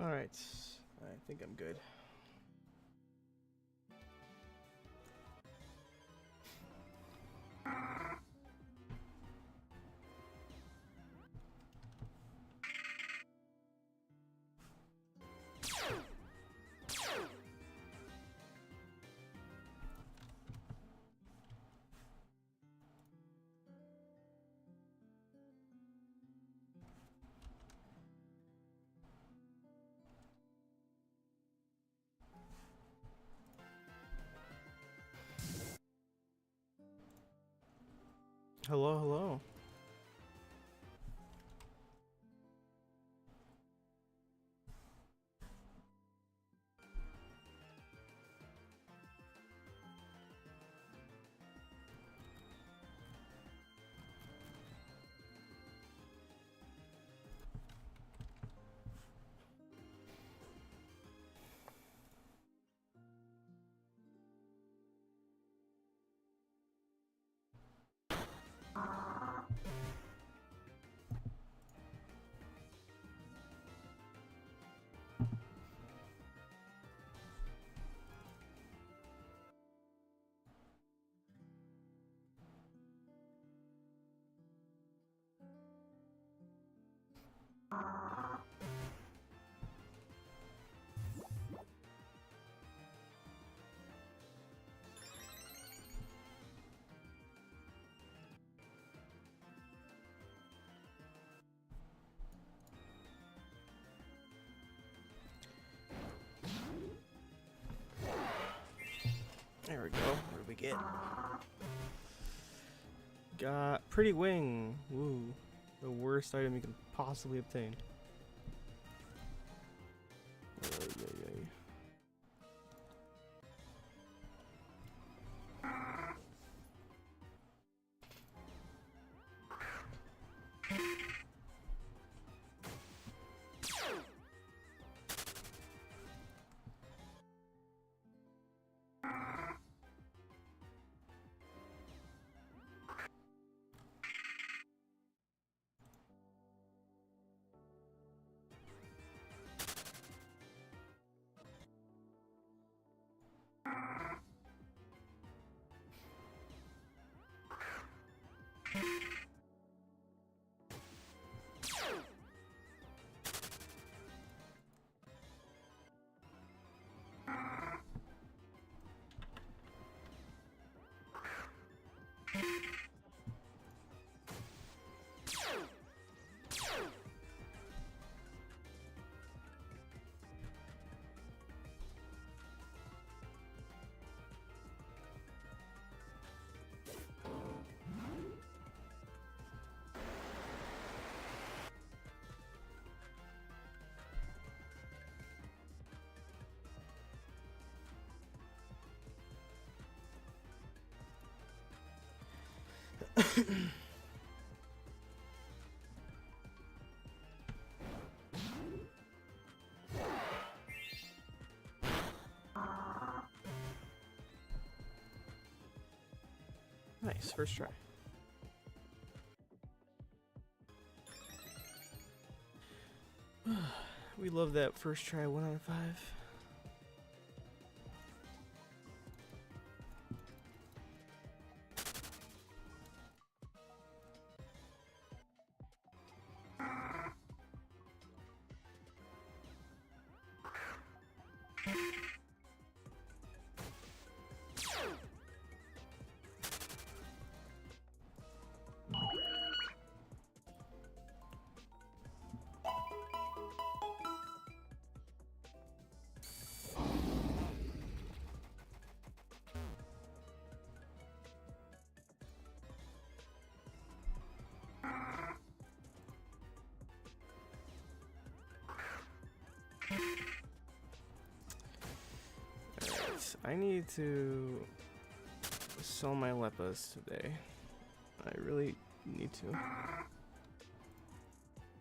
Alright, I think I'm good. Hello, hello. There we go. What do we get? Got Pretty Wing. Woo. The worst item you can possibly obtain. Ay, ay, ay. Nice, first try. We love that first try, 1 out of 5. I need to sell my Leppas today. I really need to.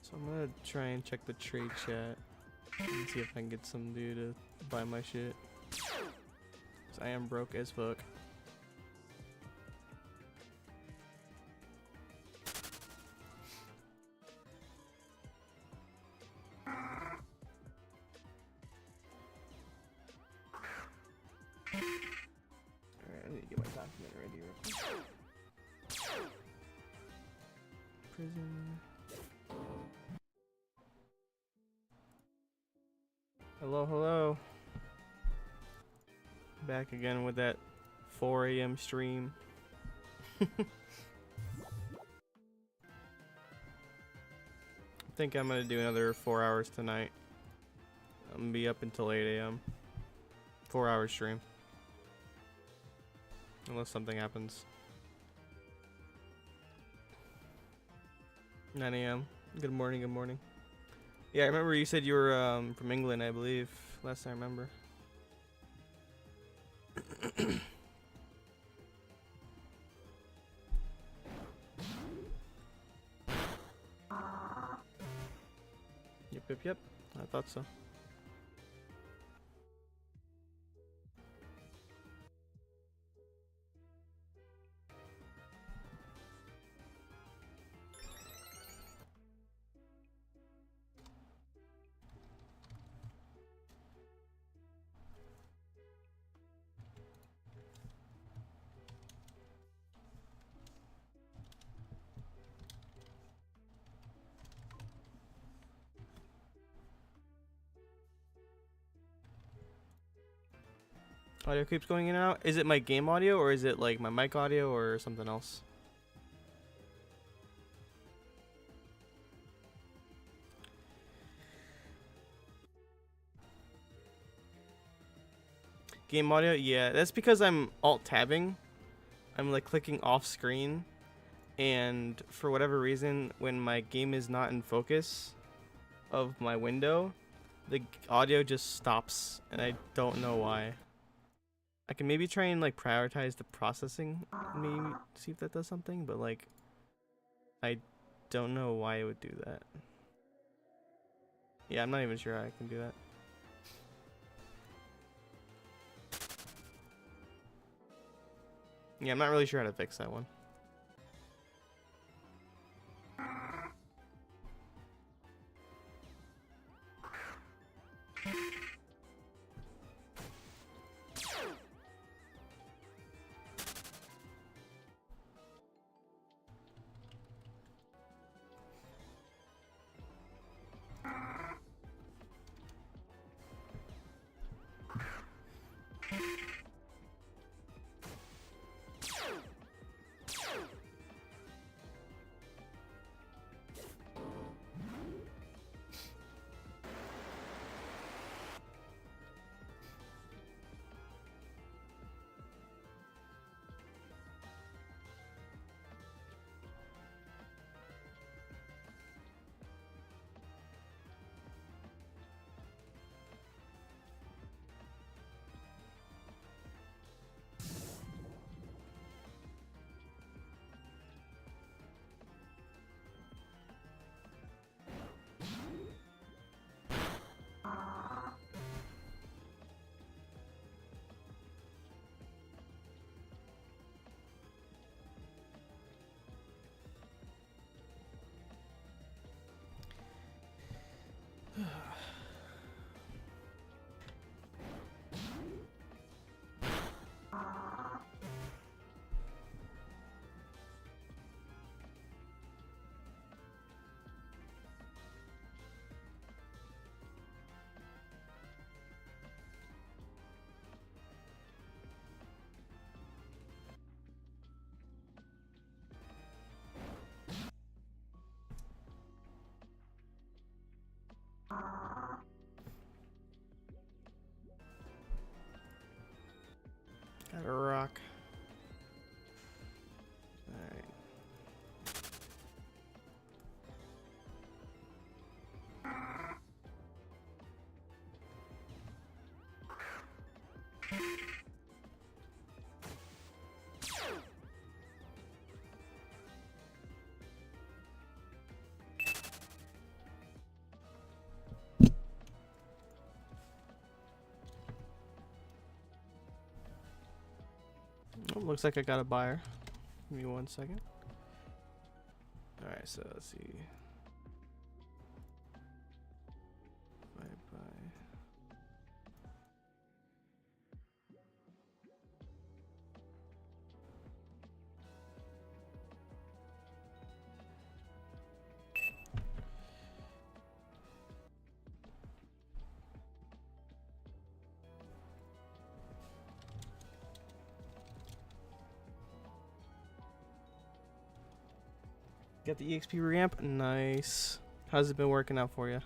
So I'm gonna try and check the trade chat and see if I can get some dude to buy my shit. 'Cause I am broke as fuck. ID real quick. Prison. Hello, hello. Back again with that 4 a.m. stream. I think I'm gonna do another 4 hours tonight. I'm gonna be up until 8 a.m. 4-hour stream. Unless something happens. 9 a.m. Good morning, good morning. Yeah, I remember you said you were from England, I believe. Last I remember. Yep. I thought so. Audio keeps going in and out. Is it my game audio or is it like my mic audio or something else? Game audio? Yeah, that's because I'm alt tabbing. I'm like clicking off screen, and for whatever reason, when my game is not in focus of my window, the audio just stops, and I don't know why. I can maybe try and like prioritize the processing, maybe see if that does something, but like I don't know why it would do that. Yeah, I'm not even sure how I can do that. Yeah, I'm not really sure how to fix that one. Gotta rock. Alright. Oh, looks like I got a buyer. Give me 1 second. Alright, so let's see. Bye. Get the EXP ramp. Nice. How's it been working out for you?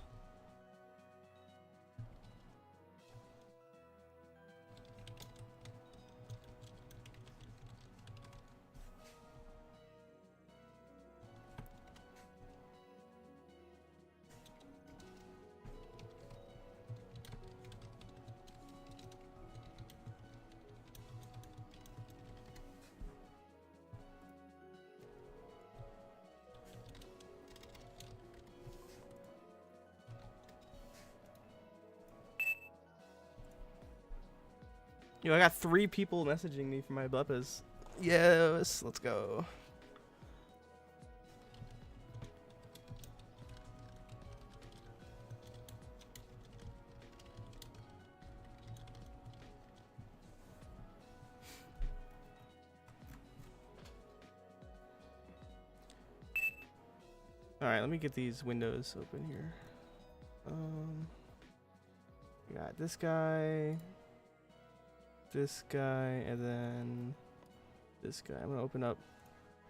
Yo, I got 3 people messaging me for my bleppas. Yes, let's go. Alright, let me get these windows open here. We got this guy, and then this guy. I'm gonna open up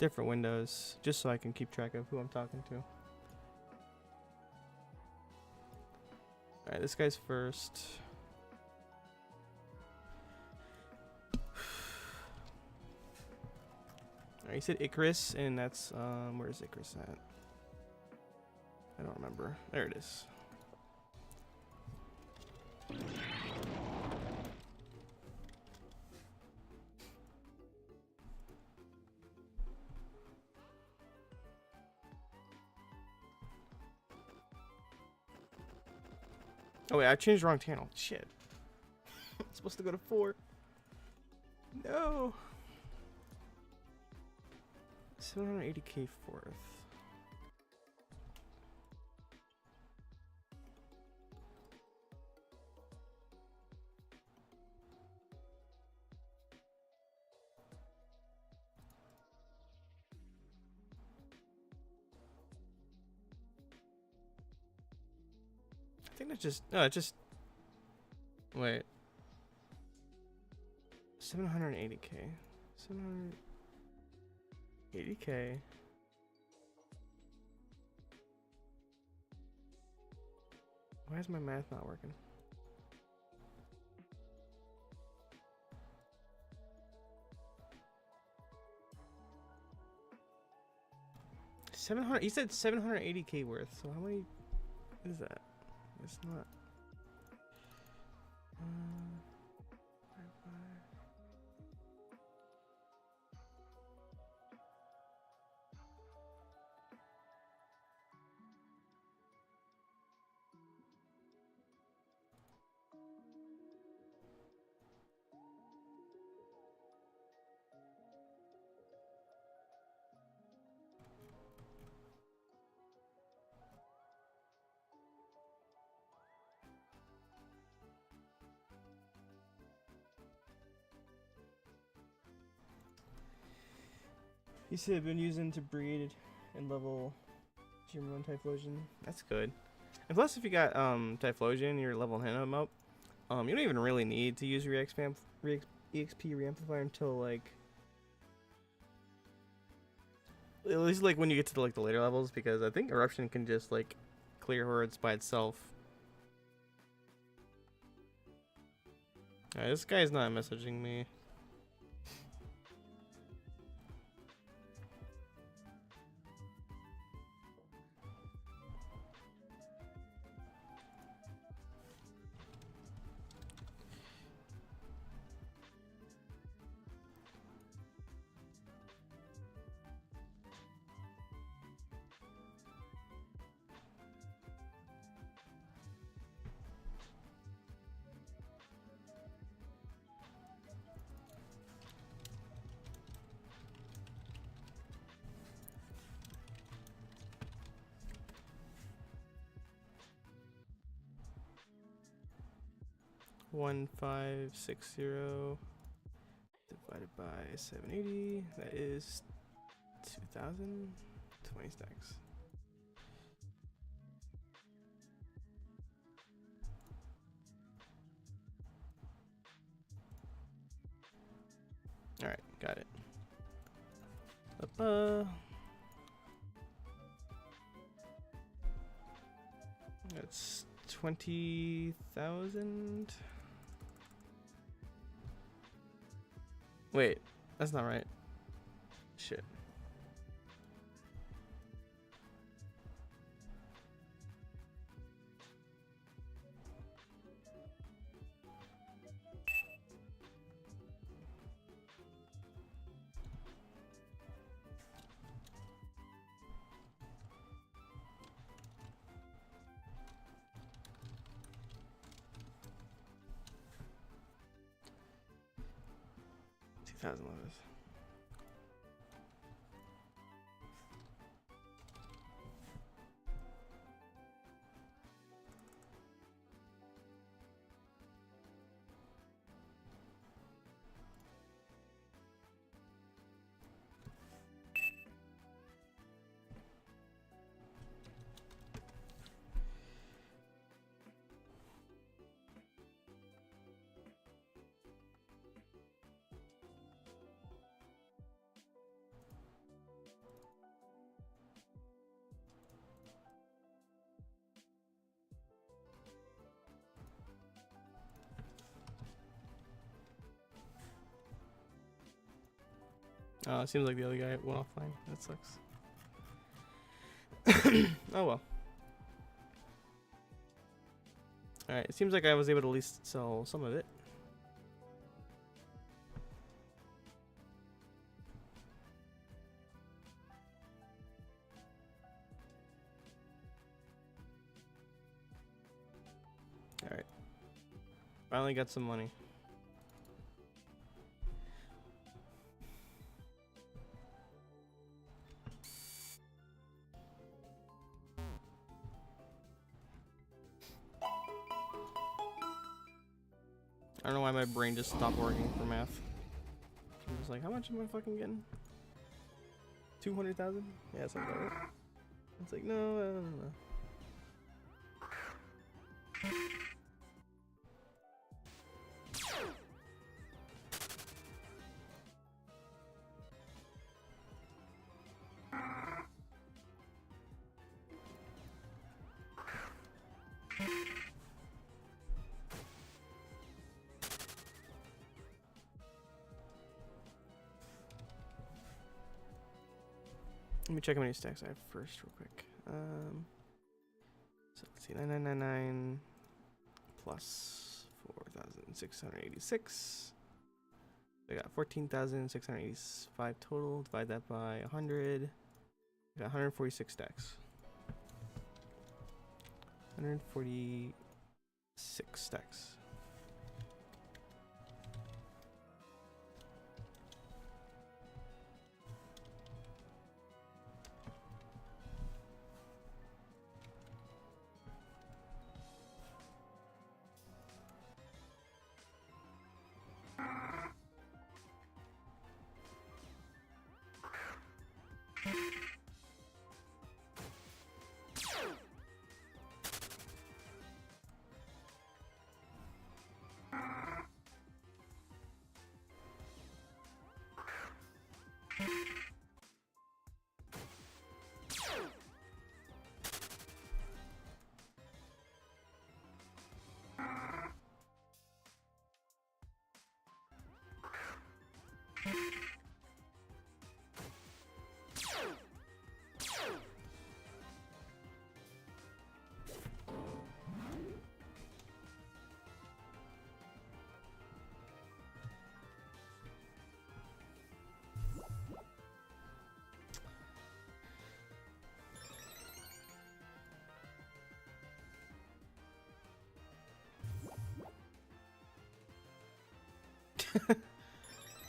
different windows just so I can keep track of who I'm talking to. Alright, this guy's first. Alright, you said Icarus, and that's where's Icarus at? I don't remember. There it is. Oh wait, I changed the wrong channel. Shit. I'm supposed to go to 4. No. 780k fourth. I think that's just, no, it just, wait. 780k. 780k. Why is my math not working? You said 780k worth, so how many is that? It's not. You said I've been using to breed and level Gym 1 Typhlosion. That's good. And plus, if you got Typhlosion, you're leveling him up. You don't even really need to use your EXP reamplifier until like at least like when you get to the later levels, because I think Eruption can just like clear hordes by itself. Alright, this guy's not messaging me. One 560 divided by 780. That is 2,020 stacks. All right, got it. That's 20,000. Wait, that's not right. Shit. $2,000. It seems like the other guy went offline. That sucks. Oh well. Alright, it seems like I was able to at least sell some of it. Alright. Finally got some money. I don't know why my brain just stopped working for math. I'm just like, how much am I fucking getting? 200,000? Yeah, something like that. It's like, no, I don't know. Let me check how many stacks I have first real quick. So let's see, 9999 plus 4,686. I got 14,685 total. Divide that by 100. I got 146 stacks. 146 stacks.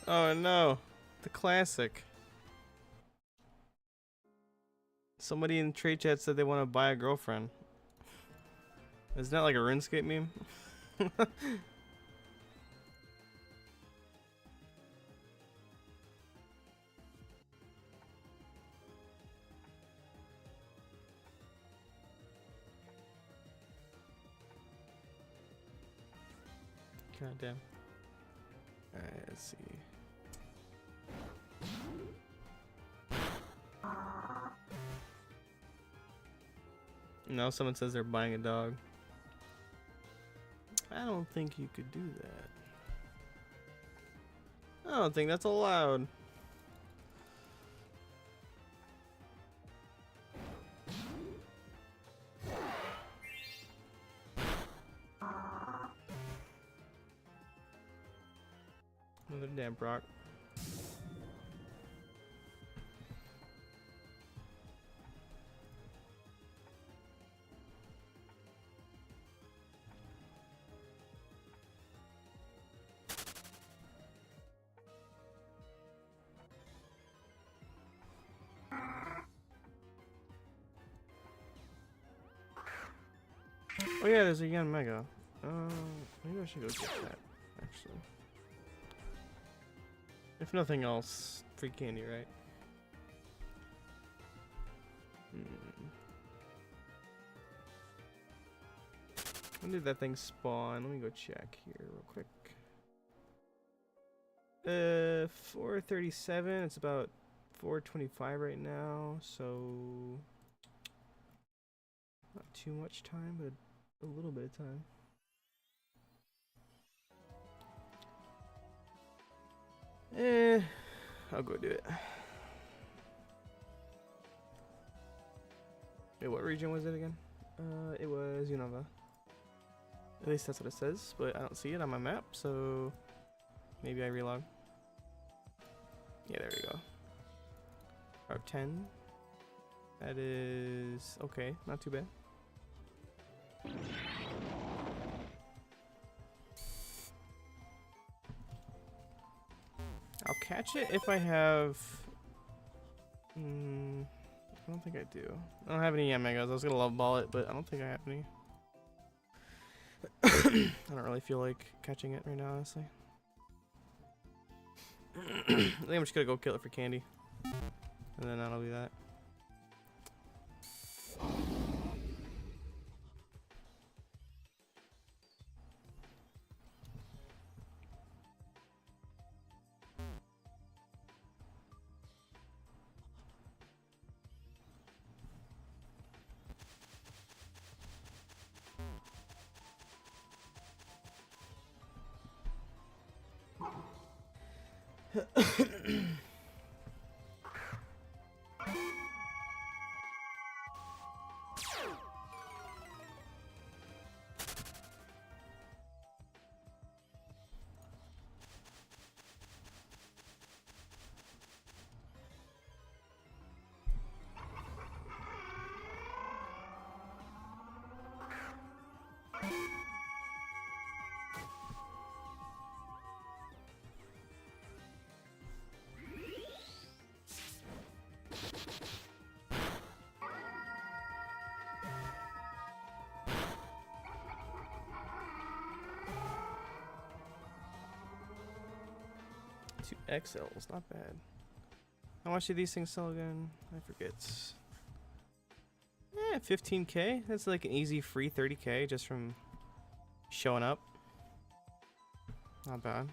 Oh no, the classic. Somebody in trade chat said they want to buy a girlfriend. Isn't that like a RuneScape meme? God damn. Alright, let's see. No, someone says they're buying a dog. I don't think you could do that. I don't think that's allowed. Another damn Brock. Oh yeah, there's a Yen Mega. Maybe I should go get that, actually. If nothing else, free candy, right? When did that thing spawn? Let me go check here real quick. 4:37. It's about 4:25 right now, so not too much time, but a little bit of time. I'll go do it. Wait, what region was it again? It was Unova. At least that's what it says, but I don't see it on my map, so maybe I relog. Yeah, there we go. Route 10. That is okay, not too bad. I'll catch it if I have. I don't think I do. I don't have any Megas. I was gonna love ball it, but I don't think I have any. I don't really feel like catching it right now, honestly. I think I'm just gonna go kill it for candy, and then that'll be that. Two XLs, not bad. How much do these things sell again? I forget. 15k. That's like an easy free 30k just from showing up. Not bad.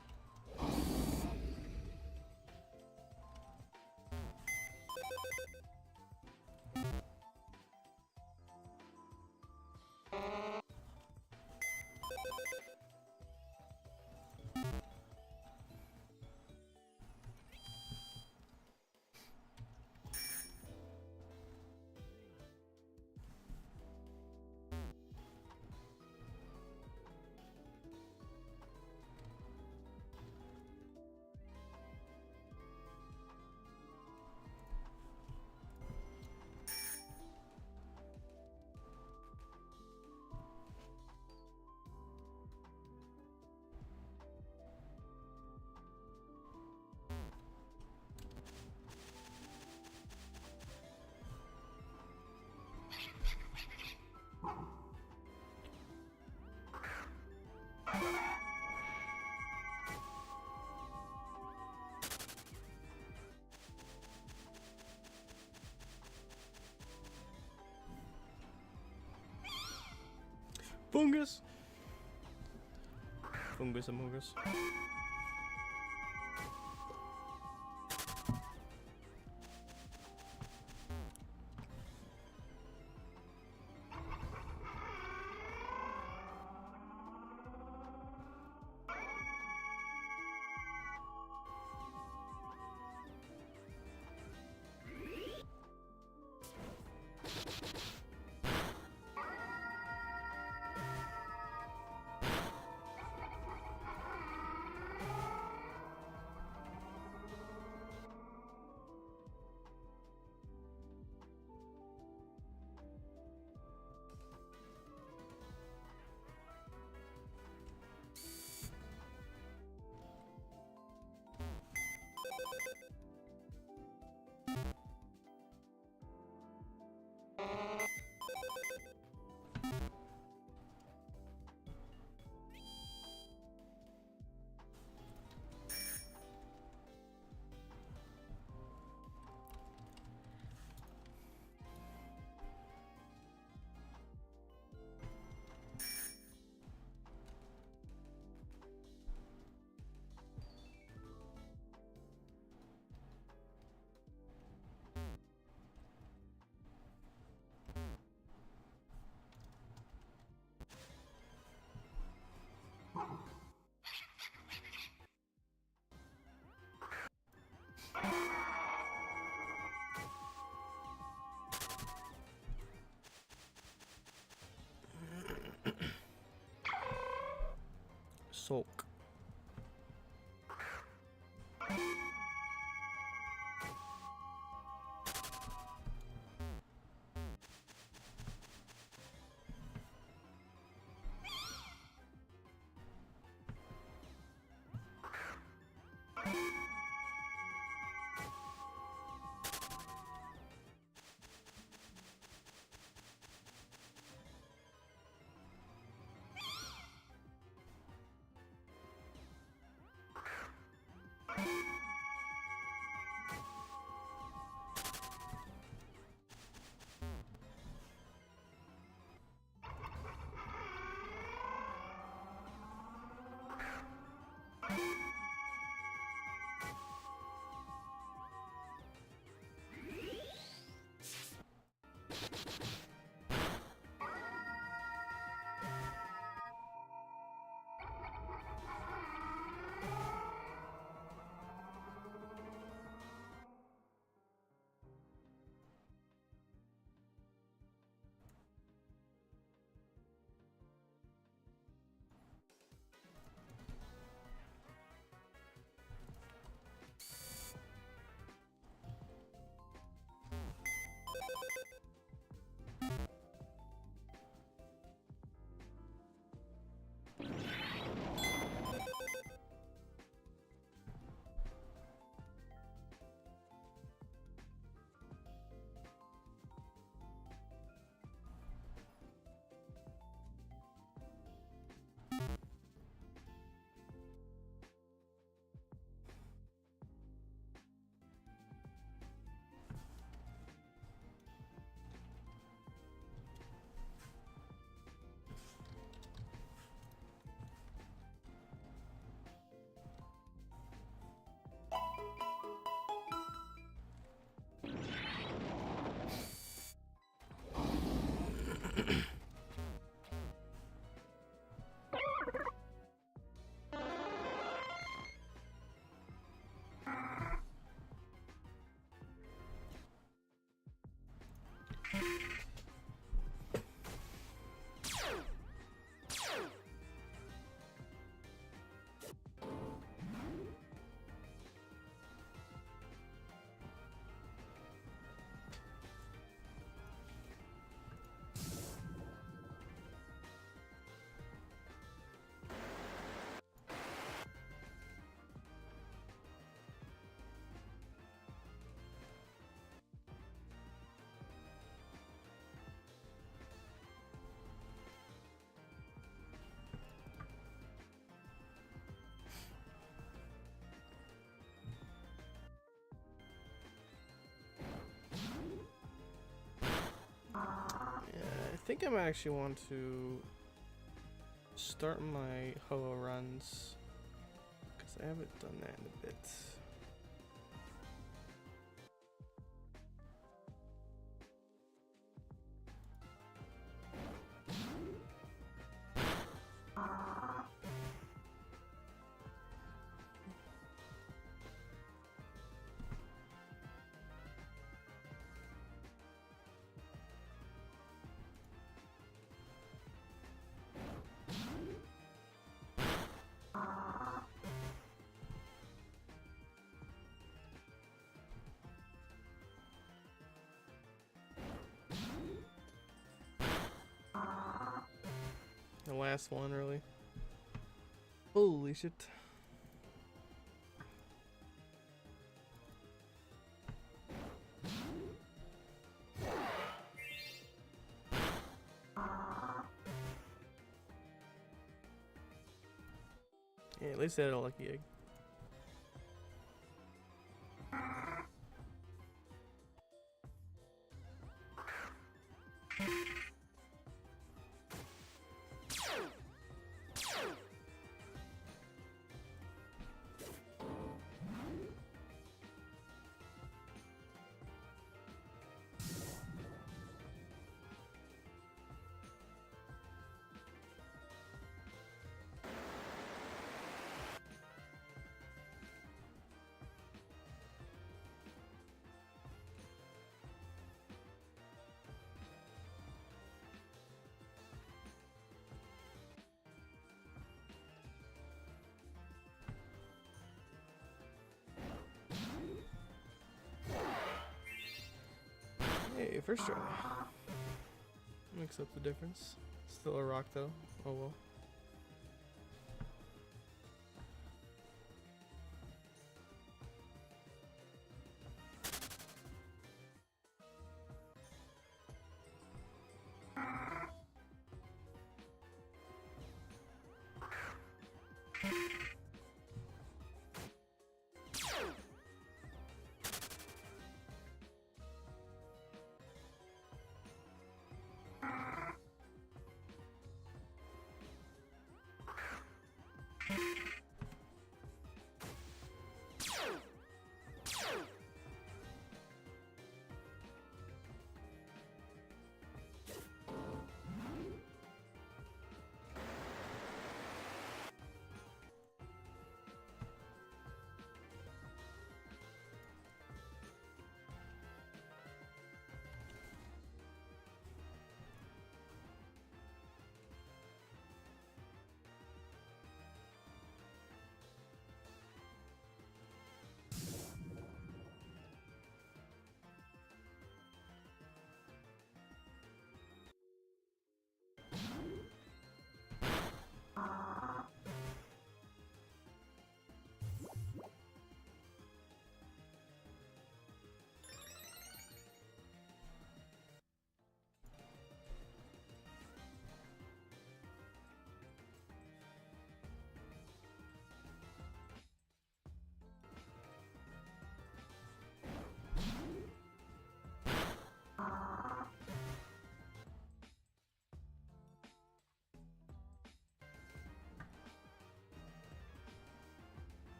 Fungus! Fungus amogus. soak. Yeah, I think I actually want to start my Ho-Oh runs, because I haven't done that in a bit. The last one, really. Holy shit. Yeah, at least I had a lucky egg. Okay, first try. Mix up the difference. Still a rock though. Oh well.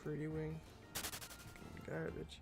Pretty wing. Garbage.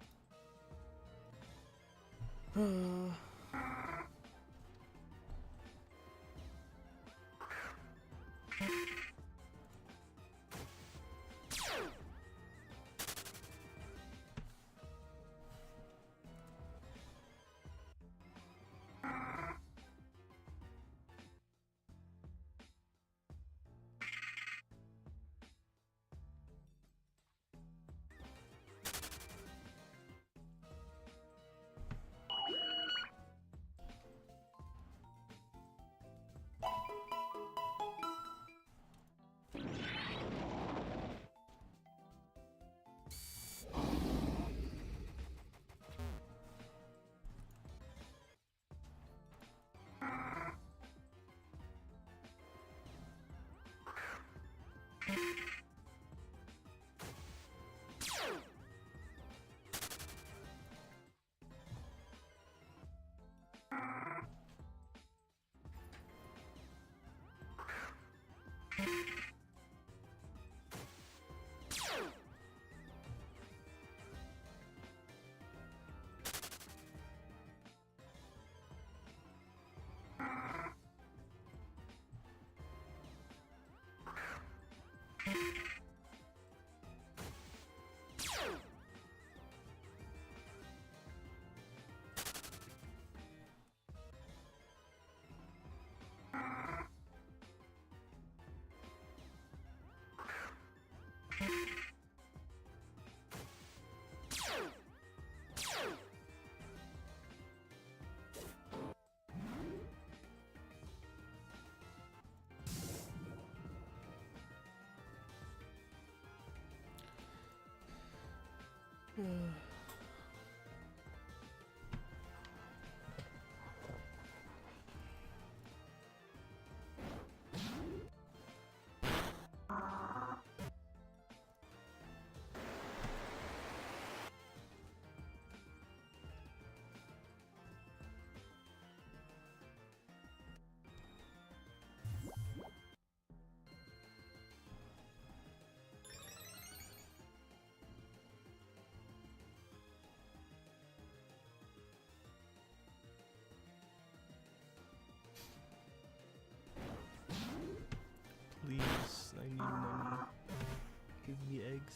Give me eggs.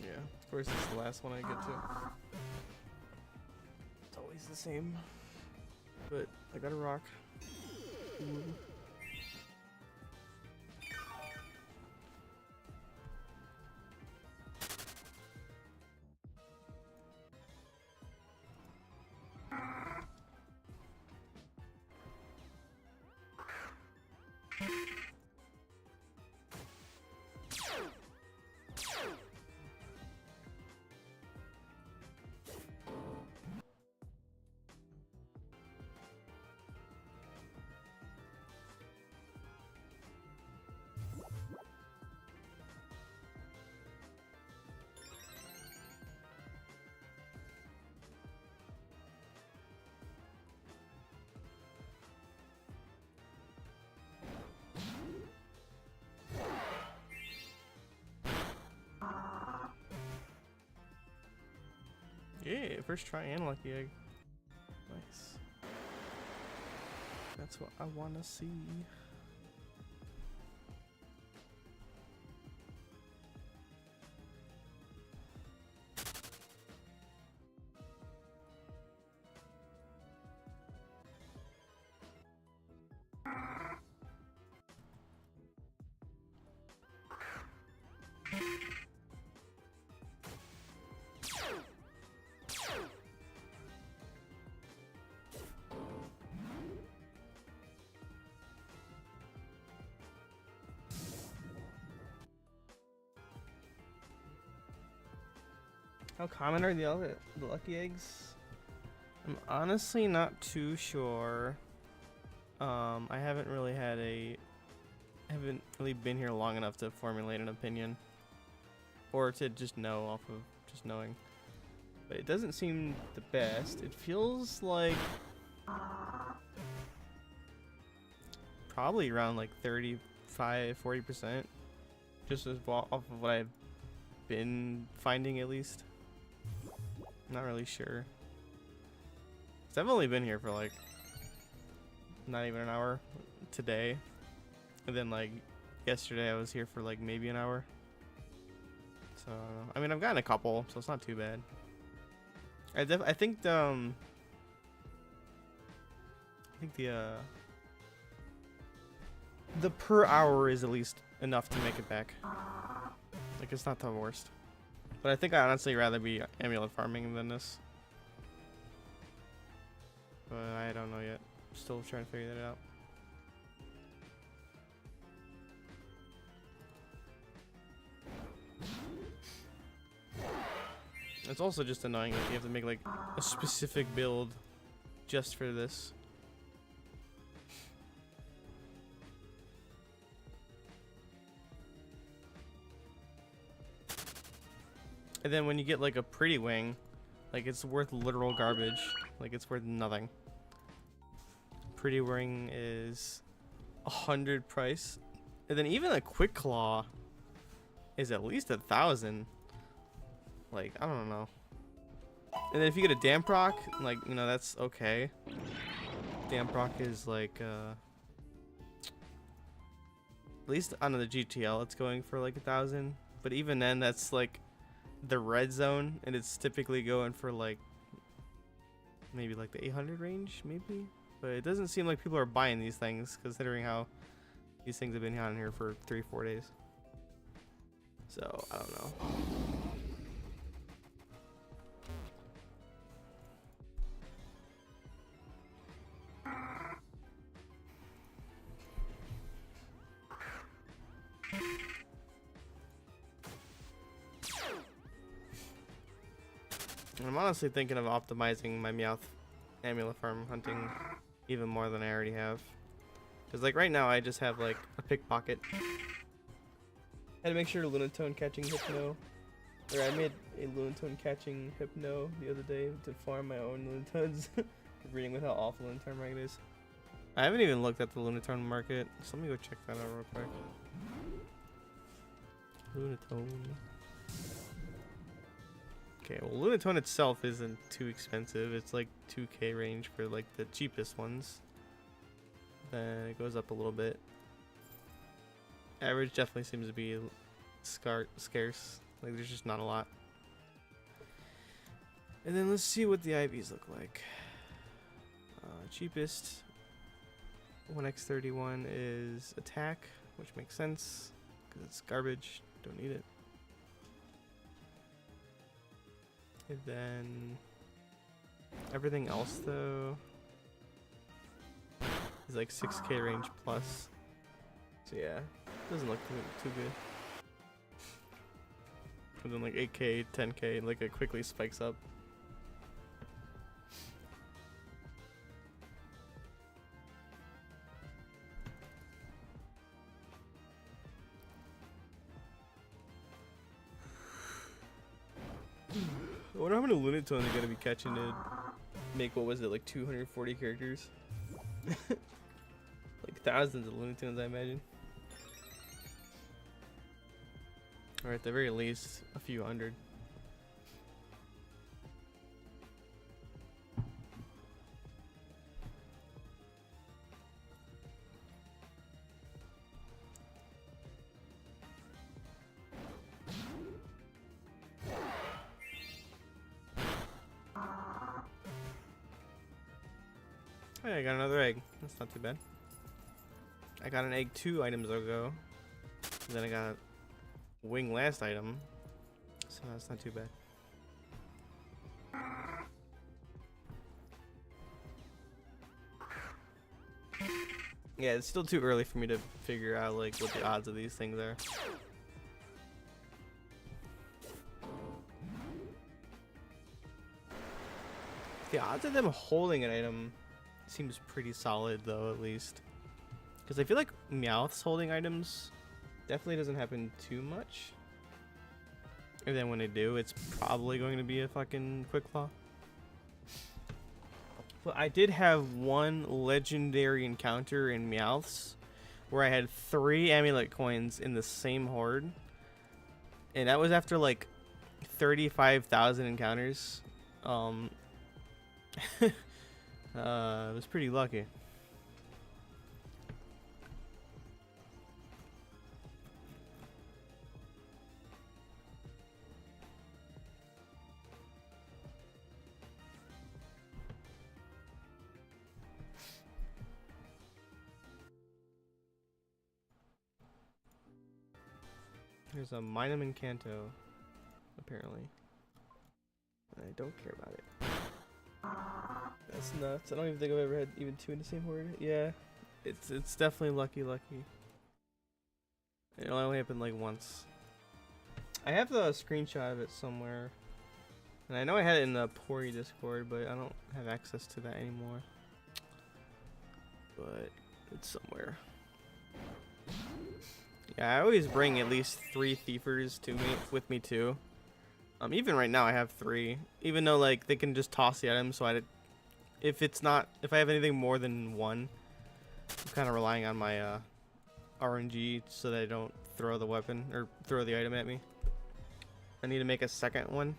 Yeah, of course it's the last one I get to. It's always the same. But I got a rock. Ooh. Yeah, first try and lucky egg. Nice. That's what I want to see. How common are the lucky eggs? I'm honestly not too sure. I haven't really been here long enough to formulate an opinion, or to just know off of just knowing. But it doesn't seem the best. It feels like probably around like 35-40%, just as off of what I've been finding at least. Not really sure. 'Cause I've only been here for like not even an hour today, and then like yesterday I was here for like maybe an hour. So I mean I've gotten a couple, so it's not too bad. I think the per hour is at least enough to make it back. Like it's not the worst. But I think I'd honestly rather be amulet farming than this. But I don't know yet. Still trying to figure that out. It's also just annoying that you have to make like a specific build just for this. And then when you get like a pretty wing, like it's worth literal garbage. Like it's worth nothing. Pretty wing is 100 price. And then even a quick claw is at least 1,000. Like, I don't know. And then if you get a damp rock, like, you know, that's okay. Damp rock is like, at least on the GTL, it's going for like 1,000. But even then, that's like the red zone, and it's typically going for like maybe like the 800 range, maybe. But it doesn't seem like people are buying these things, considering how these things have been on here for 3-4 days. So I don't know. I'm honestly thinking of optimizing my Meowth amulet farm hunting even more than I already have. Because like right now I just have like a pickpocket. I had to make sure Lunatone catching Hypno. Or I made a Lunatone catching Hypno the other day to farm my own Lunatones. Reading with how awful Lunatone market is. I haven't even looked at the Lunatone market, so let me go check that out real quick. Lunatone. Okay, well Lunatone itself isn't too expensive. It's like 2k range for like the cheapest ones. Then it goes up a little bit. Average definitely seems to be scarce. Like there's just not a lot. And then let's see what the IVs look like. Cheapest 1x31 is attack, which makes sense because it's garbage. Don't need it. And then everything else though is like 6k range plus. So yeah, doesn't look too good. And then like 8k, 10k, like it quickly spikes up. I wonder how many Lunatones are gonna be catching to make, what was it, like 240 characters? Like thousands of Lunatones, I imagine. Or at the very least, a few hundred. Hey, I got another egg. That's not too bad. I got an egg 2 items ago. And then I got a wing last item. So that's not too bad. Yeah, it's still too early for me to figure out like what the odds of these things are. The odds of them holding an item seems pretty solid though, at least. Because I feel like Meowth's holding items definitely doesn't happen too much. And then when they do, it's probably going to be a fucking Quick Claw. But I did have one legendary encounter in Meowth's where I had 3 amulet coins in the same horde. And that was after like 35,000 encounters. It was pretty lucky. There's a Minum Incanto, apparently. I don't care about it. That's nuts. I don't even think I've ever had even 2 in the same horde. Yeah, it's definitely lucky. It only happened like once. I have the screenshot of it somewhere, and I know I had it in the Pori Discord, but I don't have access to that anymore. But it's somewhere. Yeah, I always bring at least 3 thiefers with me too. Even right now I have 3, even though like they can just toss the items. So if I have anything more than 1, I'm kind of relying on my RNG so that I don't throw the weapon or throw the item at me. I need to make a second one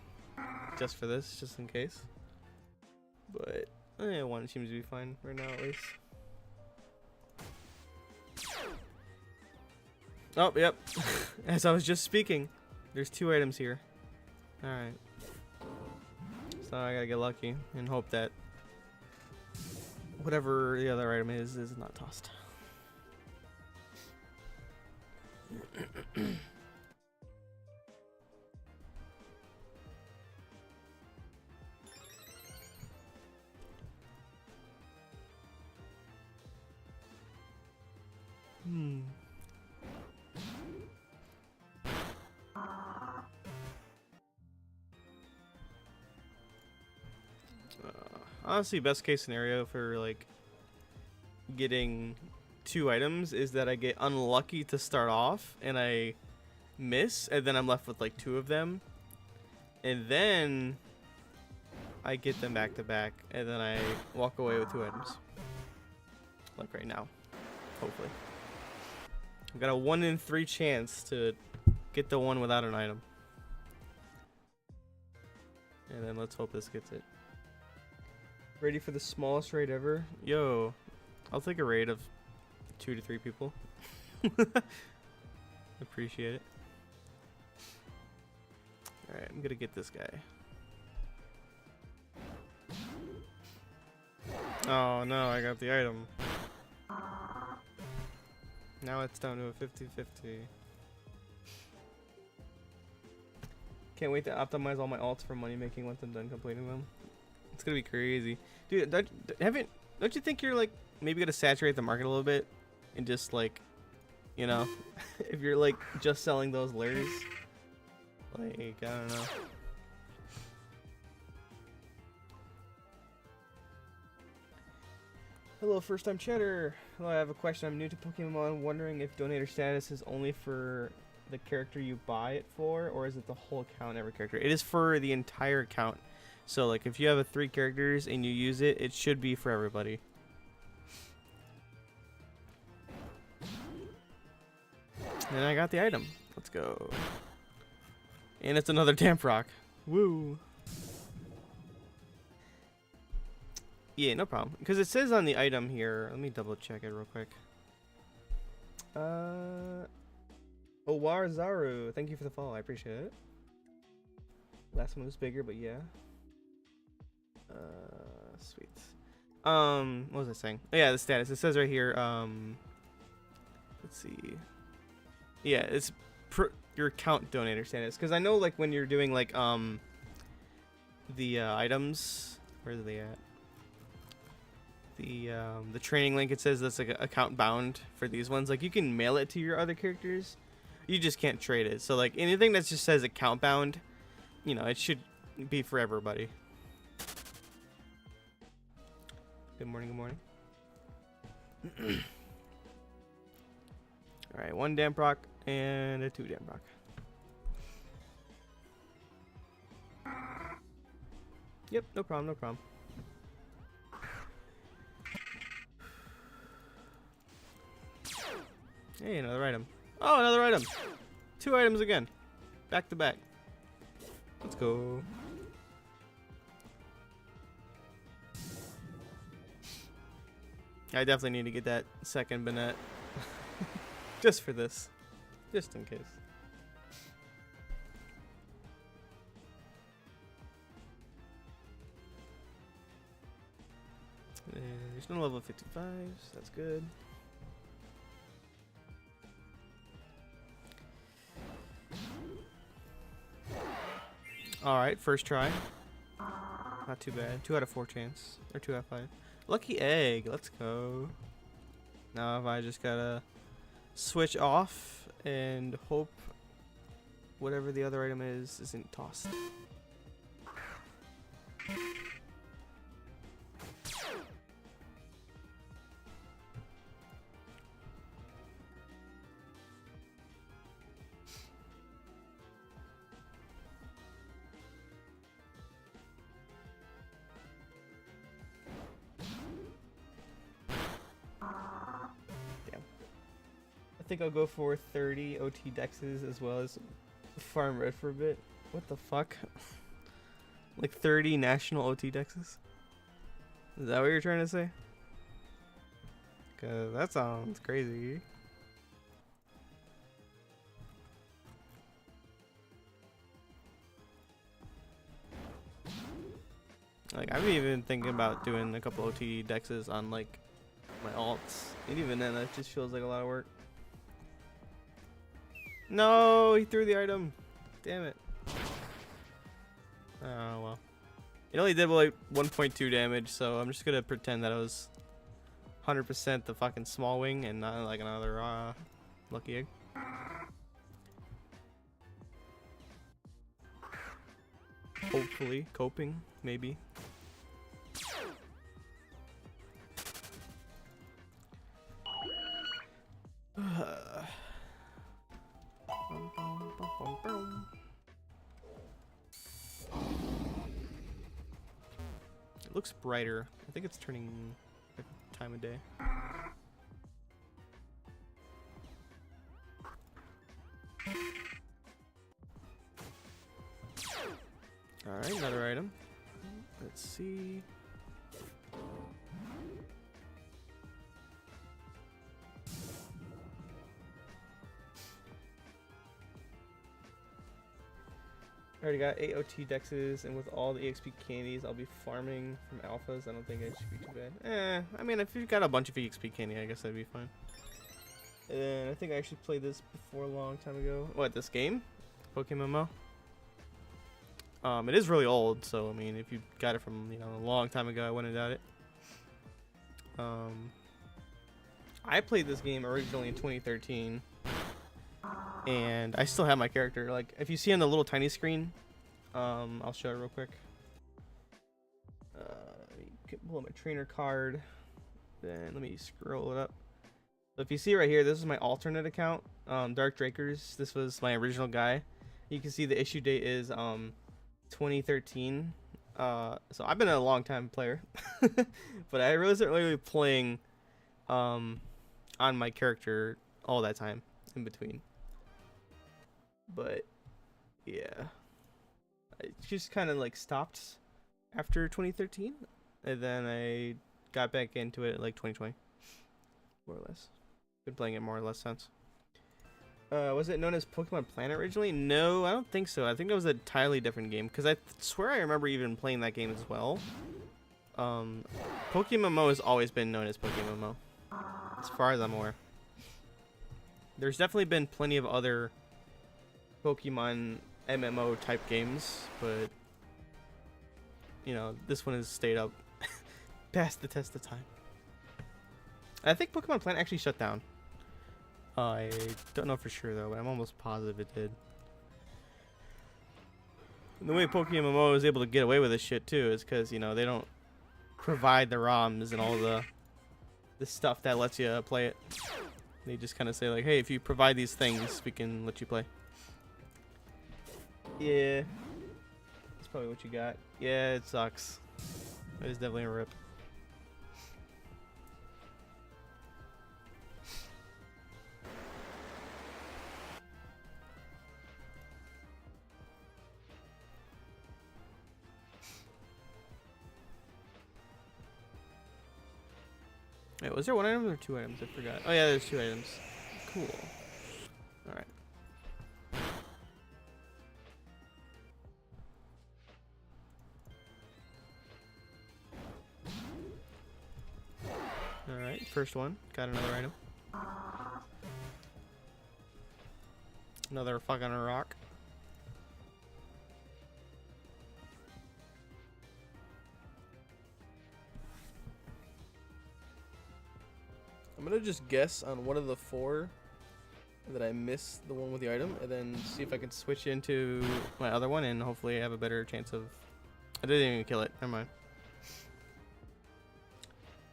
just for this, just in case. But 1 seems to be fine right now at least. Oh, yep. As I was just speaking, there's 2 items here. Alright. So I gotta get lucky and hope that whatever the other item is not tossed. Honestly, best case scenario for like getting 2 items is that I get unlucky to start off and I miss, and then I'm left with like 2 of them, and then I get them back to back, and then I walk away with 2 items. Like right now, hopefully. I've got a 1 in 3 chance to get the one without an item. And then let's hope this gets it. Ready for the smallest raid ever? Yo, I'll take a raid of 2 to 3 people. Appreciate it. Alright, I'm gonna get this guy. Oh no, I got the item. Now it's down to a 50-50. Can't wait to optimize all my alts for money making once I'm done completing them. It's gonna be crazy. Dude, don't you think you're like maybe gonna saturate the market a little bit and just like, you know, if you're like just selling those lures? Like, I don't know. Hello, first time chatter. Hello, I have a question. I'm new to PokeMMO. I'm wondering if donator status is only for the character you buy it for, or is it the whole account, every character? It is for the entire account. So like if you have 3 characters and you use it, it should be for everybody. And I got the item. Let's go. And it's another damp rock. Woo. Yeah, no problem. Because it says on the item here. Let me double check it real quick. Owar Zaru, thank you for the follow. I appreciate it. Last one was bigger, but yeah. Sweet. What was I saying? Oh, yeah, the status. It says right here. Let's see. Yeah, it's your account donator status. Because I know, like, when you're doing like the items, where are they at? The training link. It says that's like account bound for these ones. Like you can mail it to your other characters. You just can't trade it. So like anything that just says account bound, you know, it should be for everybody. Good morning, good morning. Alright, 1 damp rock and a 2 damp rock. Yep, no problem, no problem. Hey, another item. Oh, another item. 2 items again. Back to back. Let's go. I definitely need to get that second Banette. Just for this. Just in case. And there's no level 55s. That's good. Alright, first try. Not too bad. 2 out of 4 chance. Or 2 out of 5. Lucky egg. Let's go. Now if I just gotta switch off and hope whatever the other item is isn't tossed. I think I'll go for 30 OT dexes as well as farm red for a bit. What the fuck? Like 30 national OT dexes? Is that what you're trying to say? Cause that sounds crazy. Like I'm even thinking about doing a couple OT dexes on like my alts. And even then that just feels like a lot of work. No, he threw the item. Damn it. Oh well. It only did like 1.2 damage, so I'm just gonna pretend that it was 100% the fucking small wing and not like another lucky egg. Hopefully, coping, maybe. It looks brighter. I think it's turning time of day. Alright, another item. Let's see. I already got 8 OT dexes, and with all the EXP candies, I'll be farming from alphas. I don't think it should be too bad. I mean, if you've got a bunch of EXP candy, I guess that'd be fine. And I think I actually played this before a long time ago. What, this game? PokeMMO? It is really old, so I mean, if you got it from, you know, a long time ago, I wouldn't doubt it. I played this game originally in 2013. And I still have my character. Like, if you see on the little tiny screen, I'll show it real quick. Pull up my trainer card. Then let me scroll it up. So if you see right here, this is my alternate account, Dark Drakers. This was my original guy. You can see the issue date is 2013. So I've been a long time player, but I wasn't really playing on my character all that time in between. But yeah, I just kind of like stopped after 2013, and then I got back into it like 2020, more or less. Been playing it more or less since. Was it known as Pokemon Planet originally? No, I don't think so. I think that was an entirely different game, because I swear I remember even playing that game as well. PokeMMO has always been known as PokeMMO, as far as I'm aware. There's definitely been plenty of other Pokemon MMO type games, but you know, this one has stayed up past the test of time. I think Pokemon Planet actually shut down. I don't know for sure though, but I'm almost positive it did. And the way PokeMMO is able to get away with this shit too is because, you know, they don't provide the ROMs and all the stuff that lets you play it. They just kind of say like, hey, if you provide these things, we can let you play. Yeah, that's probably what you got. Yeah, it sucks. It is definitely a rip. Wait, was there one item or 2 items? I forgot. Oh yeah, there's 2 items. Cool. Alright. Alright, first one. Got another item. Another fucking rock. I'm gonna just guess on one of the 4 that I missed the one with the item, and then see if I can switch into my other one, and hopefully I have a better chance of... I didn't even kill it. Never mind.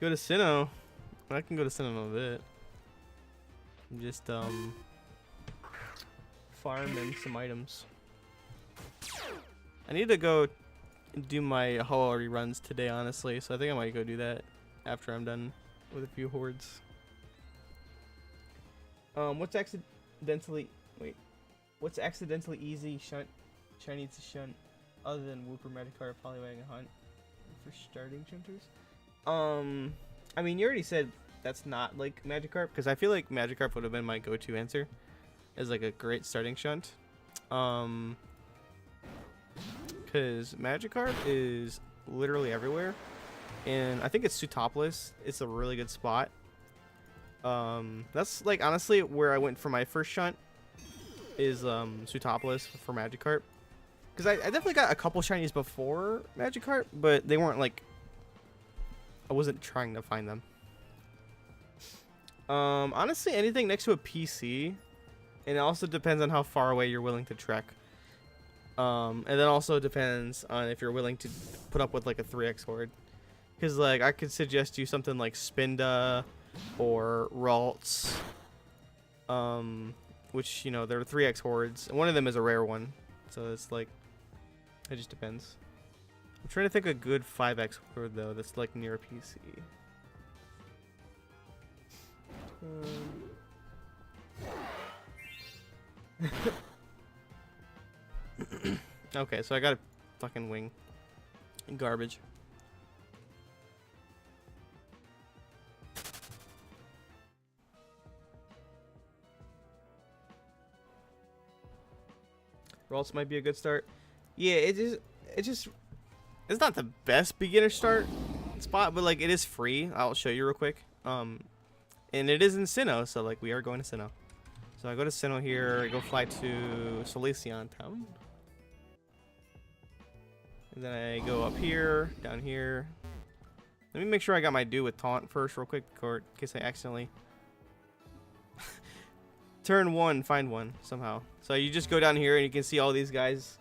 Go to Sinnoh. I can go to Sinnoh in a bit. Just farm in some items. I need to go do my Hoa reruns today, honestly, so I think I might go do that after I'm done with a few hordes. What's accidentally easy shiny to shunt other than Wooper, Magikarp, Poliwag, and Hunt for starting shunters? I mean, you already said that's not like Magikarp, because I feel like Magikarp would have been my go-to answer as like a great starting shunt. Because Magikarp is literally everywhere, and I think it's Sutopolis. It's a really good spot. That's like honestly where I went for my first shunt is Sutopolis for Magikarp, because I definitely got a couple shinies before Magikarp, but they weren't like, I wasn't trying to find them. Honestly, anything next to a PC, and it also depends on how far away you're willing to trek. And then also depends on if you're willing to put up with like a 3x horde, because like I could suggest you something like Spinda or Ralts, which, you know, they're 3x hordes, and one of them is a rare one, so it's like, it just depends. I'm trying to think of a good 5x word though that's like near a PC. Okay, so I got a fucking wing. Garbage. Ralts might be a good start. Yeah, it's not the best beginner start spot, but like it is free. I'll show you real quick. And it is in Sinnoh, so like we are going to Sinnoh. So I go to Sinnoh here, I go fly to Solaceon Town. And then I go up here, down here. Let me make sure I got my do with taunt first real quick, in case I accidentally turn one, find one somehow. So you just go down here and you can see all these guys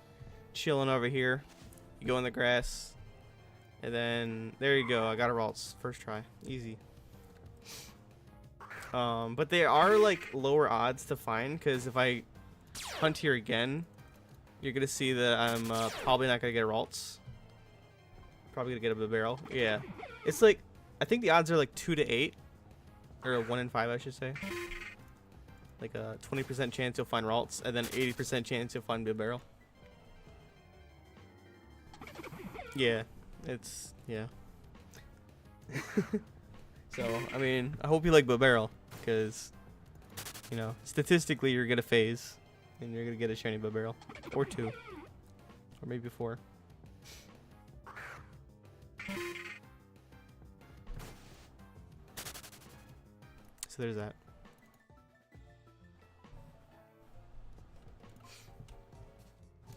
chilling over here. You go in the grass, and then there you go. I got a Ralts first try, easy. But they are like lower odds to find, because if I hunt here again, you're gonna see that I'm probably not gonna get a Ralts. Probably gonna get a barrel. Yeah, it's like I think the odds are like 2 to 8, or 1 in 5, I should say. Like a 20% chance you'll find Ralts, and then 80% chance you'll find a barrel. Yeah, it's yeah. So I mean, I hope you like barrel, because you know statistically you're gonna phase, and you're gonna get a shiny barrel, or 2, or maybe 4. So there's that.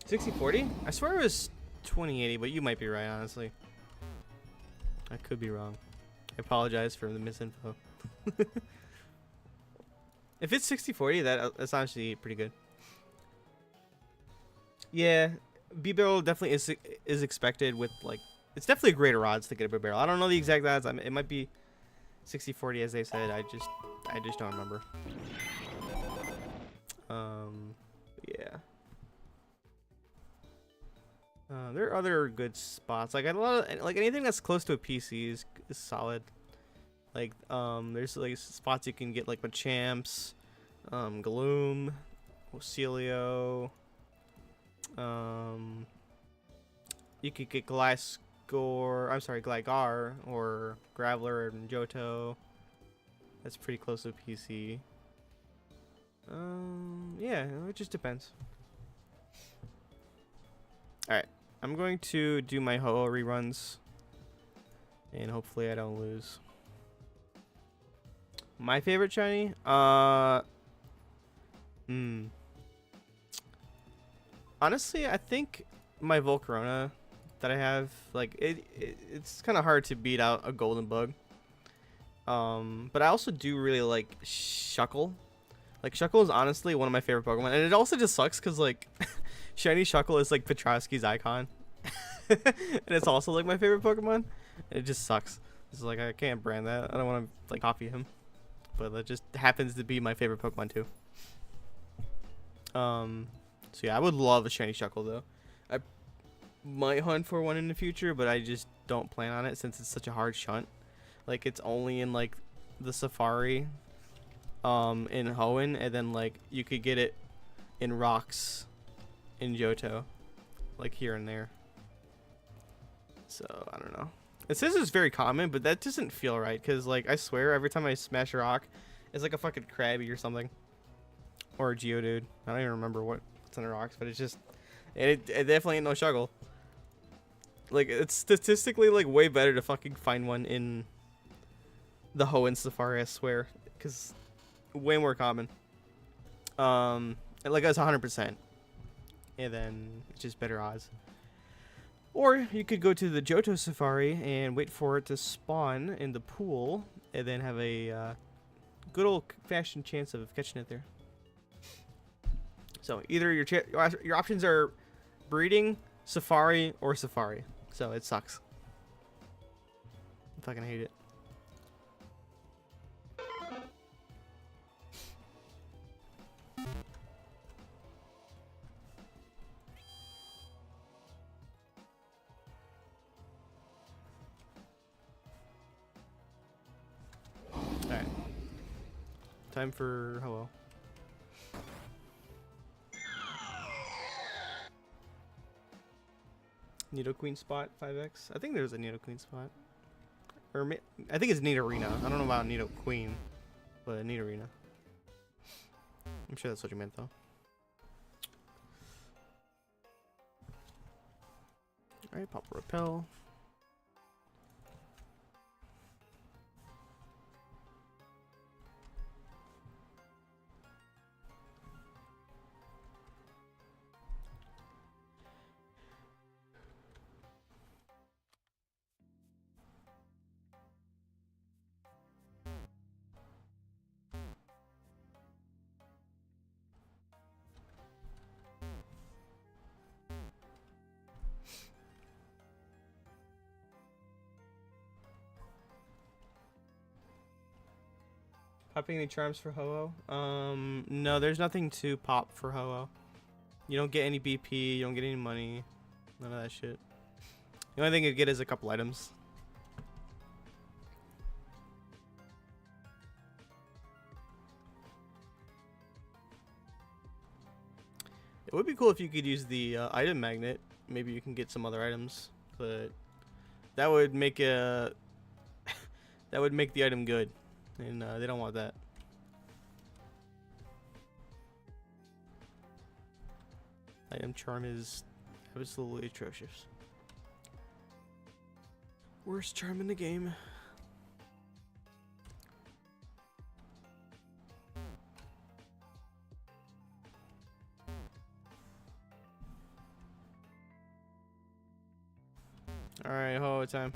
$60-40? I swear it was 2080, but you might be right, honestly. I could be wrong. I apologize for the misinfo. If it's 60-40, that's honestly pretty good. Yeah, B-barrel definitely is expected with like it's definitely a greater odds to get a B-barrel. I don't know the exact odds. It might be 60-40 as they said. I just don't remember. Yeah. There are other good spots. Like a lot of like anything that's close to a PC is solid. Like there's like spots you can get like Machamps, Gloom, Celio. You could get Gligar or Graveler and Johto. That's pretty close to PC. Yeah, it just depends. Alright, I'm going to do my Ho-Oh reruns, and hopefully I don't lose. My favorite shiny? Honestly, I think my Volcarona that I have, like, it's kind of hard to beat out a Golden Bug. But I also do really like Shuckle. Like, Shuckle is honestly one of my favorite Pokemon, and it also just sucks because, like, Shiny Shuckle is, like, Petrovsky's icon. And it's also, like, my favorite Pokemon. It just sucks. It's like, I can't brand that. I don't want to, like, copy him. But that just happens to be my favorite Pokemon, too. So, yeah, I would love a Shiny Shuckle, though. I might hunt for one in the future, but I just don't plan on it since it's such a hard shunt. Like, it's only in, like, the Safari, in Hoenn, and then, like, you could get it in rocks in Johto, like, here and there. So, I don't know. It says it's very common, but that doesn't feel right, because, like, I swear, every time I smash a rock, it's like a fucking Krabby or something. Or a Geodude. I don't even remember what's in the rocks, but it's just... It definitely ain't no Shuckle. Like, it's statistically, like, way better to fucking find one in the Hoenn Safari, I swear. Because way more common. And, like, it's 100%. And then it's just better odds. Or you could go to the Johto Safari and wait for it to spawn in the pool, and then have a good old-fashioned chance of catching it there. So either your options are breeding, Safari, or Safari. So it sucks. I fucking hate it. Time for hello. Nidoqueen spot 5x. I think there's a Nidoqueen spot. Or I think it's Nidorina. I don't know about Nidoqueen, but Nidorina. I'm sure that's what you meant though. Alright, pop a repel. Popping any charms for Ho-Oh? No, there's nothing to pop for Ho-Oh. You don't get any BP, you don't get any money, none of that shit. The only thing you get is a couple items. It would be cool if you could use the item magnet. Maybe you can get some other items, but that would make that would make the item good. And they don't want that. Item charm is absolutely atrocious. Worst charm in the game. Alright, Ho-Oh time.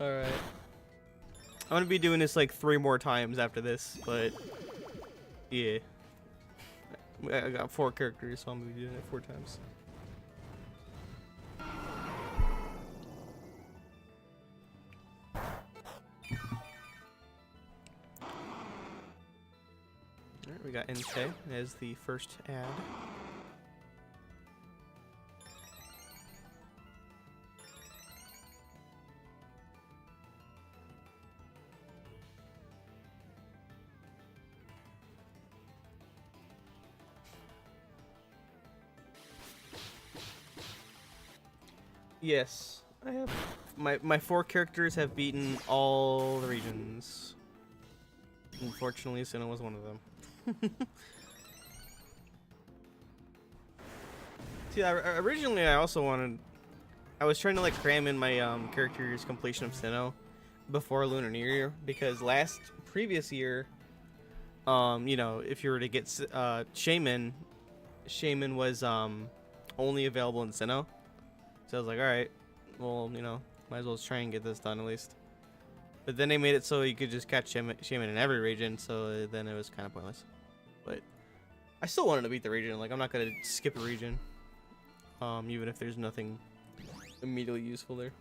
Alright. I'm gonna be doing this like 3 more times after this, but yeah. I got 4 characters, so I'm gonna be doing it 4 times. Alright, we got NK as the first ad. Yes, I have. My 4 characters have beaten all the regions. Unfortunately, Sinnoh was one of them. See, originally I also wanted. I was trying to like cram in my character's completion of Sinnoh before Lunar New Year, because previous year, you know, if you were to get Shaman was only available in Sinnoh. So I was like, alright, well, you know, might as well try and get this done at least. But then they made it so you could just catch Shaman in every region, so then it was kind of pointless. But I still wanted to beat the region. Like, I'm not going to skip a region, even if there's nothing immediately useful there.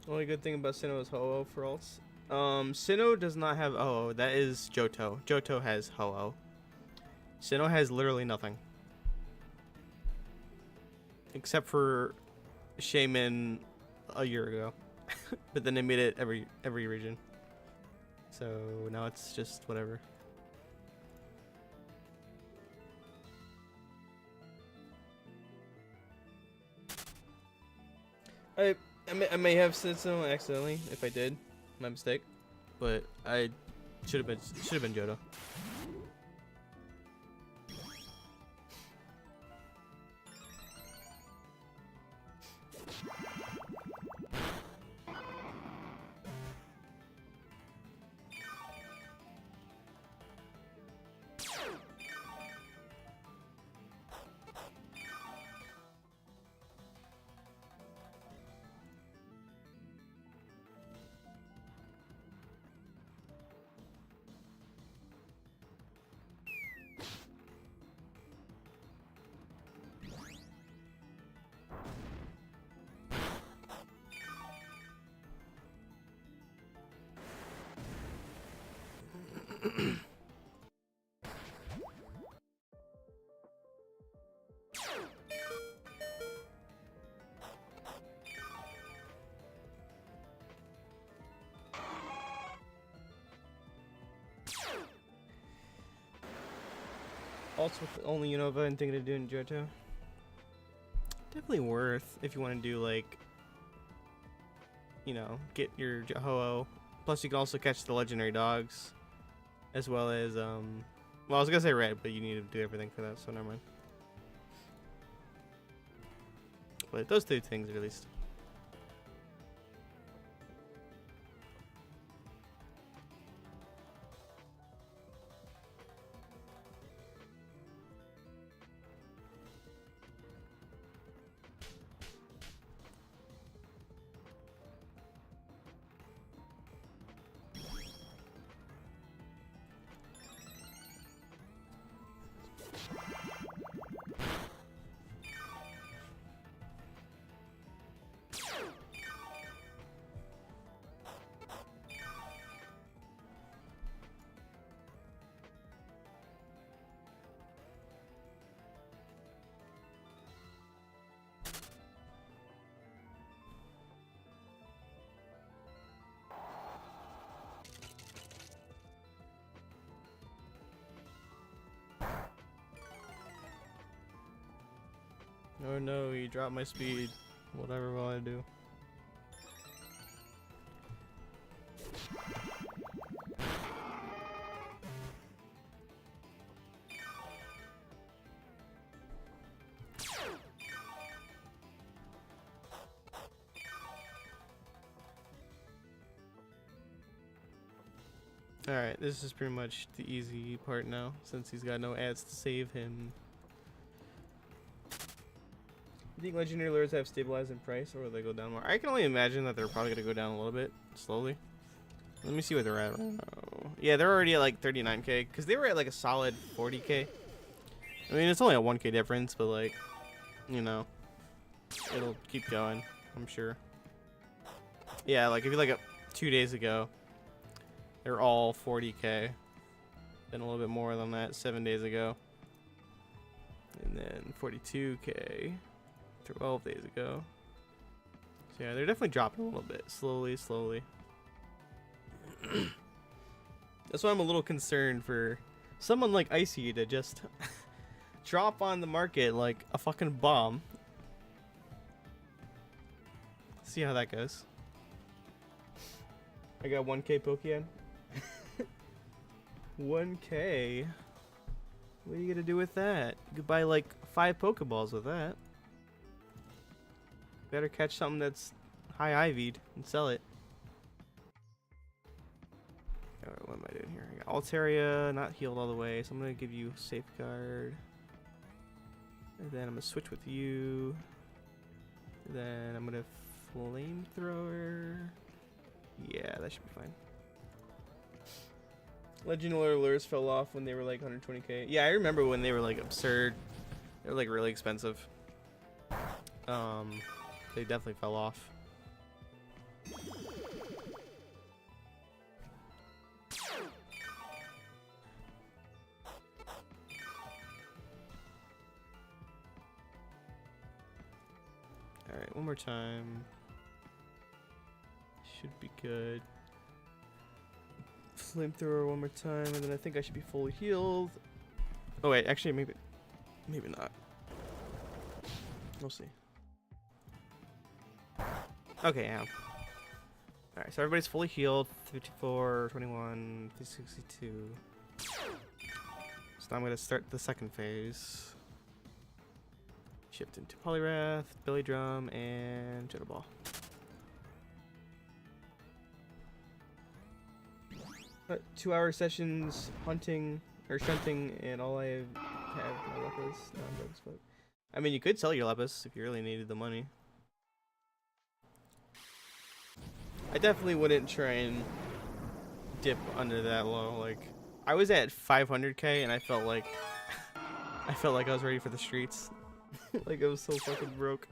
The only good thing about Sinnoh is Ho-Oh for alts. Sinnoh does not have Ho-Oh. That is Johto. Johto has Ho-Oh. Sinnoh has literally nothing. Except for Shaman a year ago. But then they made it every region. So now it's just whatever. I may have said so accidentally. If I did, my mistake. But I should have been Johto. Also, with only Unova and thinking of doing Johto. Definitely worth if you want to do like, you know, get your Ho-Oh. Plus, you can also catch the legendary dogs, as well as well, I was gonna say red, but you need to do everything for that, so never mind. But those two things at least. Oh no, you dropped my speed. Whatever will I do? Alright, this is pretty much the easy part now, since he's got no ads to save him. You think legendary lures have stabilized in price, or will they go down more? I can only imagine that they're probably going to go down a little bit, slowly. Let me see where they're at right now. Yeah, they're already at like 39k, because they were at like a solid 40k. I mean, it's only a 1k difference, but like, you know, it'll keep going, I'm sure. Yeah, like if you look at 2 days ago, they're all 40k. Then a little bit more than that 7 days ago. And then 42k 12 days ago. So yeah, they're definitely dropping a little bit. Slowly. That's why I'm a little concerned for someone like Icy to just drop on the market like a fucking bomb. See how that goes. I got 1k Pokemon. 1k? What are you gonna do with that? You could buy like 5 Pokeballs with that. Better catch something that's high IV'd and sell it. Alright, what am I doing here? I got Altaria, not healed all the way, so I'm gonna give you Safeguard. And then I'm gonna switch with you. And then I'm gonna Flamethrower. Yeah, that should be fine. Legendary lures fell off when they were like 120k. Yeah, I remember when they were like absurd. They were like really expensive. They definitely fell off. Alright, one more time. Should be good. Flamethrower one more time, and then I think I should be fully healed. Oh wait, actually maybe not. We'll see. Okay, yeah. Alright, so everybody's fully healed. 54, 21, 62. So now I'm going to start the second phase. Shift into Polyrath, Billy Drum, and Jitterball. But 2-hour sessions, hunting, or shunting, and all I have my Lepus. No, I'm joking, but I mean, you could sell your Lepus if you really needed the money. I definitely wouldn't try and dip under that low. Like, I was at 500k and I felt like I was ready for the streets. Like, I was so fucking broke.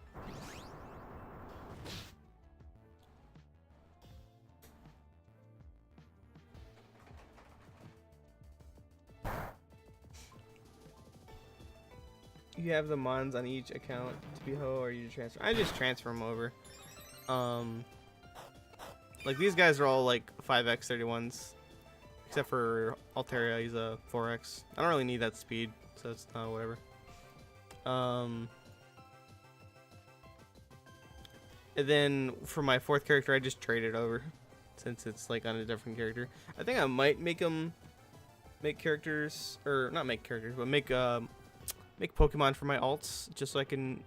You have the mons on each account to be ho, or you transfer? I just transfer them over. Like, these guys are all like 5x 31s, except for Altaria. He's a 4x. I don't really need that speed, so it's whatever. And then for my 4th character, I just traded over, since it's like on a different character. I think I might make them make characters, or not make characters, but make Pokemon for my alts, just so I can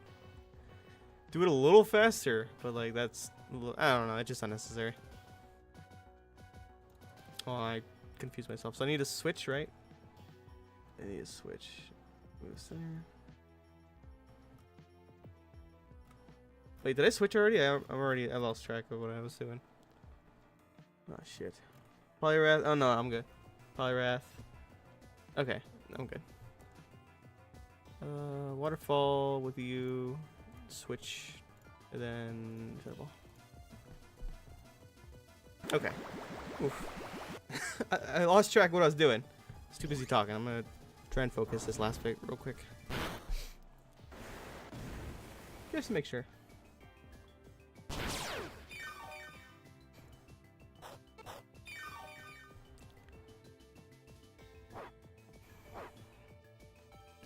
do it a little faster. But like, that's, I don't know, it's just unnecessary. Oh, I confused myself. So I need to switch, right? I need to switch. Move center. Wait, did I switch already? I lost track of what I was doing. Oh shit. Polyrath. Oh no, I'm good. Polyrath. Okay, I'm good. Waterfall with you. Switch. And then Fireball. Okay. Oof. I lost track of what I was doing. I was too busy talking. I'm gonna try and focus this last bit real quick. Just to make sure.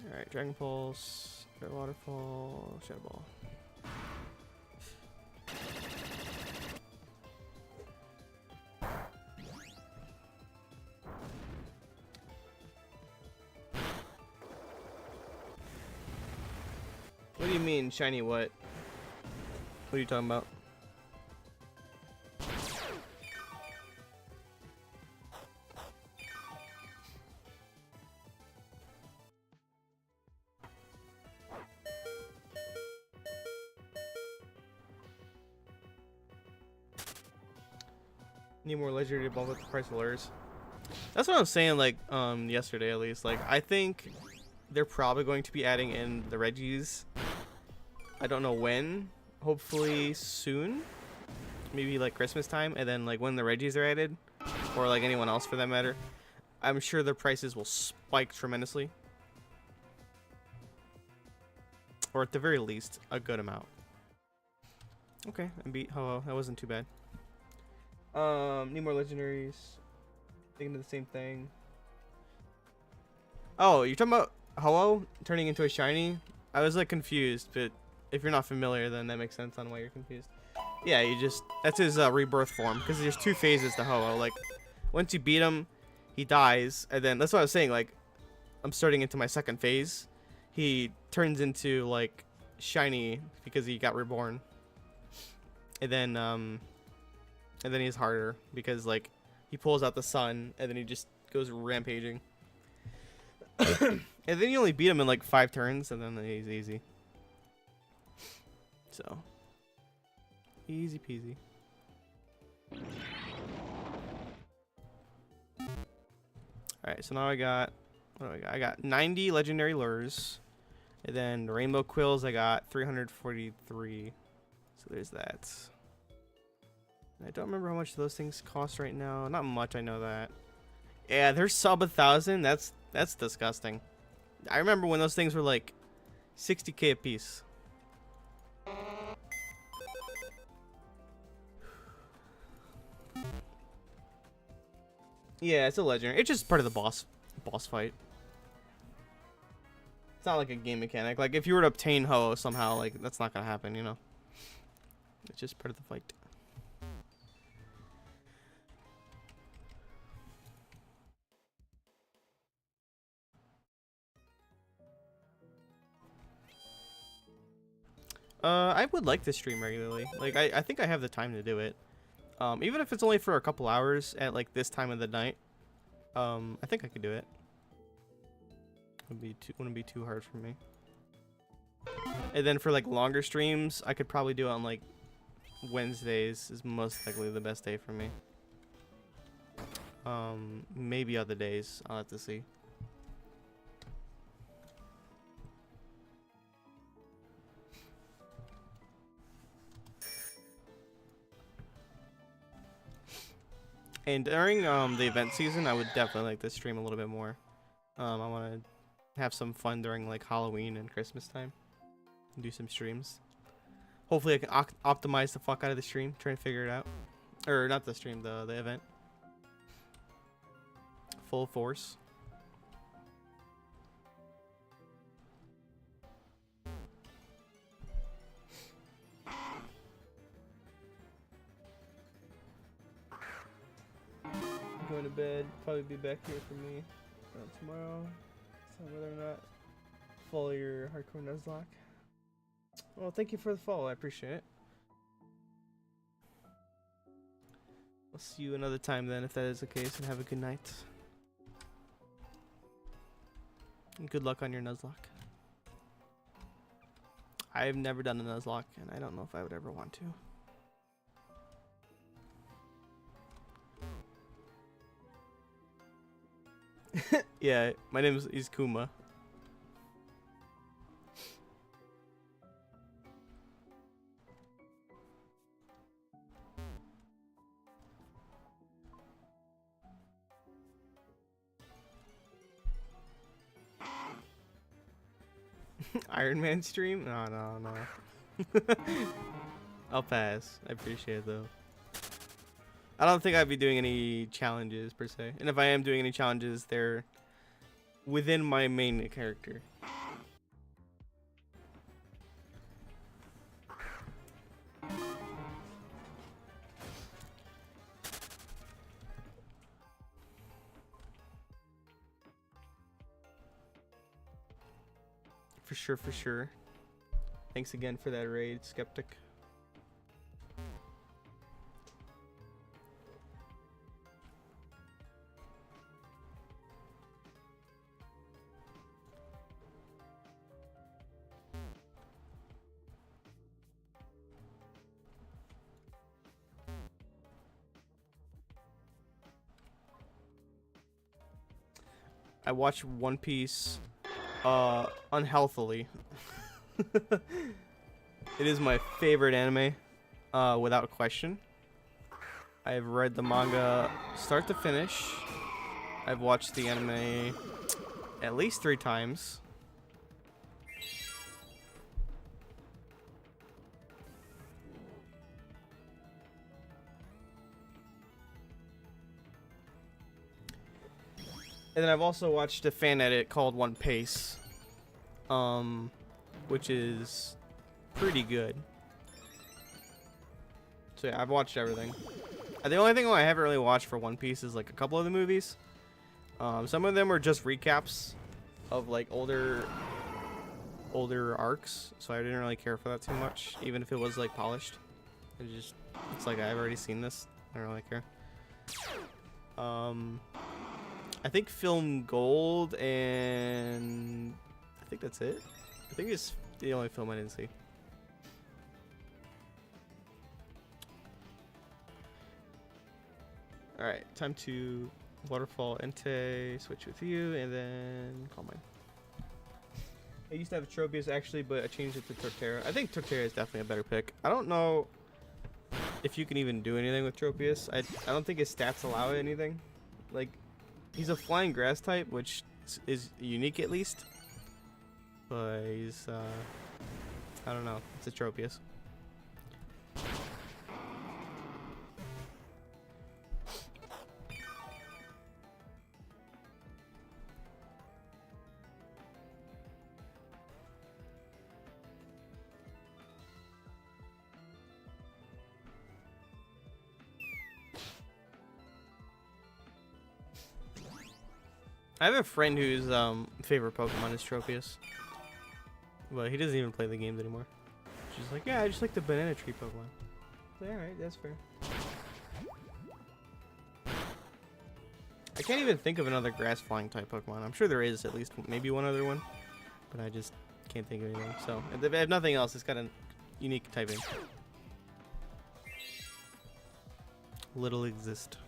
Alright, Dragon Pulse, Red Waterfall, Shadow Ball. What do you mean, shiny what? What are you talking about? Need more legendary to bump up the price of lures. That's what I was saying, like, yesterday at least. Like, I think they're probably going to be adding in the Reggies. I don't know when. Hopefully soon. Maybe like Christmas time, and then like when the Reggies are added, or like anyone else for that matter, I'm sure their prices will spike tremendously. Or at the very least, a good amount. Okay, I beat Ho-Oh. That wasn't too bad. Need more legendaries. Thinking of the same thing. Oh, you're talking about Ho-Oh turning into a shiny? I was like confused, but if you're not familiar, then that makes sense on why you're confused. Yeah, you just, that's his rebirth form, because there's 2 phases to Ho-Oh. Like, once you beat him, he dies, and then that's what I was saying. Like, I'm starting into my 2nd phase. He turns into like shiny because he got reborn, and then he's harder because like he pulls out the sun, and then he just goes rampaging. And then you only beat him in like 5 turns, and then he's easy. So easy peasy. Alright, so now I got, what do I got? I got 90 legendary lures. And then the rainbow quills, I got 343. So there's that. I don't remember how much those things cost right now. Not much, I know that. Yeah, they're sub 1,000. That's disgusting. I remember when those things were like 60k a piece. Yeah, it's a legendary. It's just part of the boss fight. It's not like a game mechanic. Like, if you were to obtain Ho-Oh somehow, like, that's not gonna happen, you know? It's just part of the fight. I would like to stream regularly. Like, I think I have the time to do it. Even if it's only for a couple hours at like this time of the night. I think I could do it. Wouldn't be too hard for me. And then for like longer streams, I could probably do it on like Wednesdays is most likely the best day for me. Maybe other days, I'll have to see. And during the event season, I would definitely like to stream a little bit more. I want to have some fun during like Halloween and Christmas time. And do some streams. Hopefully I can optimize the fuck out of the stream, try and figure it out. Or not the stream, the event. Full force. Going to bed, probably be back here for me tomorrow. So whether or not follow your hardcore Nuzlocke. Well, thank you for the follow, I appreciate it. I'll see you another time then if that is the case, and have a good night. And good luck on your Nuzlocke. I've never done a Nuzlocke, and I don't know if I would ever want to. Yeah, my name is Kuma. Iron Man stream? No. I'll pass. I appreciate it though. I don't think I'd be doing any challenges per se. And if I am doing any challenges, they're within my main character. For sure. Thanks again for that raid, Skeptic. I watch One Piece unhealthily. It is my favorite anime, without question. I've read the manga start to finish. I've watched the anime at least 3 times. And then I've also watched a fan edit called One Piece, which is pretty good. So yeah, I've watched everything. The only thing I haven't really watched for One Piece is like a couple of the movies. Some of them are just recaps of like older arcs, so I didn't really care for that too much, even if it was like polished. It's like I've already seen this. I don't really care. I think Film Gold, and I think that's it. I think it's the only film I didn't see. Alright, time to Waterfall Entei, switch with you, and then Calm Mind. I used to have Tropius actually, but I changed it to Torterra. I think Torterra is definitely a better pick. I don't know if you can even do anything with Tropius. I don't think his stats allow anything. Like, he's a flying grass type, which is unique at least. But he's, I don't know. It's a Tropius. I have a friend whose favorite Pokemon is Tropius, but he doesn't even play the games anymore. She's like, yeah, I just like the banana tree Pokemon. Like, all right, that's fair. I can't even think of another grass flying type Pokemon. I'm sure there is at least maybe one other one, but I just can't think of anything. So if I have nothing else, it's got a unique typing. Little exist.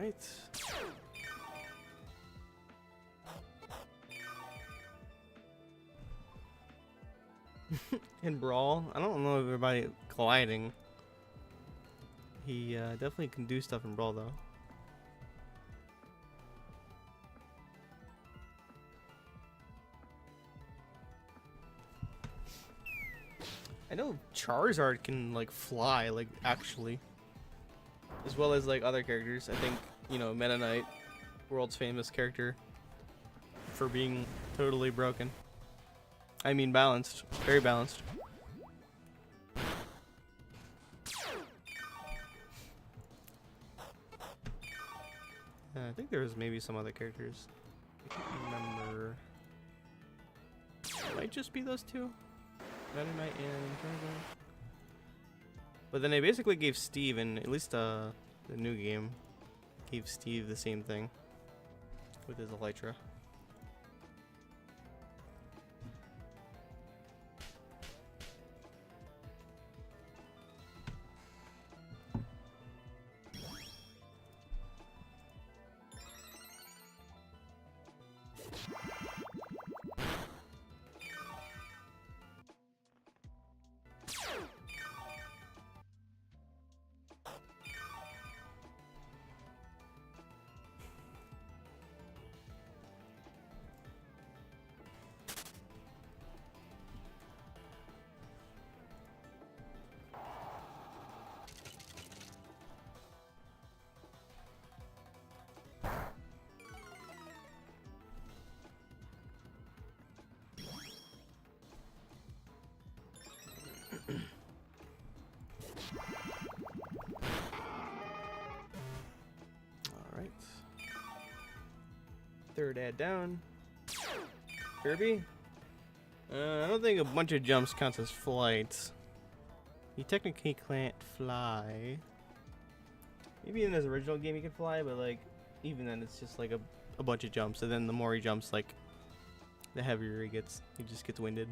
Alright. In Brawl, I don't know if everybody colliding. He definitely can do stuff in Brawl though. I know Charizard can like fly, like actually. As well as like other characters. I think, you know, Meta Knight, world's famous character, for being totally broken. I mean balanced. Very balanced. I think there was maybe some other characters. I can't remember. It might just be those two. Meta Knight and Charizard. But then they basically gave Steve, and at least the new game, gave Steve the same thing with his Elytra. Alright. Third ad down. Kirby? I don't think a bunch of jumps counts as flight. He technically can't fly. Maybe in his original game he could fly, but like, even then it's just like a bunch of jumps, and then the more he jumps, like, the heavier he gets. He just gets winded.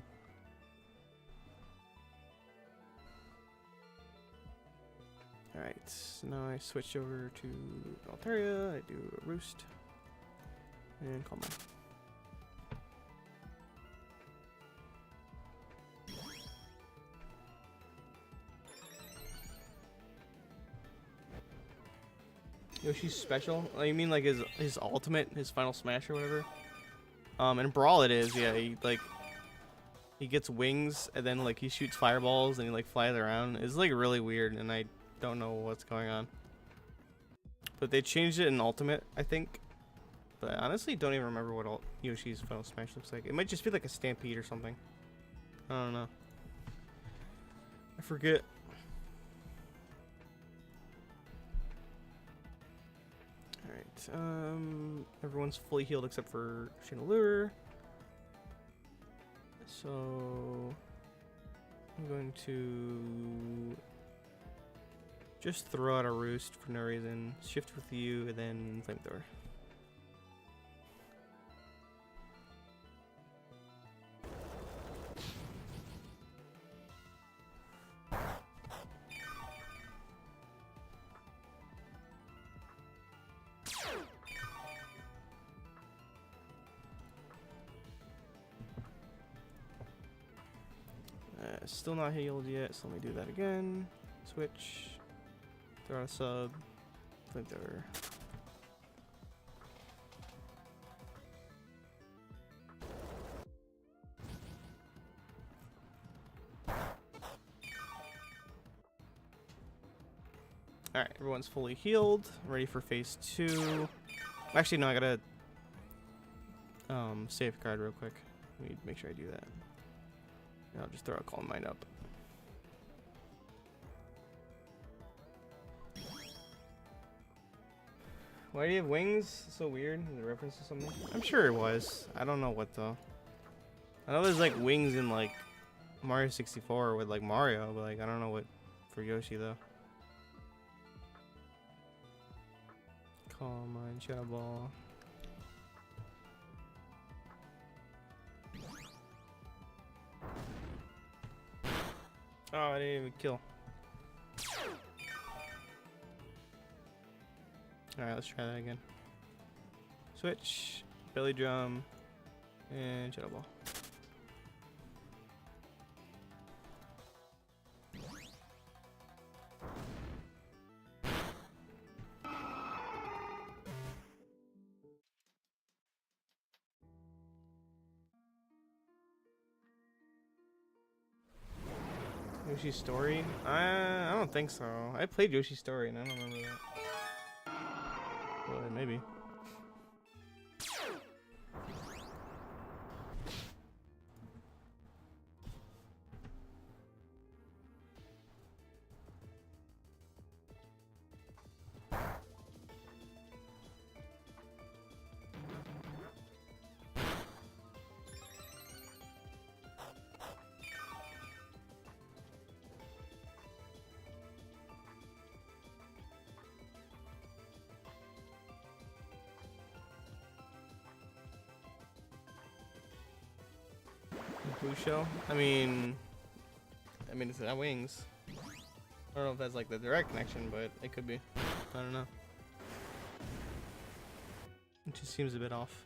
Alright, so now I switch over to Altaria, I do a Roost, and Calm Mind. Yoshi's special? Oh, you mean like his ultimate, his final smash or whatever? In Brawl it is, yeah, he gets wings and then like he shoots fireballs and he like flies around. It's like really weird and I don't know what's going on. But they changed it in Ultimate, I think. But I honestly don't even remember what Yoshi's final smash looks like. It might just be like a stampede or something. I don't know. I forget. Alright, everyone's fully healed except for Chandelure. So I'm going to just throw out a Roost for no reason. Shift with you and then Flamethrower. Still not healed yet, so let me do that again. Switch. Throw out a sub. Flamethrower. Alright, everyone's fully healed. Ready for phase 2. Actually, no, I gotta safeguard real quick. Let me make sure I do that. And I'll just throw a calm mind up. Why do you have wings? So weird. Is it a reference to something? I'm sure it was. I don't know what though. I know there's like wings in like Mario 64 with like Mario, but like I don't know what for Yoshi though. Calm mind, shadow ball. Oh, I didn't even kill. Alright, let's try that again. Switch, belly drum, and shadow ball. Yoshi's Story? I don't think so. I played Yoshi's Story and I don't remember that. Well, maybe. Blue shell? I mean it's got wings. I don't know if that's like the direct connection, but it could be. I don't know. It just seems a bit off.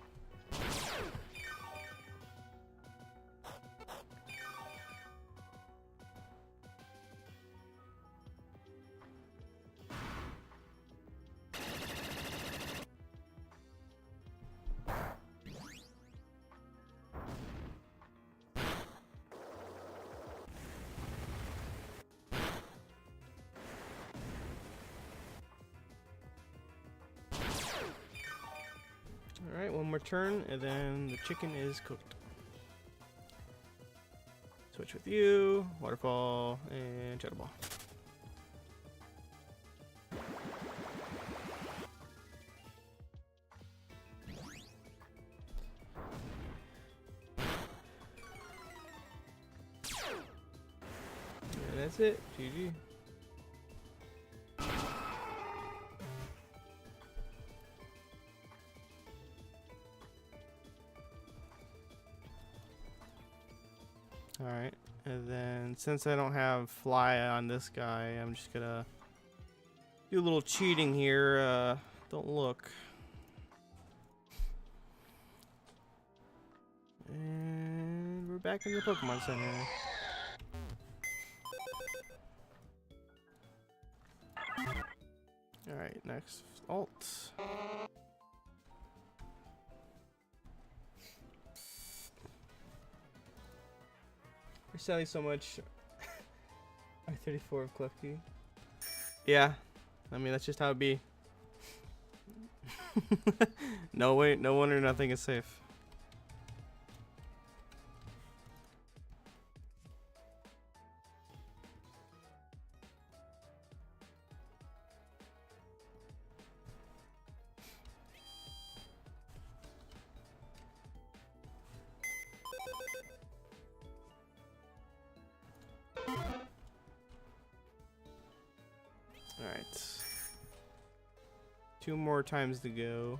Alright, one more turn, and then the chicken is cooked. Switch with you, waterfall, and shadow ball. And that's it. GG. Alright, and then since I don't have fly on this guy, I'm just gonna do a little cheating here. Don't look. And we're back in the Pokemon Center. Alright, next alt. There's sadly so much R34 of Klefki. Yeah, I mean that's just how it be. No way, no one or nothing is safe. Alright. 2 more times to go.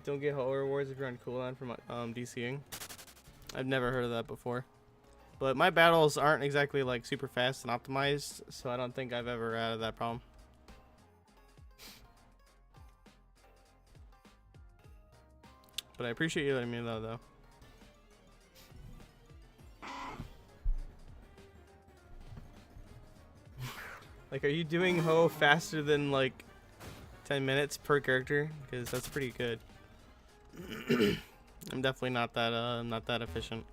Don't get holo rewards if you're on cooldown from DCing. I've never heard of that before. But my battles aren't exactly like super fast and optimized, so I don't think I've ever had that problem. But I appreciate you letting me know, though. Like, are you doing Ho faster than like 10 minutes per character? Because that's pretty good. I'm definitely not that efficient.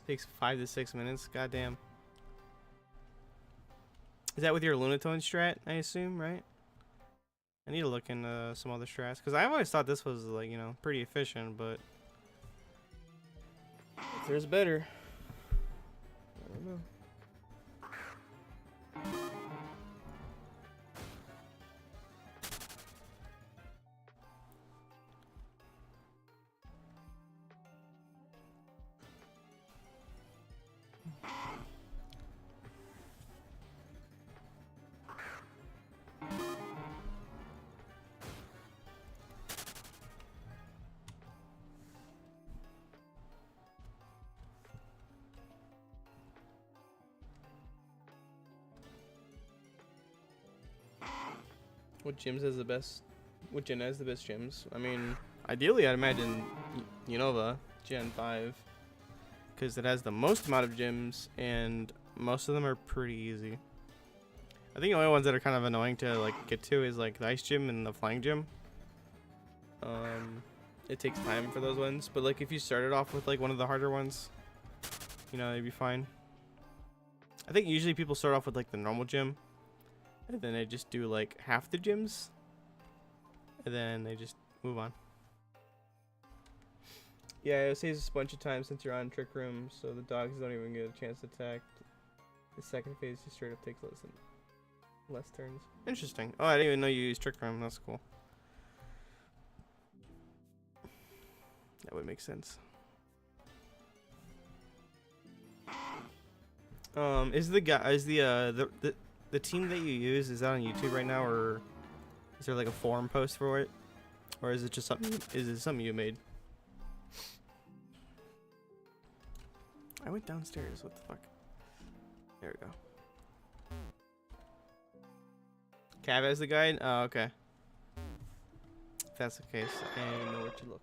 Takes 5 to 6 minutes. Goddamn. Is that with your Lunatone strat? I assume, right? I need to look into some other strats because I've always thought this was like, you know, pretty efficient, but if there's better, I don't know. What gyms has the best? What gen has the best gyms? I mean, ideally, I'd imagine Unova Gen 5, because it has the most amount of gyms, and most of them are pretty easy. I think the only ones that are kind of annoying to like get to is like the ice gym and the flying gym. It takes time for those ones, but like if you started off with like one of the harder ones, you know, they'd be fine. I think usually people start off with like the normal gym, and then they just do like half the gyms, and then they just move on. Yeah, it saves a bunch of time since you're on Trick Room, so the dogs don't even get a chance to attack. The second phase just straight up takes less turns. Interesting. Oh, I didn't even know you used Trick Room. That's cool. That would make sense. Is the team that you use, is that on YouTube right now, or is there like a forum post for it, or is it just something? Is it something you made? I went downstairs. What the fuck? There we go. Cav as the guide? Oh, okay. If that's the case, I know where to look.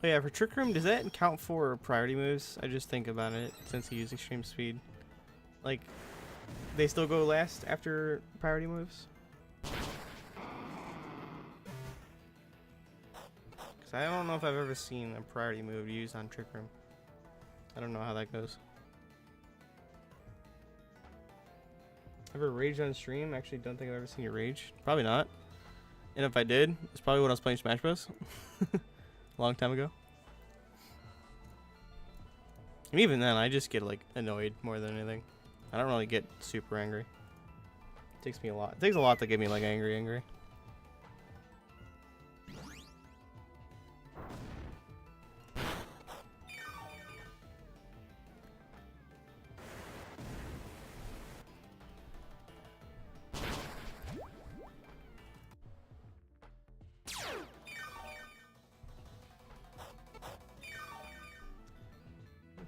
Oh yeah, for Trick Room, does that count for priority moves? I just think about it since you use extreme speed. Like, they still go last after priority moves? Because I don't know if I've ever seen a priority move used on Trick Room. I don't know how that goes. Ever raged on stream? Actually, don't think I've ever seen you rage. Probably not. And if I did, it's probably when I was playing Smash Bros. Long time ago. And even then, I just get like annoyed more than anything. I don't really get super angry. It takes me a lot. It takes a lot to get me like angry.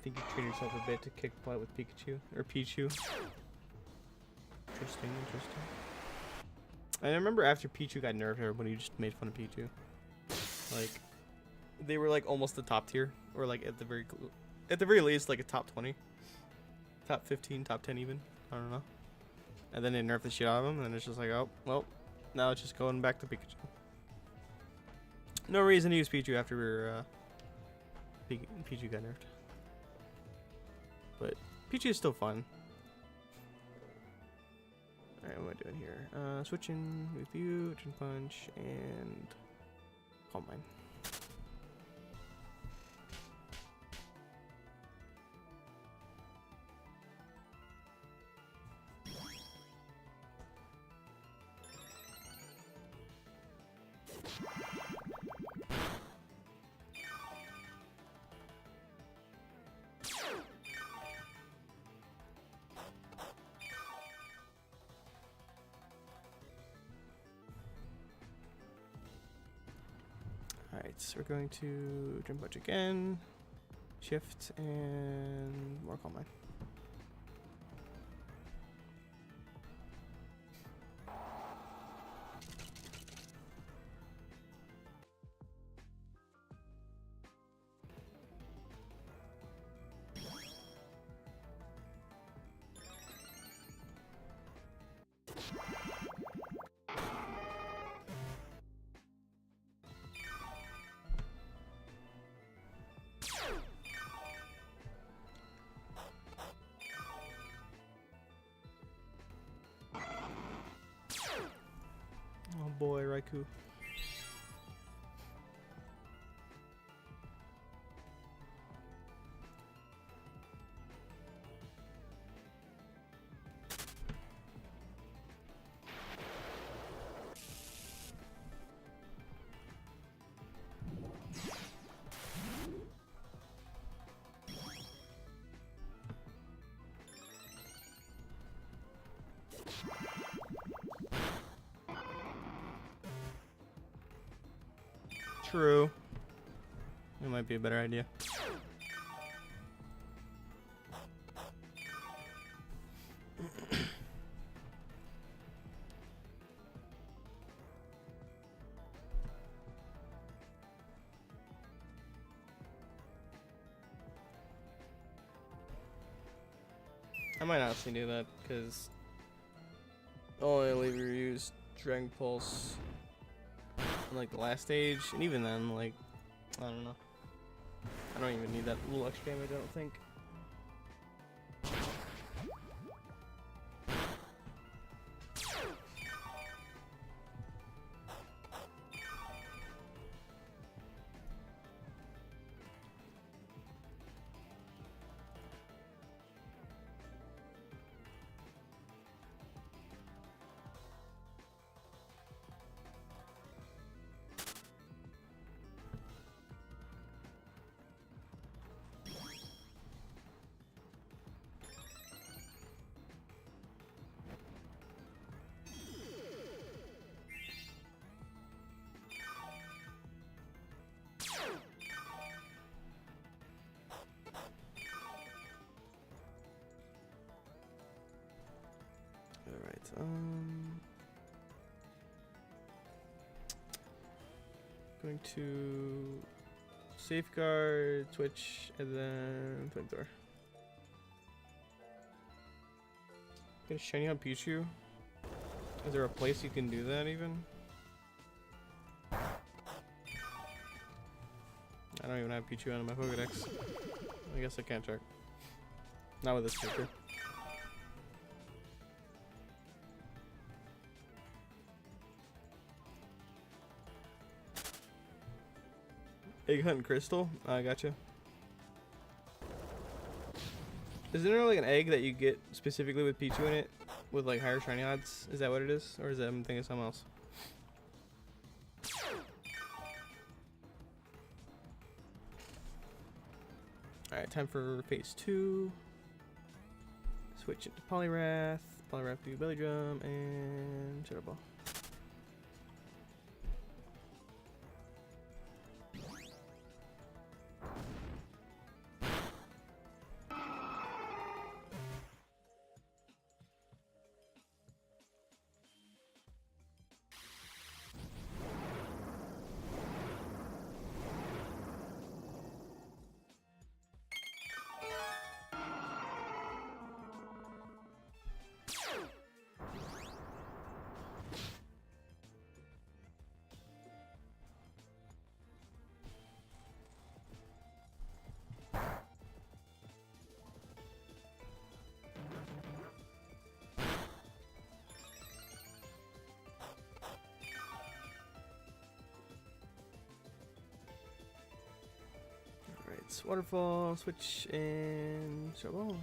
think you train yourself a bit to kick butt with Pikachu or Pichu. Interesting. I remember after Pichu got nerfed, everybody just made fun of Pichu. Like, they were like almost the top tier, or like at the very least like a top 20, top 15, top 10 even. I don't know. And then they nerfed the shit out of him, and it's just like, oh well, now it's just going back to Pikachu. No reason to use Pichu after Pichu got nerfed. But Pichu is still fun. Alright, what am I doing here? Switching with you, Chin Punch, and Calm Mind. Alright, so we're going to Jump Punch again, Shift, and more Calm Mind. Oh boy, Raikou. True. It might be a better idea. I might honestly do that because only leave your use Dragon Pulse in like the last stage, and even then, like, I don't know. I don't even need that little extra damage, I don't think. Alright, going to Safeguard, Twitch, and then Flamethrower. Get a shiny on Pichu? Is there a place you can do that even? I don't even have Pichu on my Pokedex. I guess I can't check. Not with this speaker. Egg Hunt Crystal? I gotcha. Isn't there like an egg that you get specifically with Pichu in it? With like higher shiny odds? Is that what it is? Or is that I'm thinking of something else? Alright, time for phase 2. Switch into Poliwrath. Poliwrath do Belly Drum and Shadow Ball. Let's waterfall, switch, and shalom.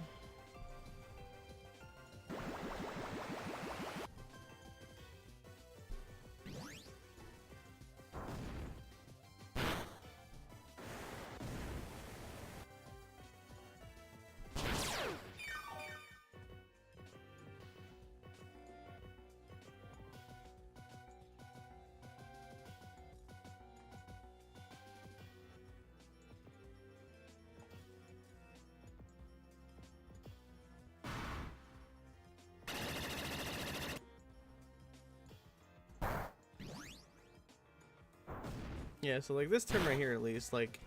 Yeah, so like this turn right here at least, like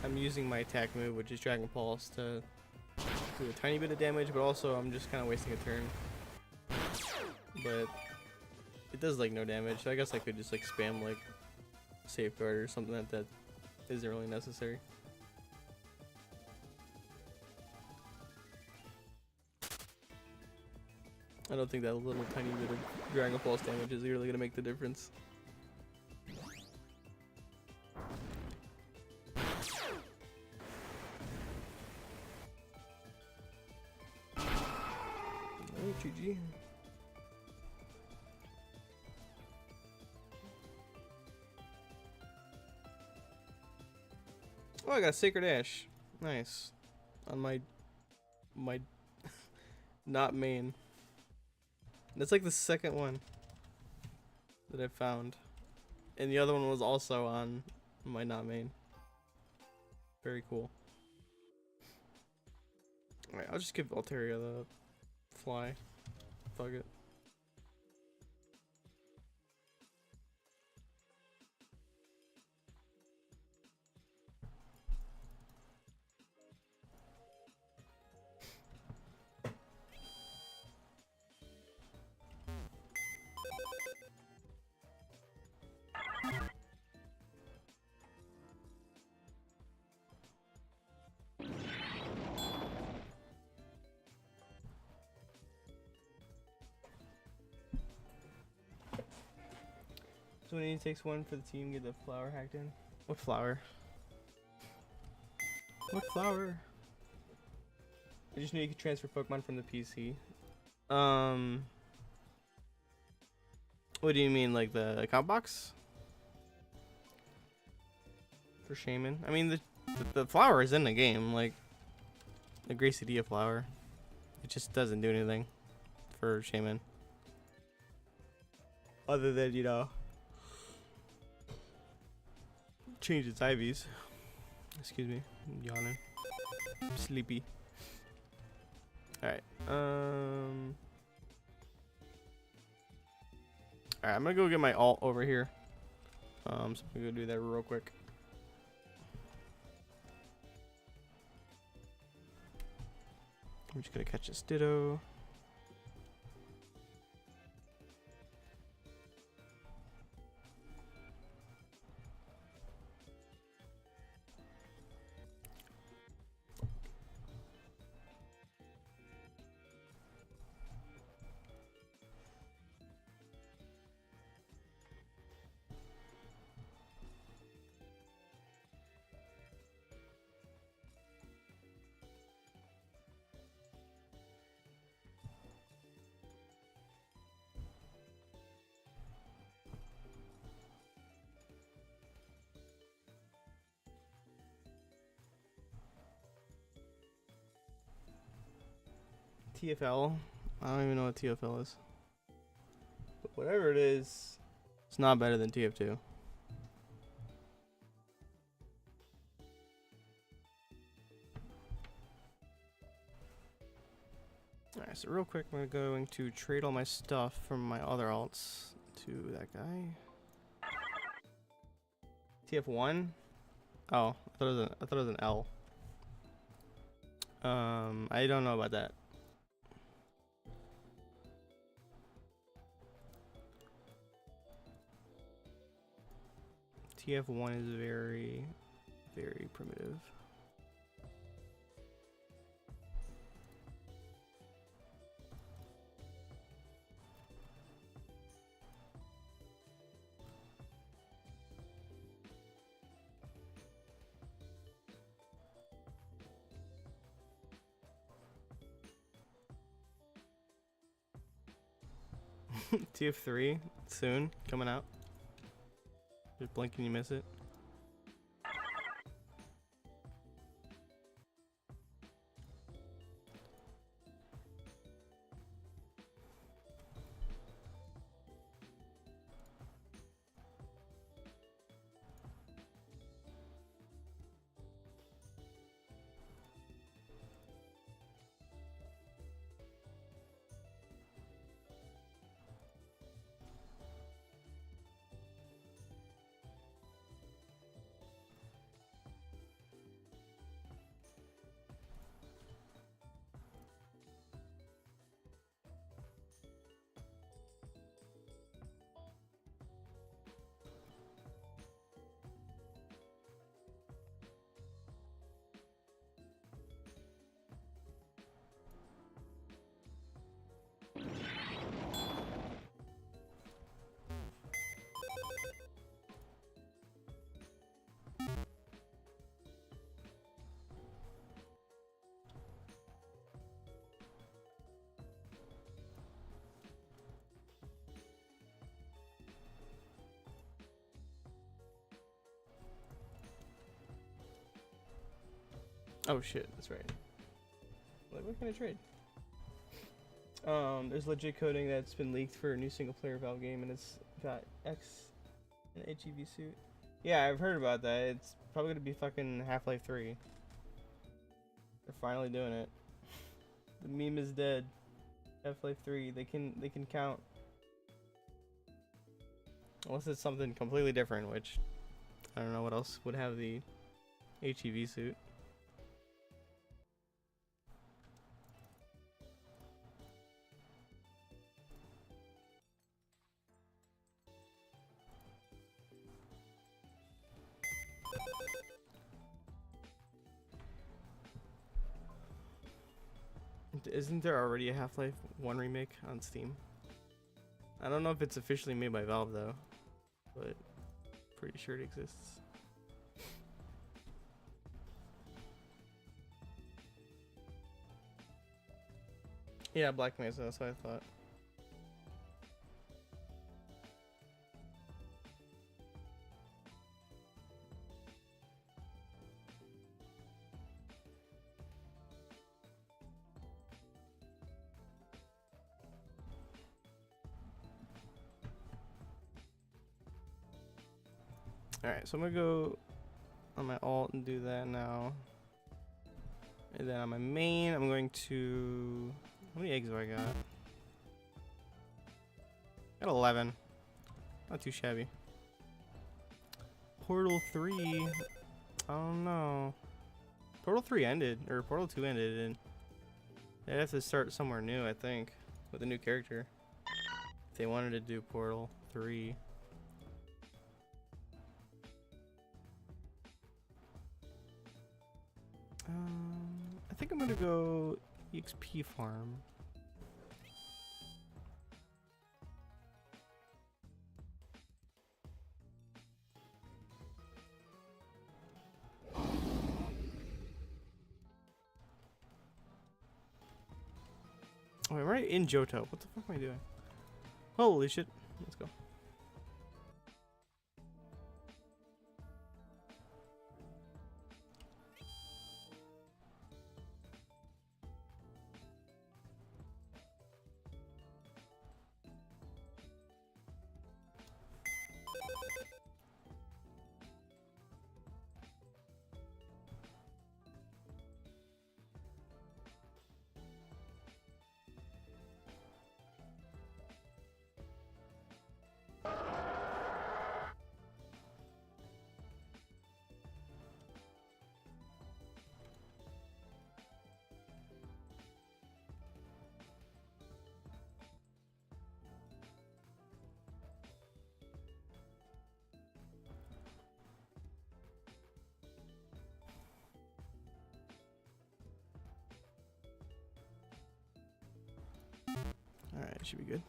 I'm using my attack move, which is Dragon Pulse, to do a tiny bit of damage, but also I'm just kind of wasting a turn. But it does like no damage, so I guess I could just like spam like Safeguard or something that isn't really necessary. I don't think that little tiny bit of Dragon Pulse damage is really gonna make the difference. Oh, GG. Oh, I got a Sacred Ash. Nice. On my not main. That's like the second one that I found. And the other one was also on my not main. Very cool. Alright, I'll just give Altaria the fly. Fuck it. So when he takes one for the team, get the flower hacked in. What flower? What flower? I just knew you could transfer Pokemon from the PC. What do you mean, like the account box? For Shaman? I mean, the flower is in the game, like the Gracidia flower. It just doesn't do anything for Shaman. Other than, you know, change its IVs. Excuse me, I'm yawning. I'm sleepy. Alright, alright, I'm gonna go get my alt over here. So I'm gonna go do that real quick. I'm just gonna catch this Ditto. TFL. I don't even know what TFL is. But whatever it is, it's not better than TF2. Alright, so real quick, I'm going to trade all my stuff from my other alts to that guy. TF1? Oh, I thought it was an L. I don't know about that. TF1 is very, very primitive. TF3 soon coming out. Just blink and you miss it. Oh shit, that's right. Like, what can I trade? There's legit coding that's been leaked for a new single player Valve game, and it's got X and HEV suit. Yeah, I've heard about that. It's probably gonna be fucking Half-Life 3. They're finally doing it. The meme is dead. Half-Life 3. They can count. Unless it's something completely different, which I don't know what else would have the HEV suit. Isn't there already a Half-Life 1 remake on Steam? I don't know if it's officially made by Valve though, but pretty sure it exists. Yeah, Black Mesa, that's what I thought. Alright, so I'm gonna go on my alt and do that now. And then on my main, I'm going to... How many eggs do I got? Got 11. Not too shabby. Portal 3. I don't know. Portal 3 ended, or Portal 2 ended, and they'd have to start somewhere new, I think, with a new character. If they wanted to do Portal 3. I think I'm gonna go EXP farm. Oh, I'm right in Johto. What the fuck am I doing? Holy shit. Let's go. Alright, should be good.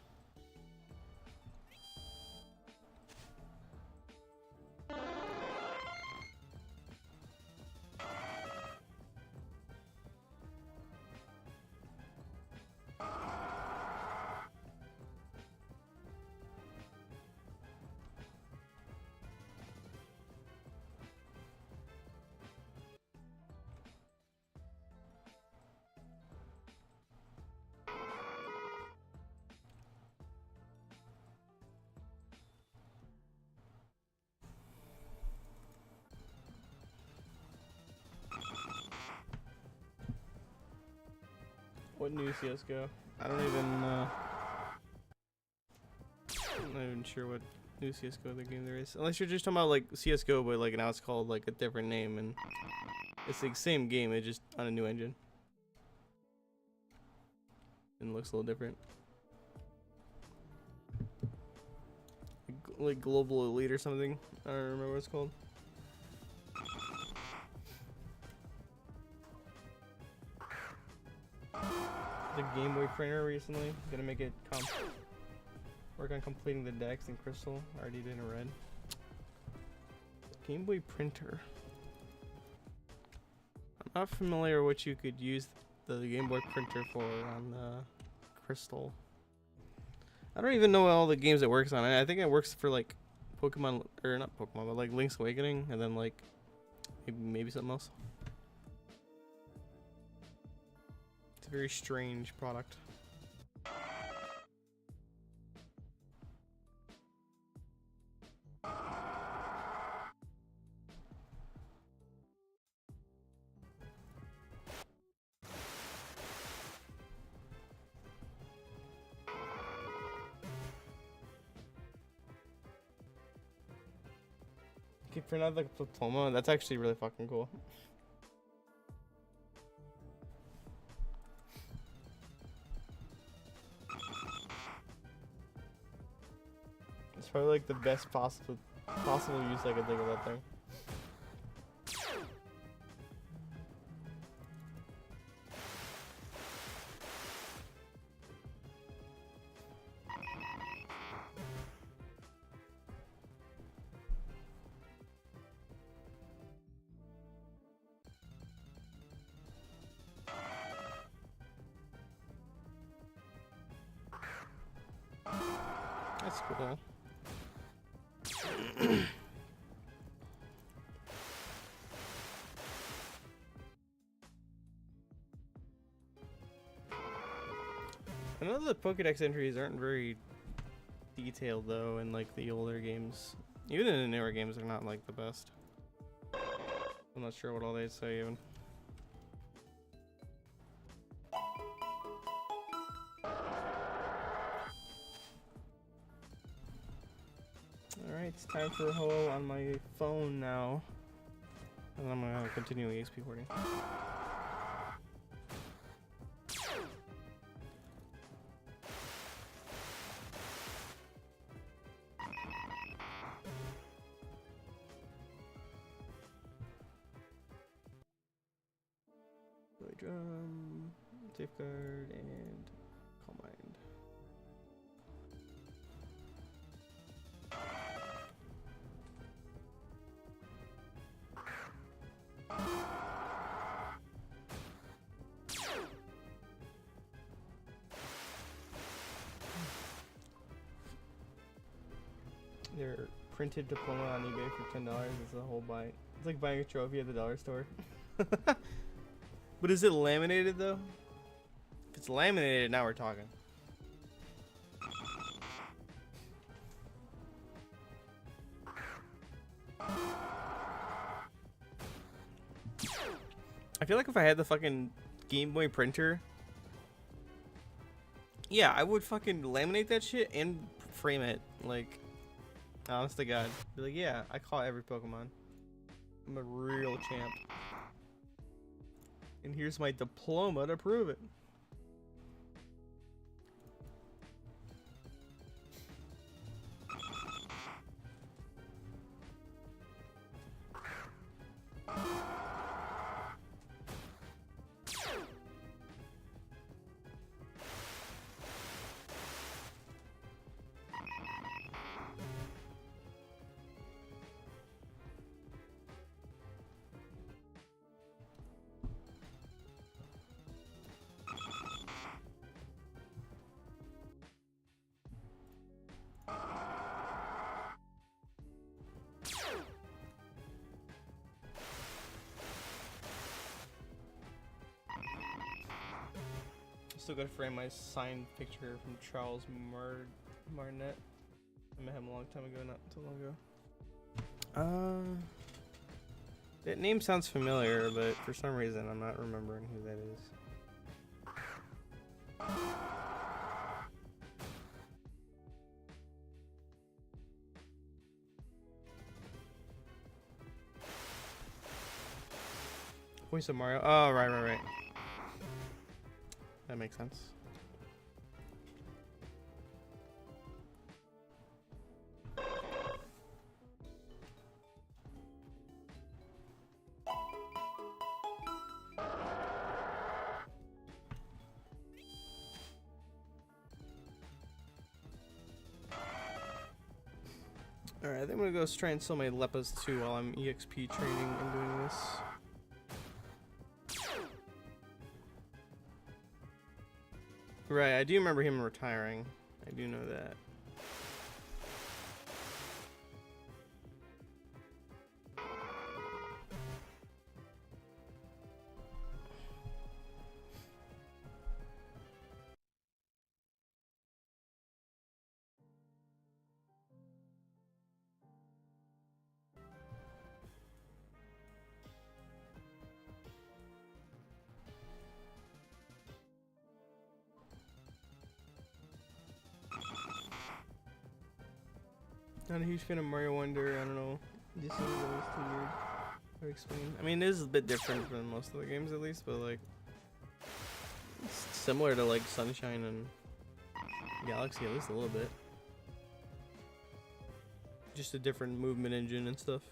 What new CS:GO? I don't even. I'm not even sure what new CS:GO other game there is. Unless you're just talking about like CS:GO, but like now it's called like a different name, and it's the same game, it just on a new engine. And it looks a little different. Like Global Elite or something. I don't remember what it's called. The Game Boy printer recently. Gonna make it work on completing the decks in crystal. Already did in red. Game Boy printer. I'm not familiar what you could use the Game Boy printer for on the crystal. I don't even know all the games it works on. I think it works for like Pokemon, or not Pokemon, but like Link's Awakening, and then like maybe something else. It's a very strange product. You can print out the diploma. That's actually really fucking cool. It's probably like the best possible use I could think of that thing. That's cool. I know the Pokédex entries aren't very detailed though in like the older games. Even in the newer games they're not like the best. I'm not sure what all they say even. Alright, it's time for Ho on my phone now. And I'm gonna continue EXP hoarding. Drum, safeguard, and calm mind. Their printed diploma on eBay for $10 is a whole buy. It's like buying a trophy at the dollar store. But is it laminated though? If it's laminated, now we're talking. I feel like if I had the fucking Game Boy printer, yeah, I would fucking laminate that shit and frame it. Like, honest to God. Be like, yeah, I caught every Pokemon. I'm a real champ. And here's my diploma to prove it. Still gotta frame my signed picture from Charles Marnet. I met him a long time ago, not too long ago. That name sounds familiar, but for some reason I'm not remembering who that is. Voice of Mario. Oh, right. That makes sense. Alright, I think I'm gonna go try and sell my Leppas too while I'm EXP training and doing this. Right, I do remember him retiring. I do know that. Not a huge fan of Mario Wonder. I don't know. This is always too weird to explain. I mean, it is a bit different than most of the games, at least, but like, it's similar to like Sunshine and Galaxy, at least a little bit. Just a different movement engine and stuff.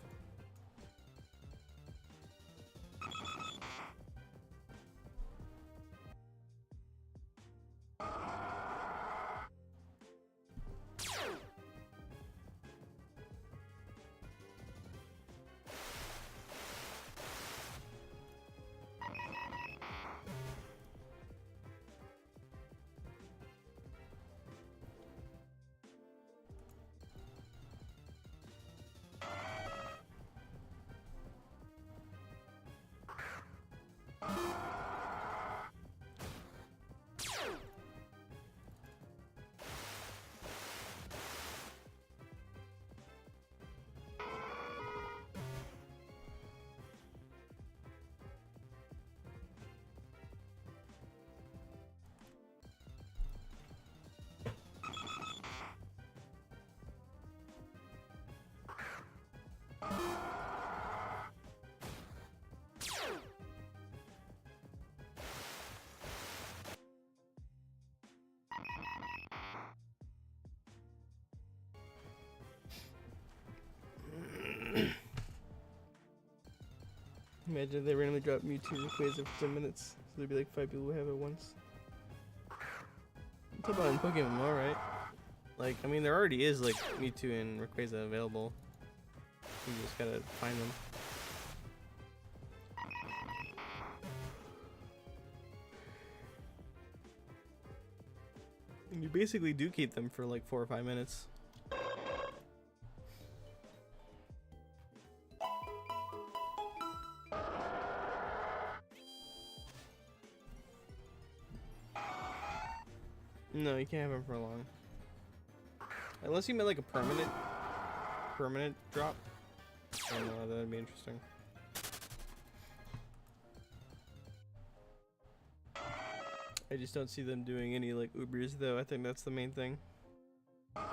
Imagine if they randomly drop Mewtwo Rayquaza for 10 minutes. So there'd be like 5 people who have it once. Talk about in PokeMMO, right? Like, I mean, there already is like Mewtwo and Rayquaza available. You just gotta find them. And you basically do keep them for like 4 or 5 minutes. No, you can't have them for long. Unless you made like a permanent drop. I don't know, that'd be interesting. I just don't see them doing any like Ubers though. I think that's the main thing.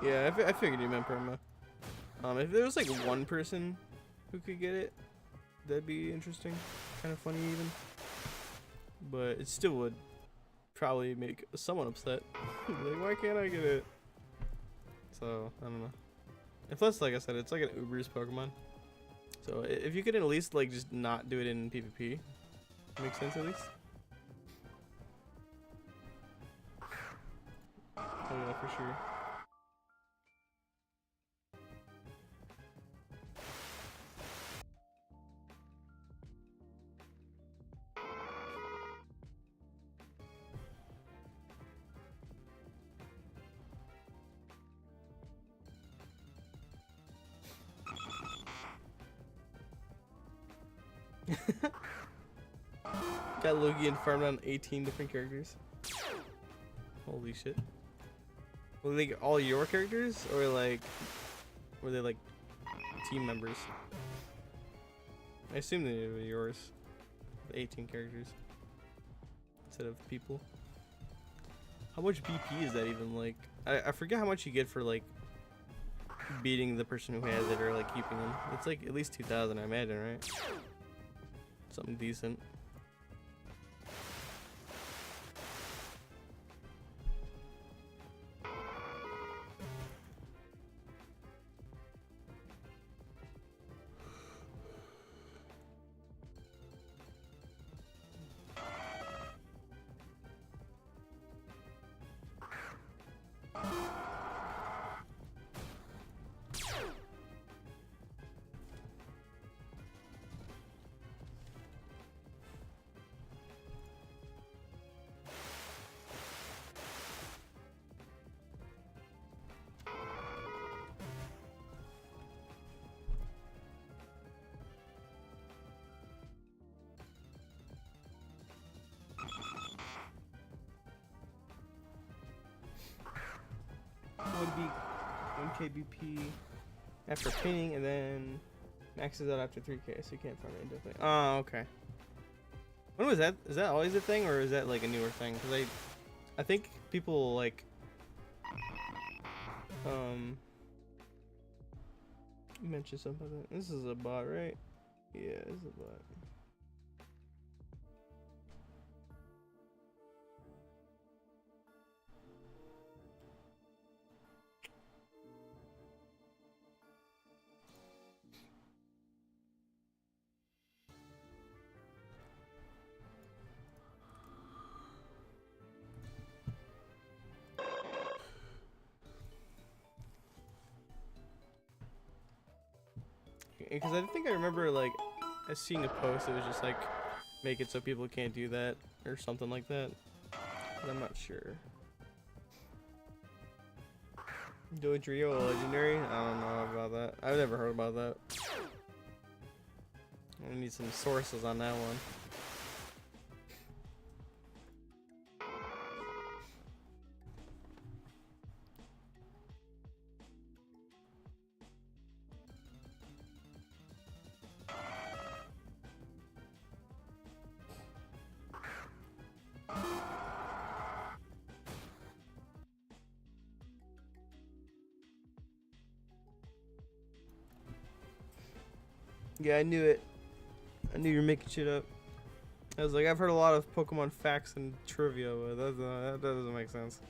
Yeah, I figured you meant perma. If there was like one person who could get it, that'd be interesting. Kind of funny even. But it still would probably make someone upset. Like, why can't I get it? So, I don't know. And plus, like I said, it's like an Uber's Pokemon. So, if you could at least, like, just not do it in PvP. Makes sense, at least. Oh, yeah, for sure. Got Logie and farmed on 18 different characters. Holy shit. Were they all your characters, or like, were they like team members? I assume they were yours. The 18 characters instead of people. How much BP is that even like? I forget how much you get for like beating the person who has it or like keeping them. It's like at least 2,000, I imagine, right? Something decent. Would be 1k BP after painting, and then maxes out after 3k, so you can't farm it indefinitely. Oh, okay. When was that? Is that always a thing, or is that like a newer thing? Because I think people like mentioned something about that. This is a bot, right? Yeah, this is a bot. Because I think I remember like seeing a post that was just like make it so people can't do that or something like that. But I'm not sure. Dodrio legendary? I don't know about that. I've never heard about that. I need some sources on that one. Yeah, I knew it. I knew you were making shit up. I was like, I've heard a lot of Pokemon facts and trivia, but that doesn't make sense.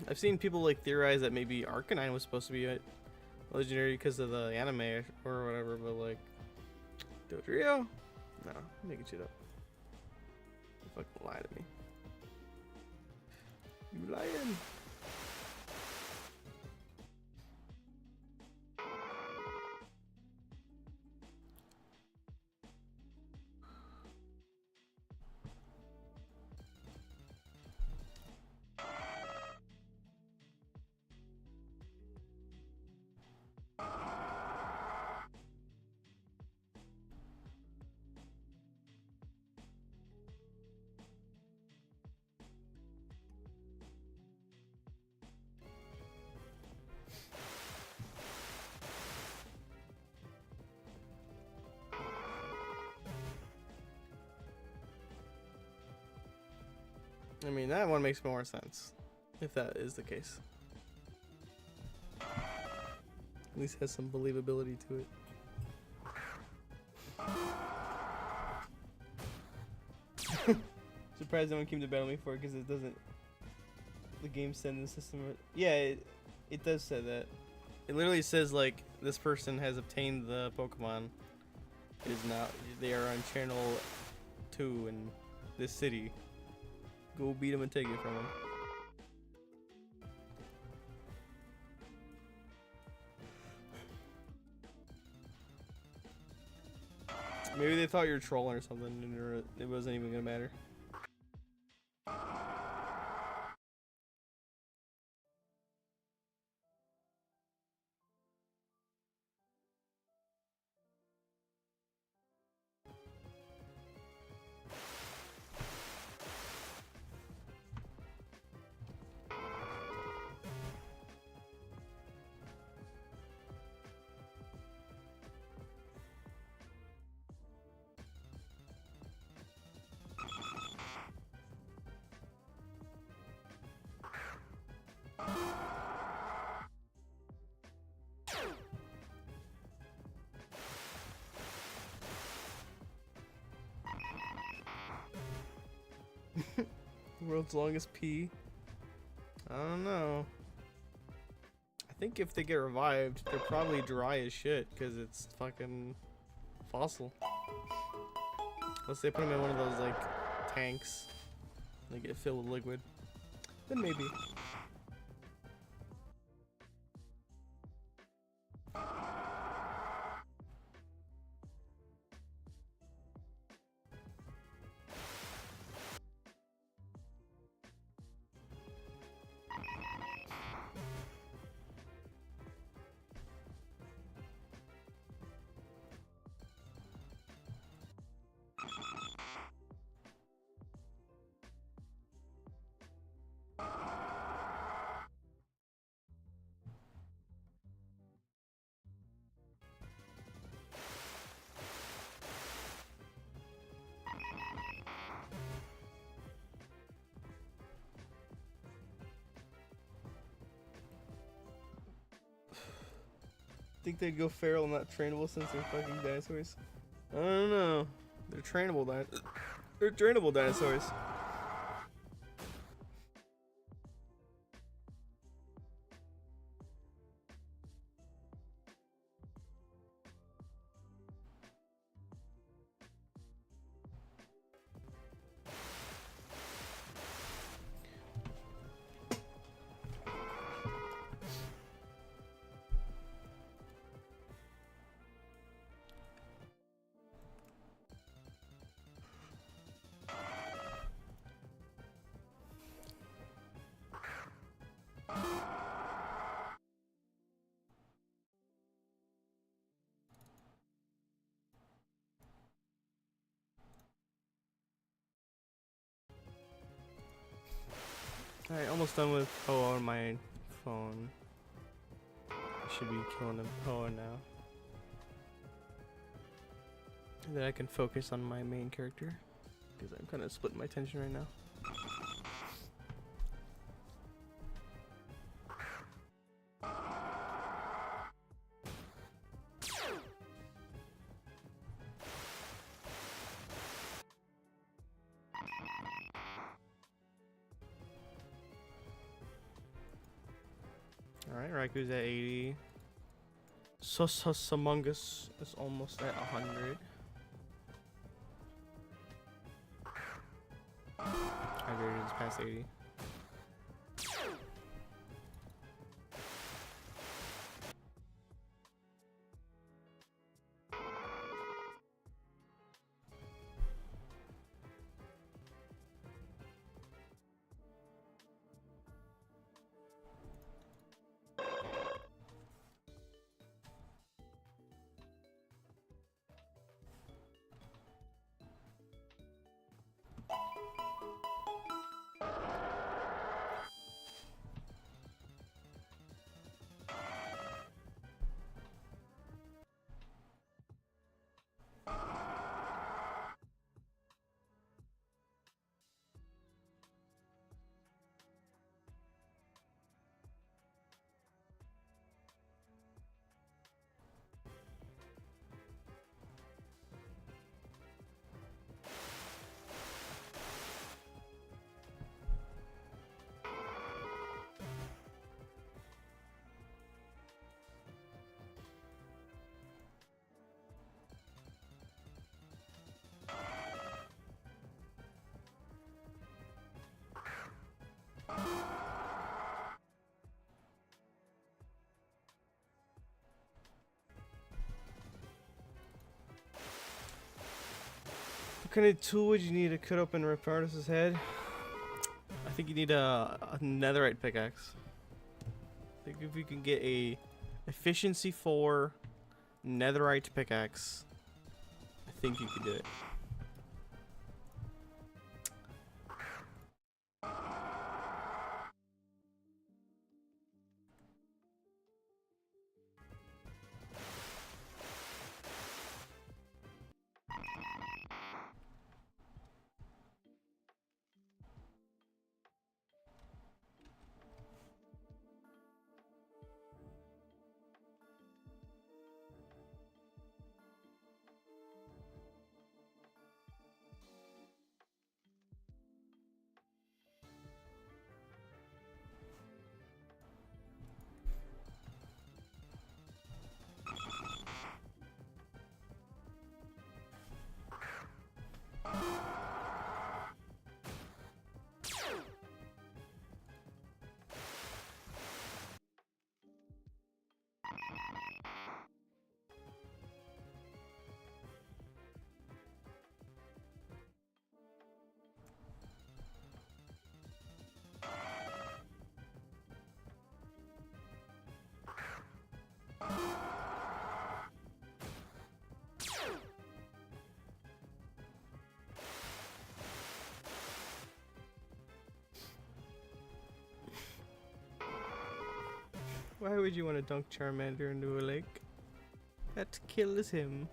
I've seen people like theorize that maybe Arcanine was supposed to be a legendary because of the anime or whatever, but like, Dodrio? No, I'm making shit up. You fucking lie to me. You lying. I mean, that one makes more sense, if that is the case. At least has some believability to it. Surprised no one came to battle me for it, because it doesn't... The game said in the system... Yeah, it does say that. It literally says, like, this person has obtained the Pokemon. It is not... They are on channel 2 in this city. Go beat him and take it from him. Maybe they thought you were trolling or something, and it wasn't even gonna matter. World's longest pee. I don't know. I think if they get revived, they're probably dry as shit because it's fucking fossil. Unless they put them in one of those like tanks, they get filled with liquid. Then maybe. Think they'd go feral and not trainable since they're fucking dinosaurs? I don't know. They're trainable They're trainable dinosaurs. Alright, almost done with Poa on my phone. I should be killing a Poa now. And then I can focus on my main character. Because I'm kind of splitting my attention right now. Alright, Raiku's at 80. Among Us is almost at 100. Hydrated is past 80. What kind of tool would you need to cut open Repardus' head? I think you need a netherite pickaxe. I think if you can get a efficiency 4 netherite pickaxe, I think you could do it. Why would you want to dunk Charmander into a lake? That kills him.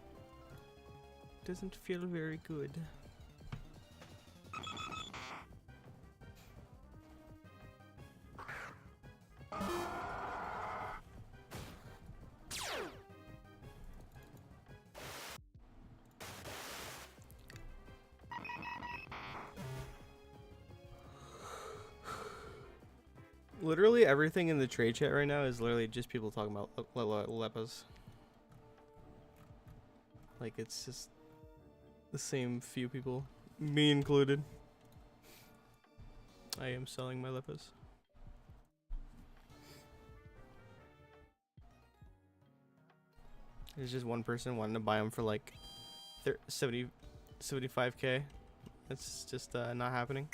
Doesn't feel very good. Literally everything in the trade chat right now is literally just people talking about leppas. Like, it's just the same few people, me included. I am selling my leppas. There's just one person wanting to buy them for like 75k. It's just not happening.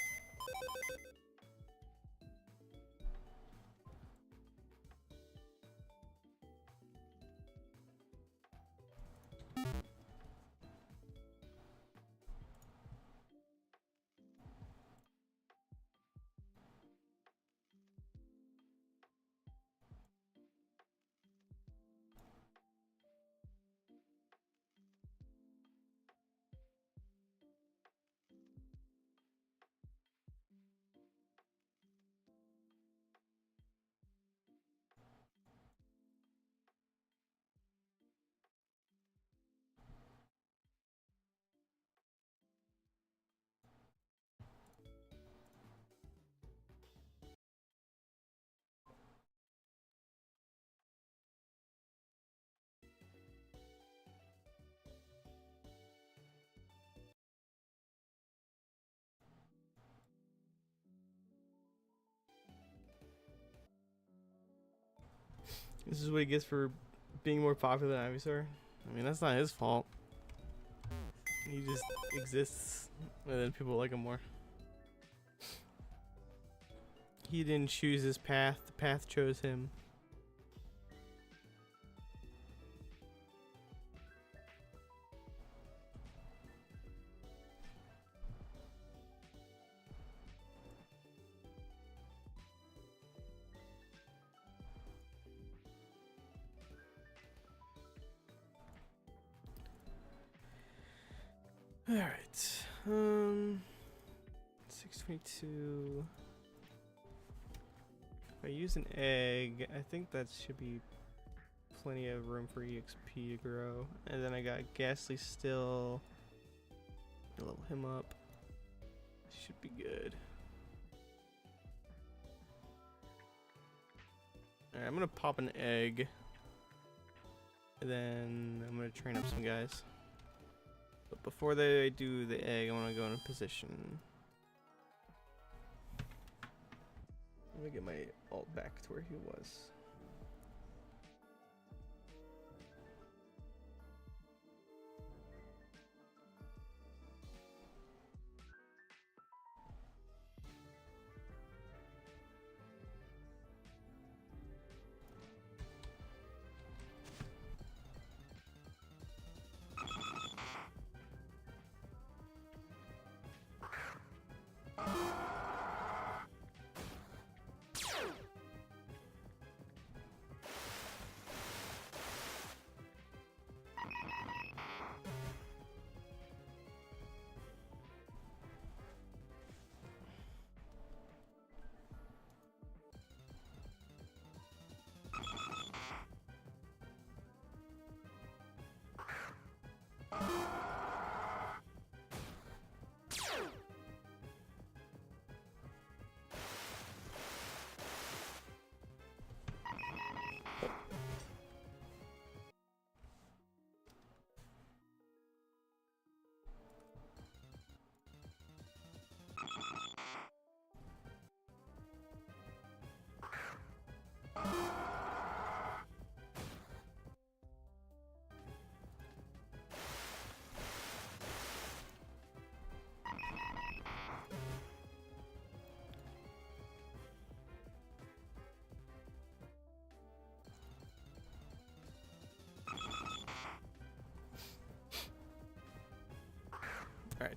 This is what he gets for being more popular than Ivysaur. I mean, that's not his fault. He just exists, and then people like him more. He didn't choose his path, the path chose him. Alright, 622. If I use an egg, I think that should be plenty of room for EXP to grow. And then I got Ghastly still. Level him up. Should be good. Alright, I'm gonna pop an egg. And then I'm gonna train up some guys. But before they do the egg, I want to go in a position. Let me get my alt back to where he was.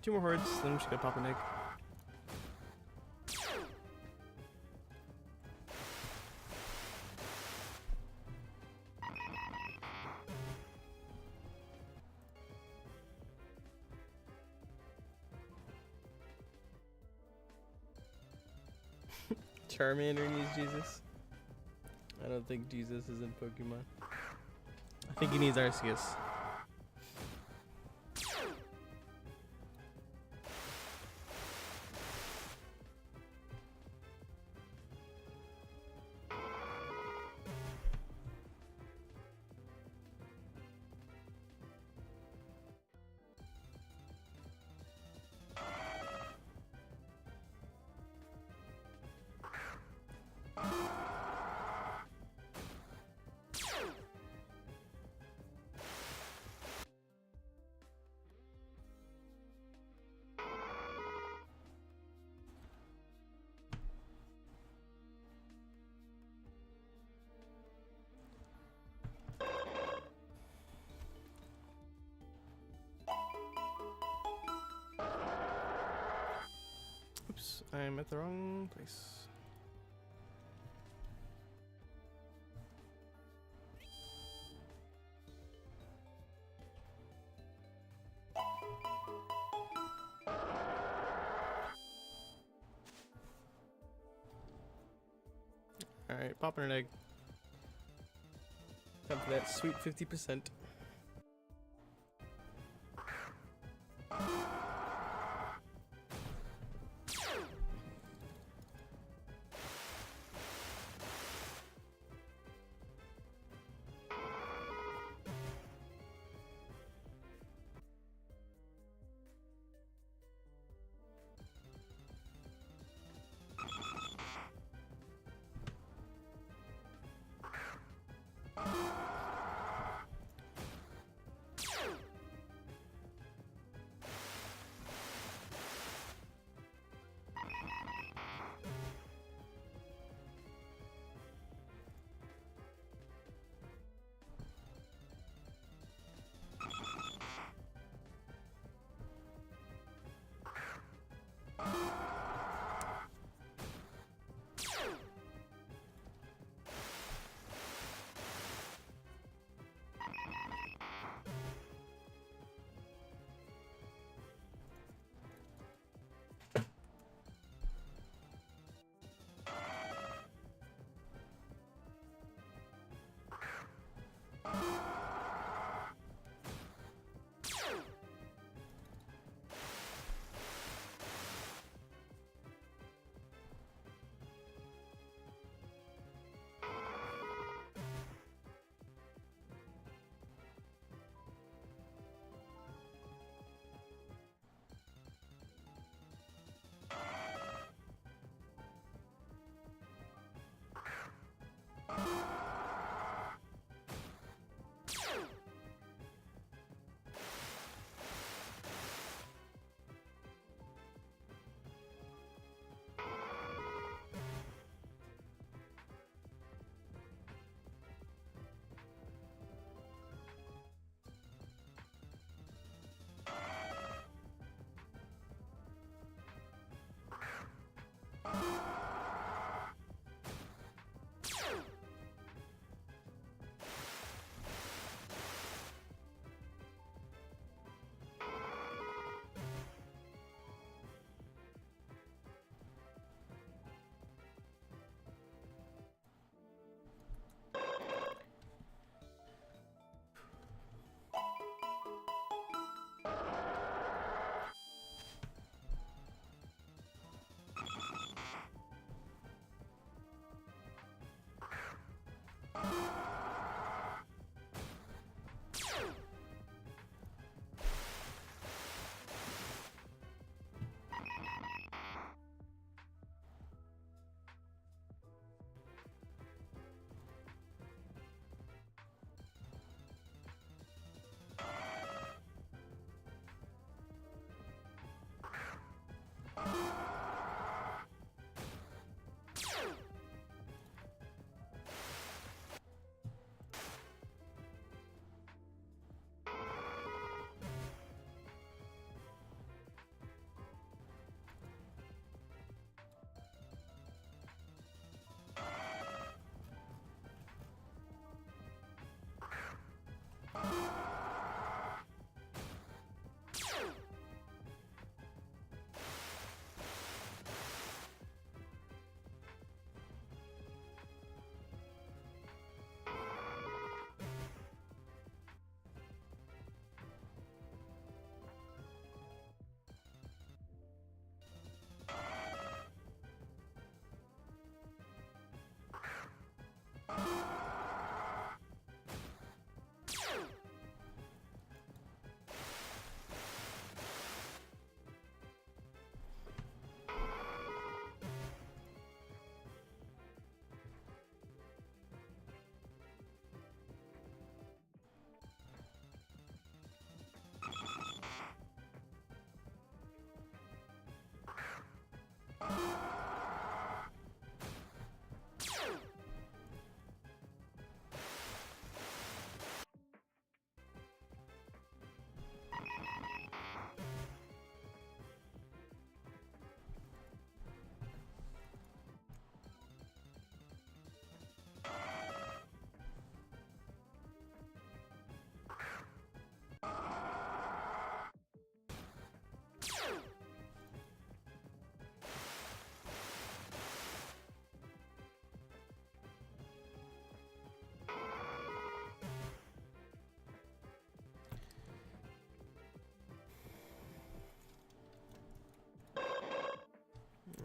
2 more hordes, then we should go pop an egg. Charmander needs Jesus. I don't think Jesus is in Pokemon. I think he needs Arceus. Oops, I'm at the wrong place. Alright, popping an egg. Time for that sweet 50%.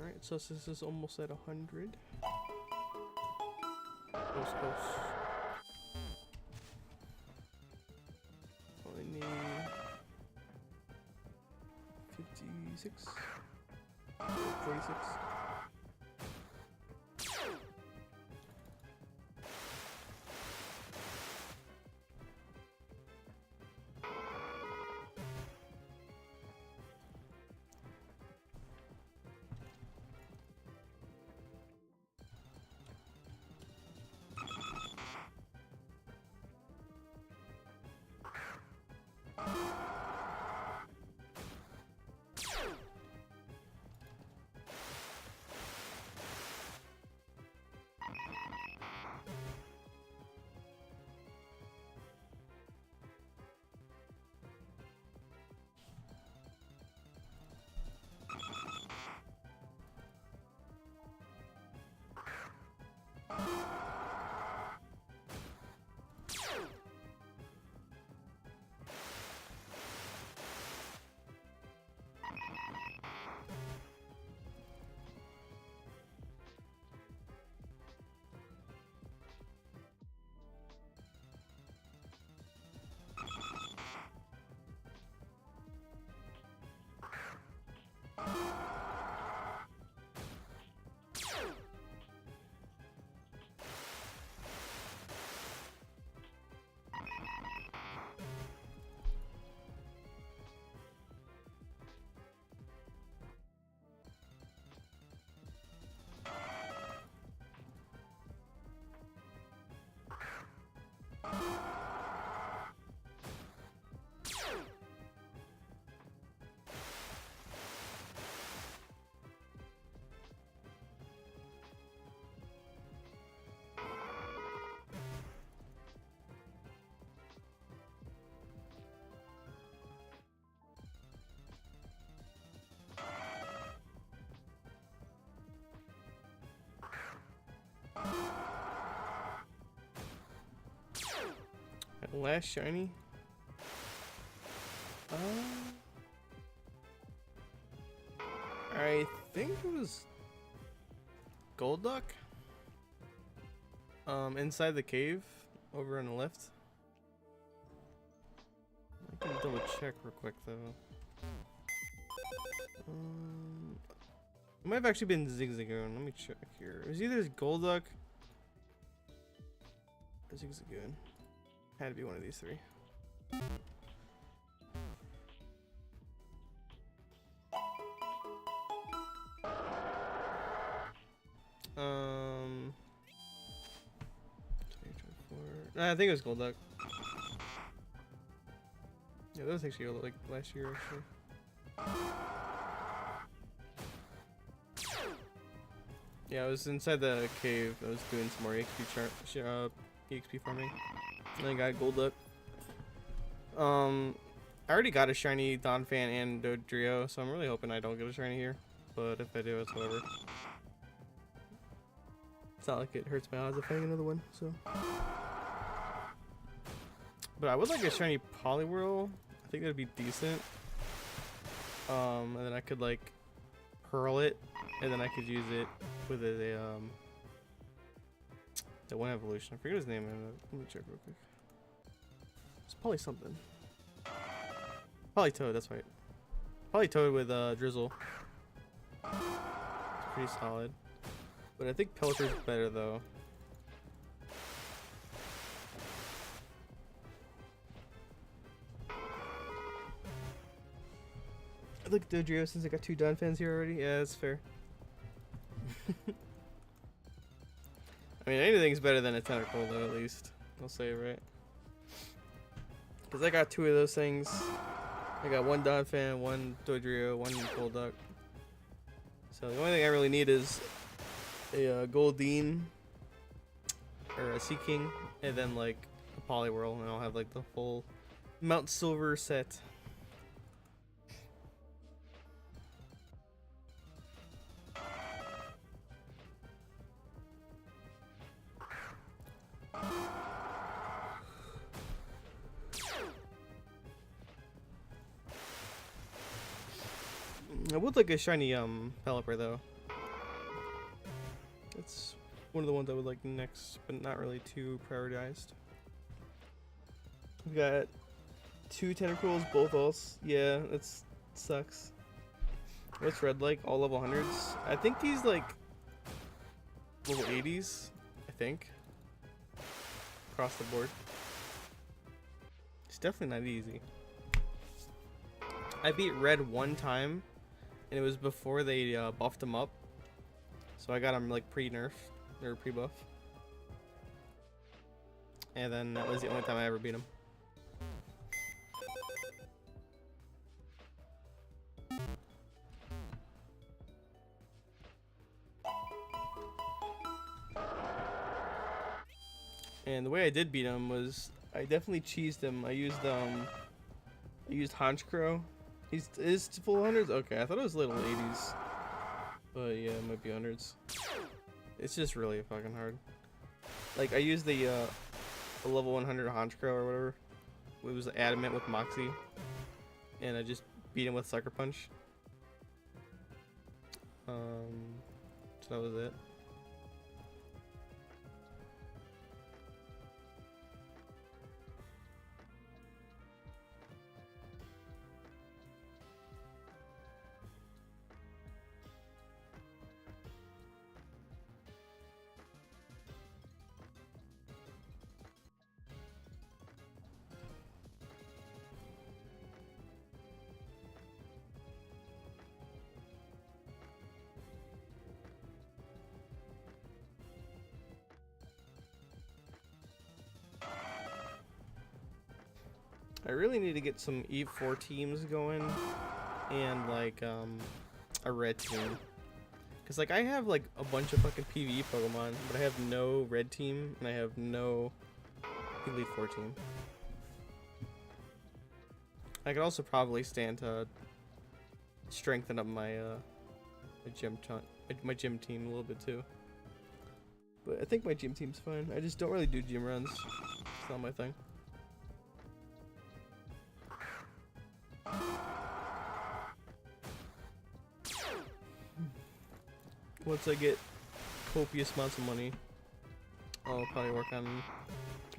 Alright, so this is almost at 100. Close, close. Only need 56. 46. Last shiny. I think it was Golduck. Inside the cave, over on the left. I can double check real quick though. It might have actually been Zigzagoon. Let me check here. It was either Golduck or Zigzagoon. Had to be one of these three. I think it was Golduck. Yeah, that was actually like last year actually. Yeah, I was inside the cave. I was doing some more EXP farming. And I got Golduck. I already got a shiny Donphan and Dodrio, so I'm really hoping I don't get a shiny here. But if I do, it's whatever. It's not like it hurts my odds of finding another one, so. But I would like a shiny Poliwhirl. I think that'd be decent. And then I could like pearl it, and then I could use it with the one evolution. I forget his name. Let me check real quick. It's probably something. Politoed, that's right. Politoed with Drizzle. It's pretty solid. But I think Pelipper's better though. I look at Dodrio since I got 2 Donphans here already. Yeah, that's fair. I mean, anything's better than a tentacle though, at least. I'll say it right. Because I got 2 of those things. I got 1 Donphan, 1 Dodrio, 1 Golduck. So the only thing I really need is a Goldeen or a Sea King, and then like a Poliwhirl, and I'll have like the full Mount Silver set. I would like a shiny Pelipper though. That's one of the ones I would like next, but not really too prioritized. We got 2 tentacles, both ults. Yeah, that sucks. What's red like? All level 100s? I think he's like level 80s, I think. Across the board. It's definitely not easy. I beat red one time, and it was before they buffed him up. So I got him like pre-nerf, or pre-buff. And then that was the only time I ever beat him. And the way I did beat him was I definitely cheesed him. I used Honchkrow. Is full hundreds? Okay, I thought it was little 80s. But yeah, it might be hundreds. It's just really fucking hard. Like I used the level 100 Honchkrow or whatever. It was adamant with Moxie. And I just beat him with Sucker Punch. So that was it. I really need to get some E4 teams going and like a red team. Cause like I have like a bunch of fucking PvE Pokemon, but I have no red team and I have no Elite Four team. I could also probably stand to strengthen up my my gym team a little bit too. But I think my gym team's fine. I just don't really do gym runs. It's not my thing. Once I get copious amounts of money, I'll probably work on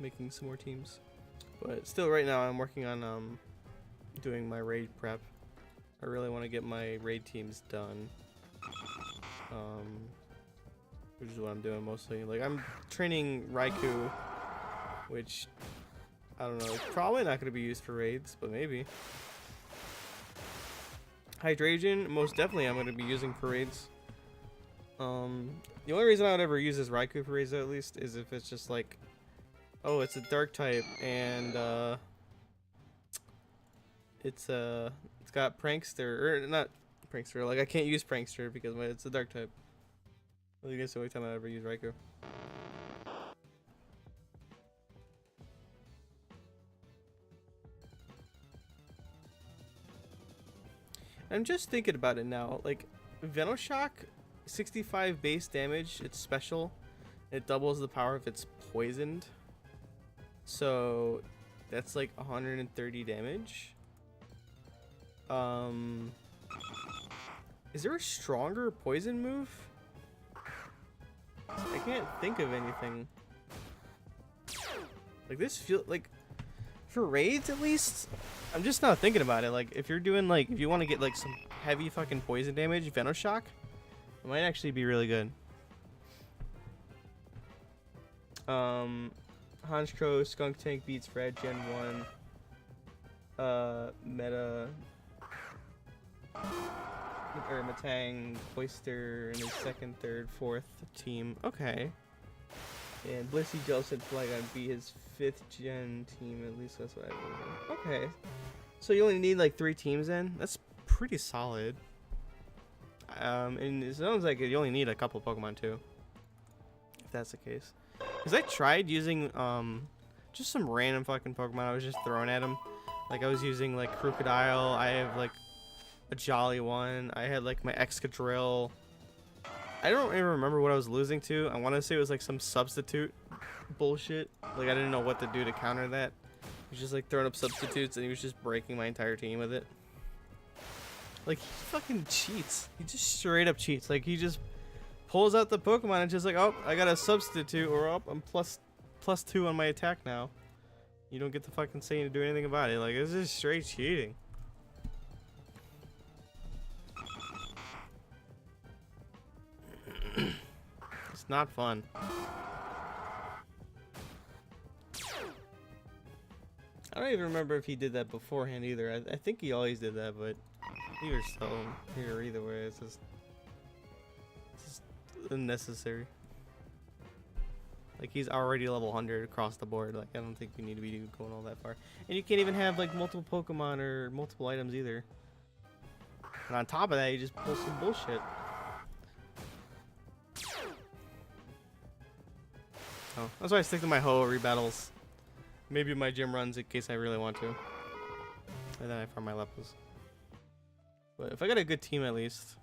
making some more teams. But still, right now I'm working on doing my raid prep. I really want to get my raid teams done, which is what I'm doing mostly. Like I'm training Raikou, which I don't know, it's probably not going to be used for raids, but maybe. Hydration, most definitely I'm going to be using for raids. The only reason I would ever use this Raikou for raids, at least, is if it's just like, oh, it's a dark type and it's got Prankster, or not Prankster. Like I can't use Prankster because it's a dark type. I think that's the only time I ever use Raikou. I'm just thinking about it now. Like Venoshock, 65 base damage. It's special. It doubles the power if it's poisoned. So that's like 130 damage. Is there a stronger poison move? I can't think of anything. Like this feel like for raids at least. I'm just not thinking about it. Like if you're doing like if you want to get like some heavy fucking poison damage, Venoshock, it might actually be really good. Honchkrow, Skunk Tank beats Fred Gen 1. Meta or Matang, Cloyster in his second, third, fourth team. Okay. And Blissey, Jellicent, Flygon be his 5th gen team, at least that's what I believe. Okay. So you only need like 3 teams then? That's pretty solid. And it sounds like you only need a couple Pokemon too. If that's the case. Because I tried using just some random fucking Pokemon I was just throwing at him. Like I was using like Crocodile, I have like a Jolly one, I had like my Excadrill. I don't even remember what I was losing to. I want to say it was like some substitute bullshit. Like I didn't know what to do to counter that. He was just like throwing up substitutes and he was just breaking my entire team with it. Like he fucking cheats. He just straight up cheats. Like he just pulls out the Pokemon and just like, oh, I got a substitute, or oh, I'm +2 on my attack now. You don't get to fucking say to do anything about it. Like, it's just straight cheating. It's not fun. I don't even remember if he did that beforehand either. I think he always did that, but either so, here either way, it's just unnecessary. Like, he's already level 100 across the board. Like, I don't think we need to be going all that far. And you can't even have like multiple Pokemon or multiple items either. And on top of that, you just pull some bullshit. Oh, that's why I stick to my Ho every battles. Maybe my gym runs in case I really want to. And then I farm my levels. But if I got a good team at least,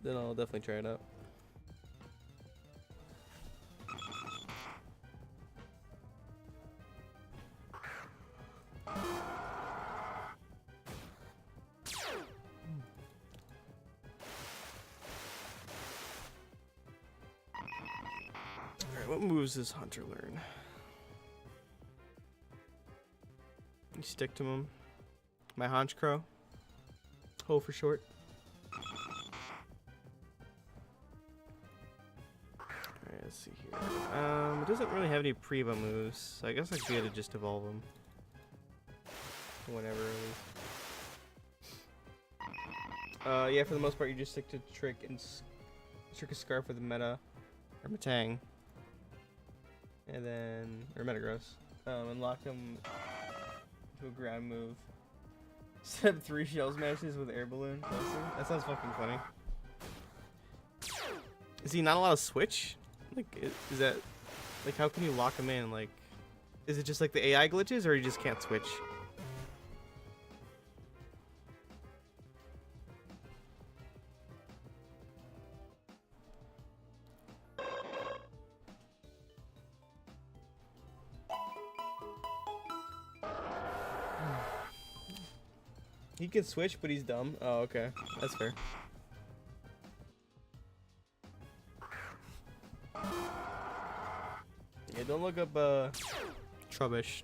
then I'll definitely try it out. Alright, what moves does Hunter learn? You stick to him. My Haunch Crow. Ho for short. Alright, let's see here. It doesn't really have any Preba moves, so I guess I could get to just evolve him. Whenever, at least. Yeah, for the most part, you just stick to Trick and Trick a Scarf with the Meta, or Metang. And then, or Metagross. And lock him to a ground move. Set up 3 Shells matches with Air Balloon. That sounds fucking funny. Is he not allowed to switch? Like, is that, like, how can you lock him in? Like, is it just like the AI glitches, or you just can't switch? He can switch, but he's dumb. Oh, okay. That's fair. Yeah, don't look up, Trubbish.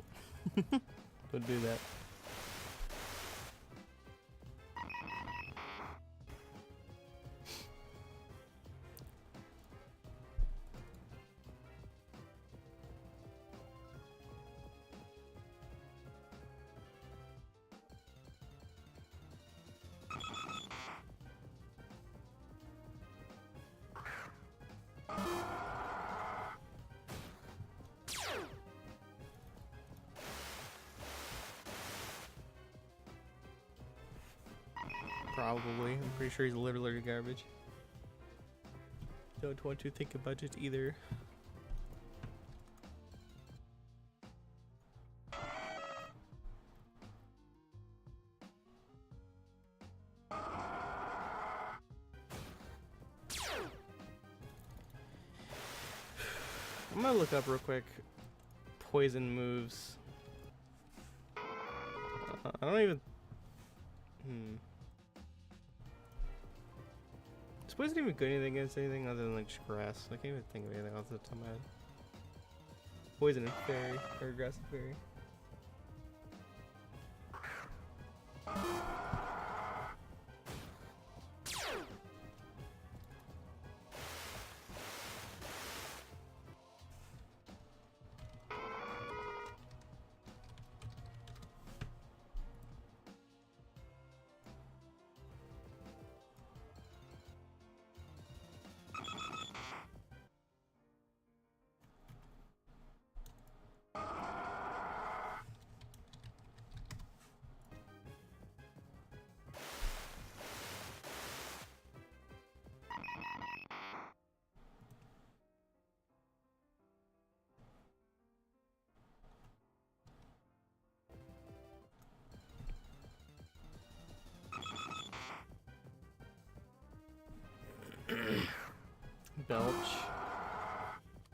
Don't do that. Probably. I'm pretty sure he's literally garbage. Don't want to think about it either. I'm gonna look up real quick poison moves. I don't even. Is poison even good anything against anything other than like just grass? I can't even think of anything off the top of my head. Poison and fairy, or grass and fairy. Belch.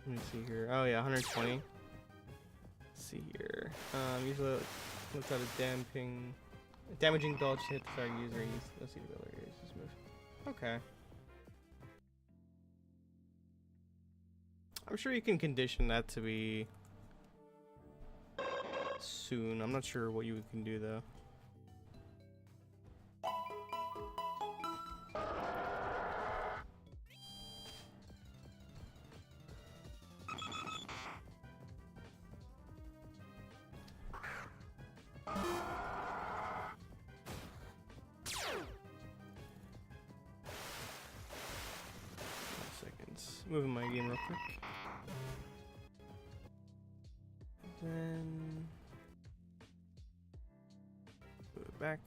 Let me see here. Oh yeah, 120. Let's see here. Usually lets out a damaging belch to hit the target user. Let's see the ability use this move. Okay. I'm sure you can condition that to be soon. I'm not sure what you can do though. Moving my game real quick. Then move it back.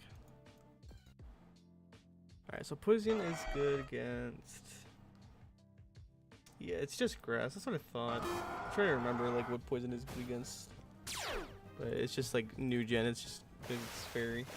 Alright, so poison is good against. Yeah, it's just grass. That's what I thought. I'm trying to remember like what poison is good against. But it's just like new gen, it's just because it's fairy.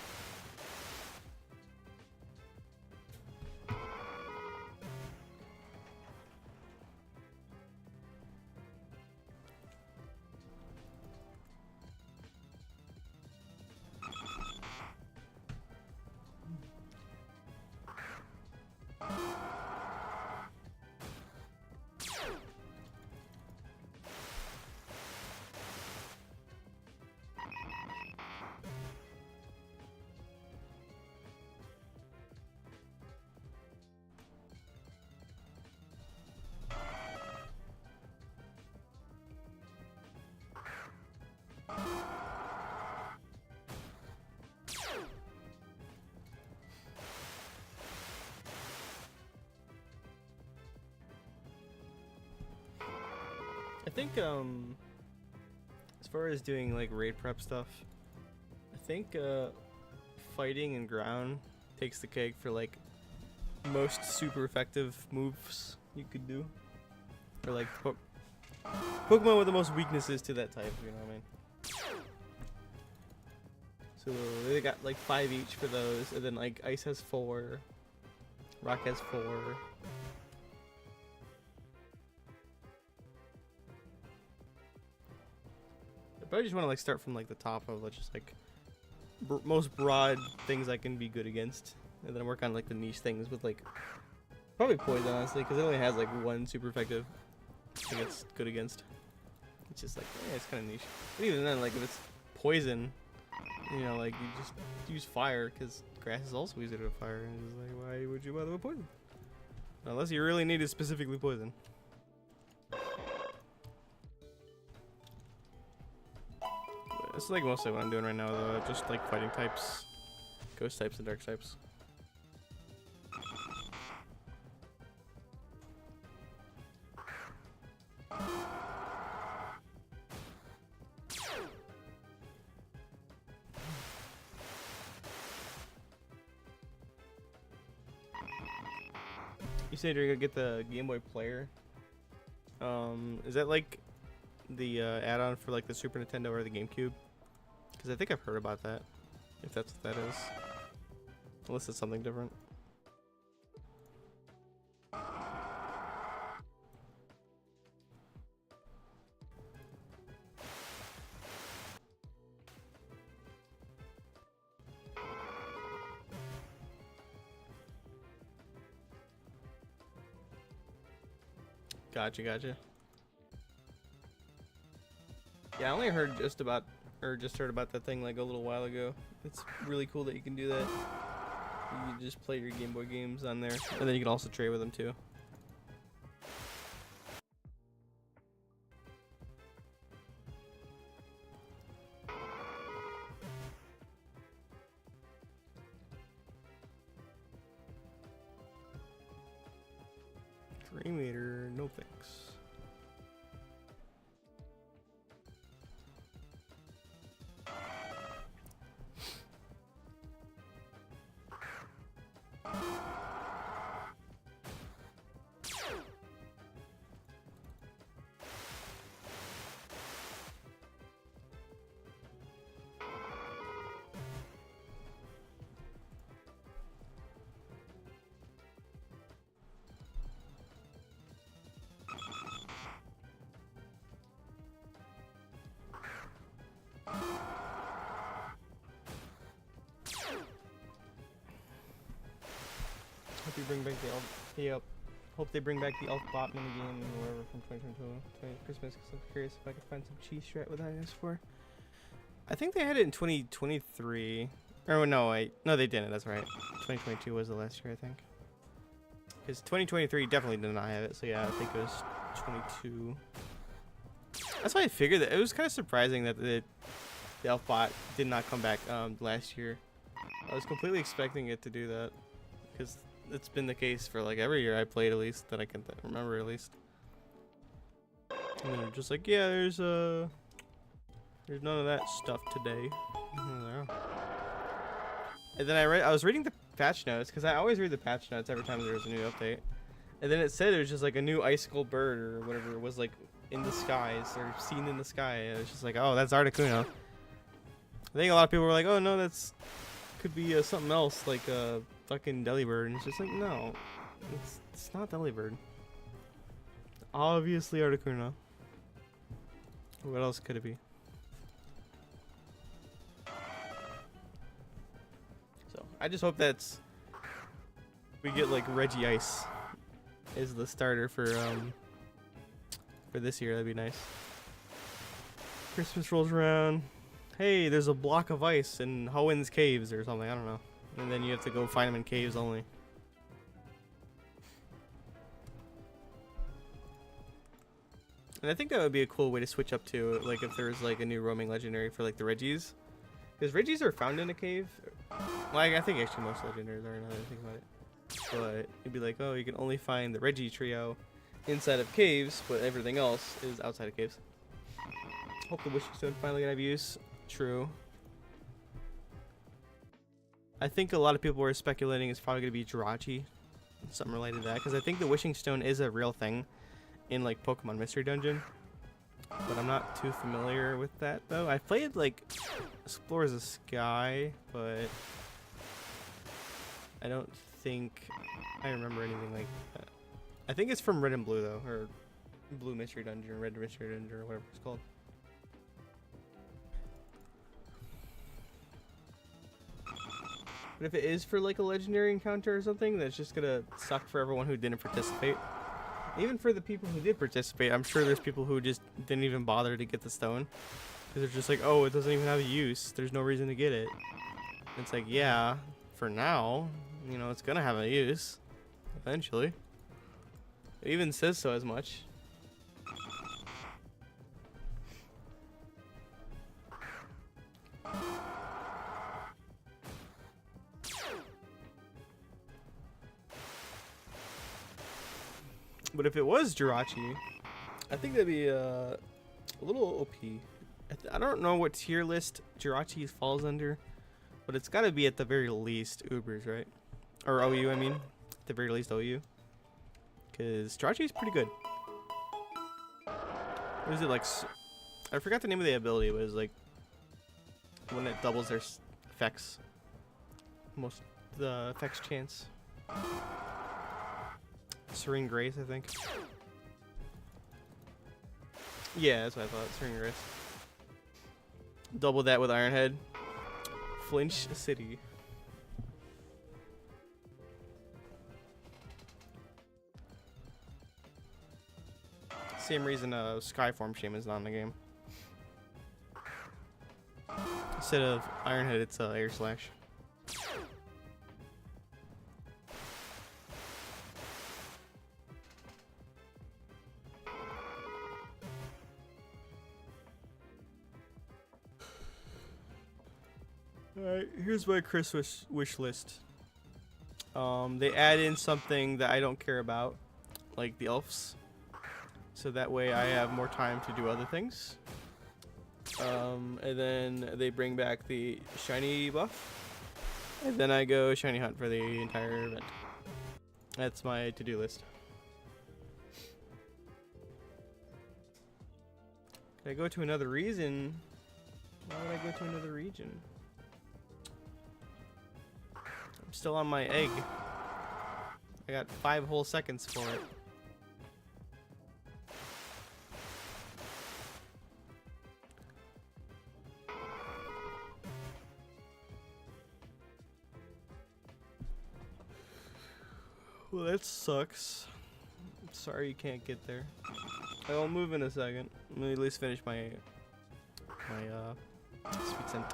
I think as far as doing like raid prep stuff, I think fighting and ground takes the cake for like most super effective moves you could do, or like Pokemon with the most weaknesses to that type, you know what I mean? So they got like 5 each for those, and then like Ice has 4, Rock has 4. But I just want to like start from like the top of just like most broad things I can be good against, and then work on like the niche things with like probably poison, honestly, because it only has like 1 super effective thing it's good against. It's just like it's kind of niche. But even then, like if it's poison, you know, like you just use fire because grass is also easier to fire. And it's like, why would you bother with poison? Unless you really need it specifically poison. This is like mostly what I'm doing right now, though. Just like fighting types, ghost types, and dark types. You said you're gonna get the Game Boy Player. Is that like the add-on for like the Super Nintendo or the GameCube? Because I think I've heard about that. If that's what that is, unless it's something different. Gotcha, gotcha. Yeah, I only heard just heard about that thing like a little while ago. It's really cool that you can do that. You can just play your Game Boy games on there, and then you can also trade with them too. Dreammeter, no thanks. Hope you bring back the yep. Hope they bring back the elf bot minigame or whatever from 2022 Christmas, because I'm curious if I could find some cheese strat with IS4. I think they had it in 2023. Or no, no, they didn't. That's right. 2022 was the last year, I think. Because 2023 definitely did not have it. So yeah, I think it was 22. That's why I figured that it was kind of surprising that the elf bot did not come back last year. I was completely expecting it to do that, because it's been the case for like every year I played, at least that I can remember, at least. And they're just like, yeah, there's none of that stuff today. And then I was reading the patch notes, because I always read the patch notes every time there's a new update. And then it said it was just like a new icicle bird or whatever it was, like in the skies or seen in the sky. And it's just like, oh, that's Articuno. I think a lot of people were like, oh no, that's could be something else, like a fucking Delibird. And it's just like, no, it's not Delibird. Obviously Articuno. What else could it be? So I just hope that's we get like Regice is the starter for this year. That'd be nice. Christmas rolls around. Hey, there's a block of ice in Hoen's caves or something. I don't know. And then you have to go find them in caves only. And I think that would be a cool way to switch up to, like if there was like a new roaming legendary for like the Regis. Because Regis are found in a cave. Like I think actually most legendaries are, now that I think about it. But it'd be like, oh, you can only find the Regi trio inside of caves, but everything else is outside of caves. Hope the Wishing Stone finally gonna have use. True. I think a lot of people were speculating it's probably gonna be Jirachi, something related to that, because I think the Wishing Stone is a real thing in like Pokemon Mystery Dungeon, but I'm not too familiar with that though. I played like Explore the Sky, but I don't think I remember anything like that. I think it's from Red and Blue though, or Blue Mystery Dungeon, or Red Mystery Dungeon, or whatever it's called. But if it is for like a legendary encounter or something, that's just gonna suck for everyone who didn't participate. Even for the people who did participate, I'm sure there's people who just didn't even bother to get the stone, because they're just like, oh, it doesn't even have a use, there's no reason to get it. And it's like, yeah, for now, you know, it's gonna have a use eventually. It even says so as much. But if it was Jirachi, I think that'd be a little OP. I don't know what tier list Jirachi falls under, but it's got to be at the very least Ubers, right? Or OU, I mean. At the very least OU. Because Jirachi is pretty good. What is it like? I forgot the name of the ability, but it was like when it doubles their effects. The effects chance. Serene Grace, I think. Yeah, that's what I thought. Serene Grace. Double that with Iron Head. Flinch City. Same reason Skyform Shaman's not in the game. Instead of Iron Head, it's Air Slash. Alright, here's my Christmas wish list. They add in something that I don't care about, like the elves. So that way I have more time to do other things. And then they bring back the shiny buff. And then I go shiny hunt for the entire event. That's my to-do list. Can I go to another region? Why would I go to another region? I'm still on my egg. I got 5 whole seconds for it. Well, that sucks. Sorry you can't get there. I will move in a second. Let me at least finish my sweet scent.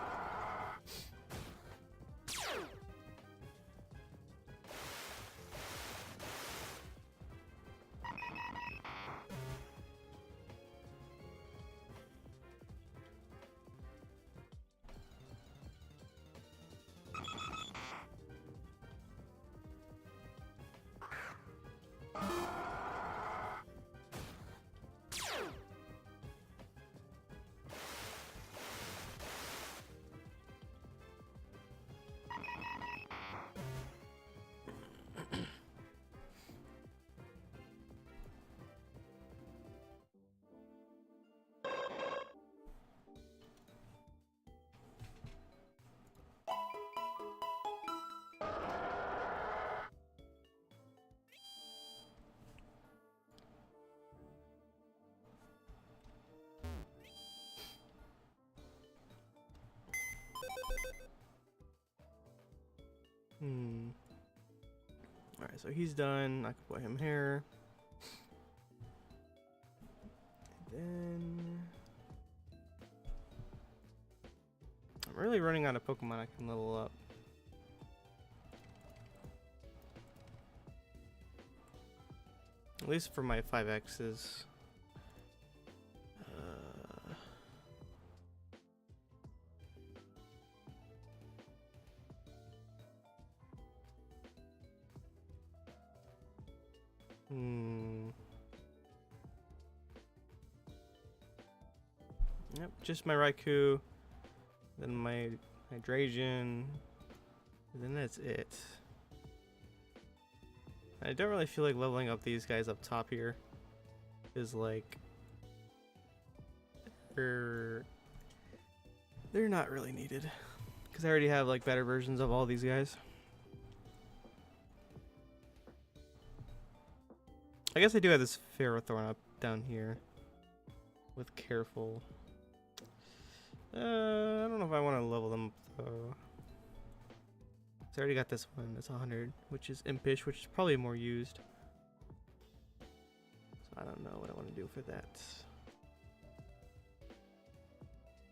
Alright, so he's done. I can put him here. And then I'm really running out of Pokemon I can level up. At least for my 5Xs. Yep, just my Raikou, then my Hydration, and then that's it. I don't really feel like leveling up these guys up top here. Is like they're not really needed because I already have like better versions of all these guys. I guess I do have this Ferrothorn up down here with Careful. I don't know if I want to level them up though. I already got this one. It's 100, which is Impish, which is probably more used. So I don't know what I want to do for that.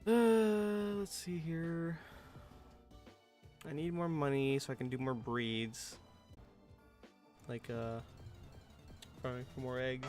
Let's see here. I need more money so I can do more breeds. Like farming for more eggs.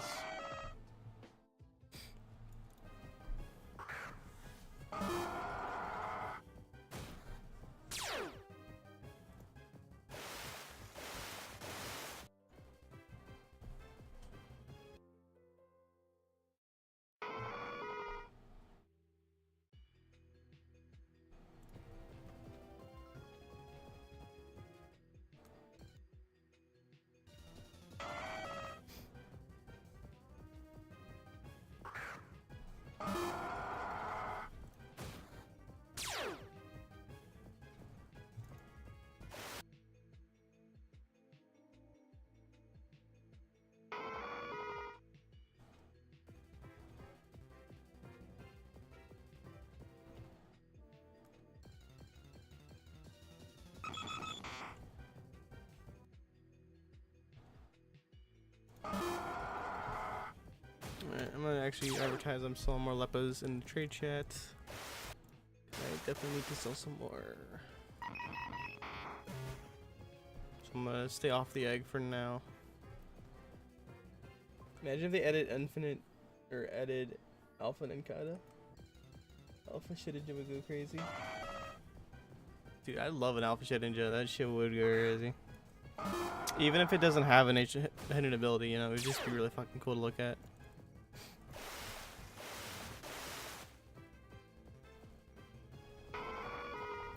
Alright, I'm gonna actually advertise I'm selling more Leppas in the trade chat. I definitely need to sell some more. So I'm gonna stay off the egg for now. Imagine if they added Infinite or added Alpha Ninkata. Alpha Shedinja would go crazy. Dude, I love an Alpha Shedinja. That shit would go crazy. Even if it doesn't have an hidden ability, you know, it would just be really fucking cool to look at.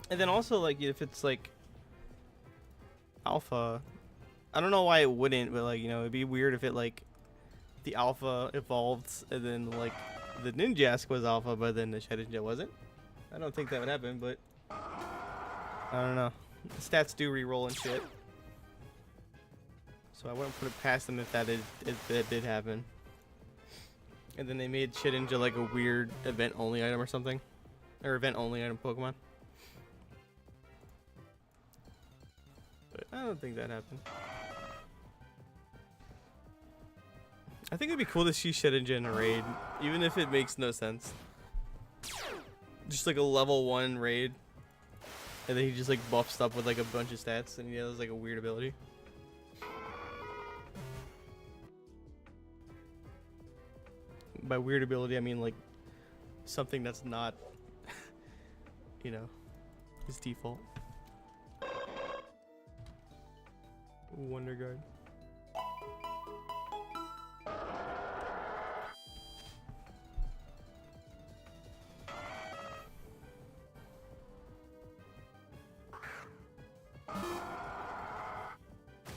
And then also, like, if it's like Alpha, I don't know why it wouldn't, but like, you know, it'd be weird if it like the Alpha evolved and then like the Ninjask was Alpha, but then the Shedinja wasn't. I don't think that would happen, but I don't know. The stats do re-roll and shit, so I wouldn't put it past them if that did happen. And then they made Shedinja like a weird event-only item or something, or event-only item Pokemon. But I don't think that happened. I think it'd be cool to see Shedinja in a raid, even if it makes no sense. Just like a level 1 raid. And then he just like buffs up with like a bunch of stats and he has like a weird ability. By weird ability, I mean like something that's not, you know, his default. Wonder Guard.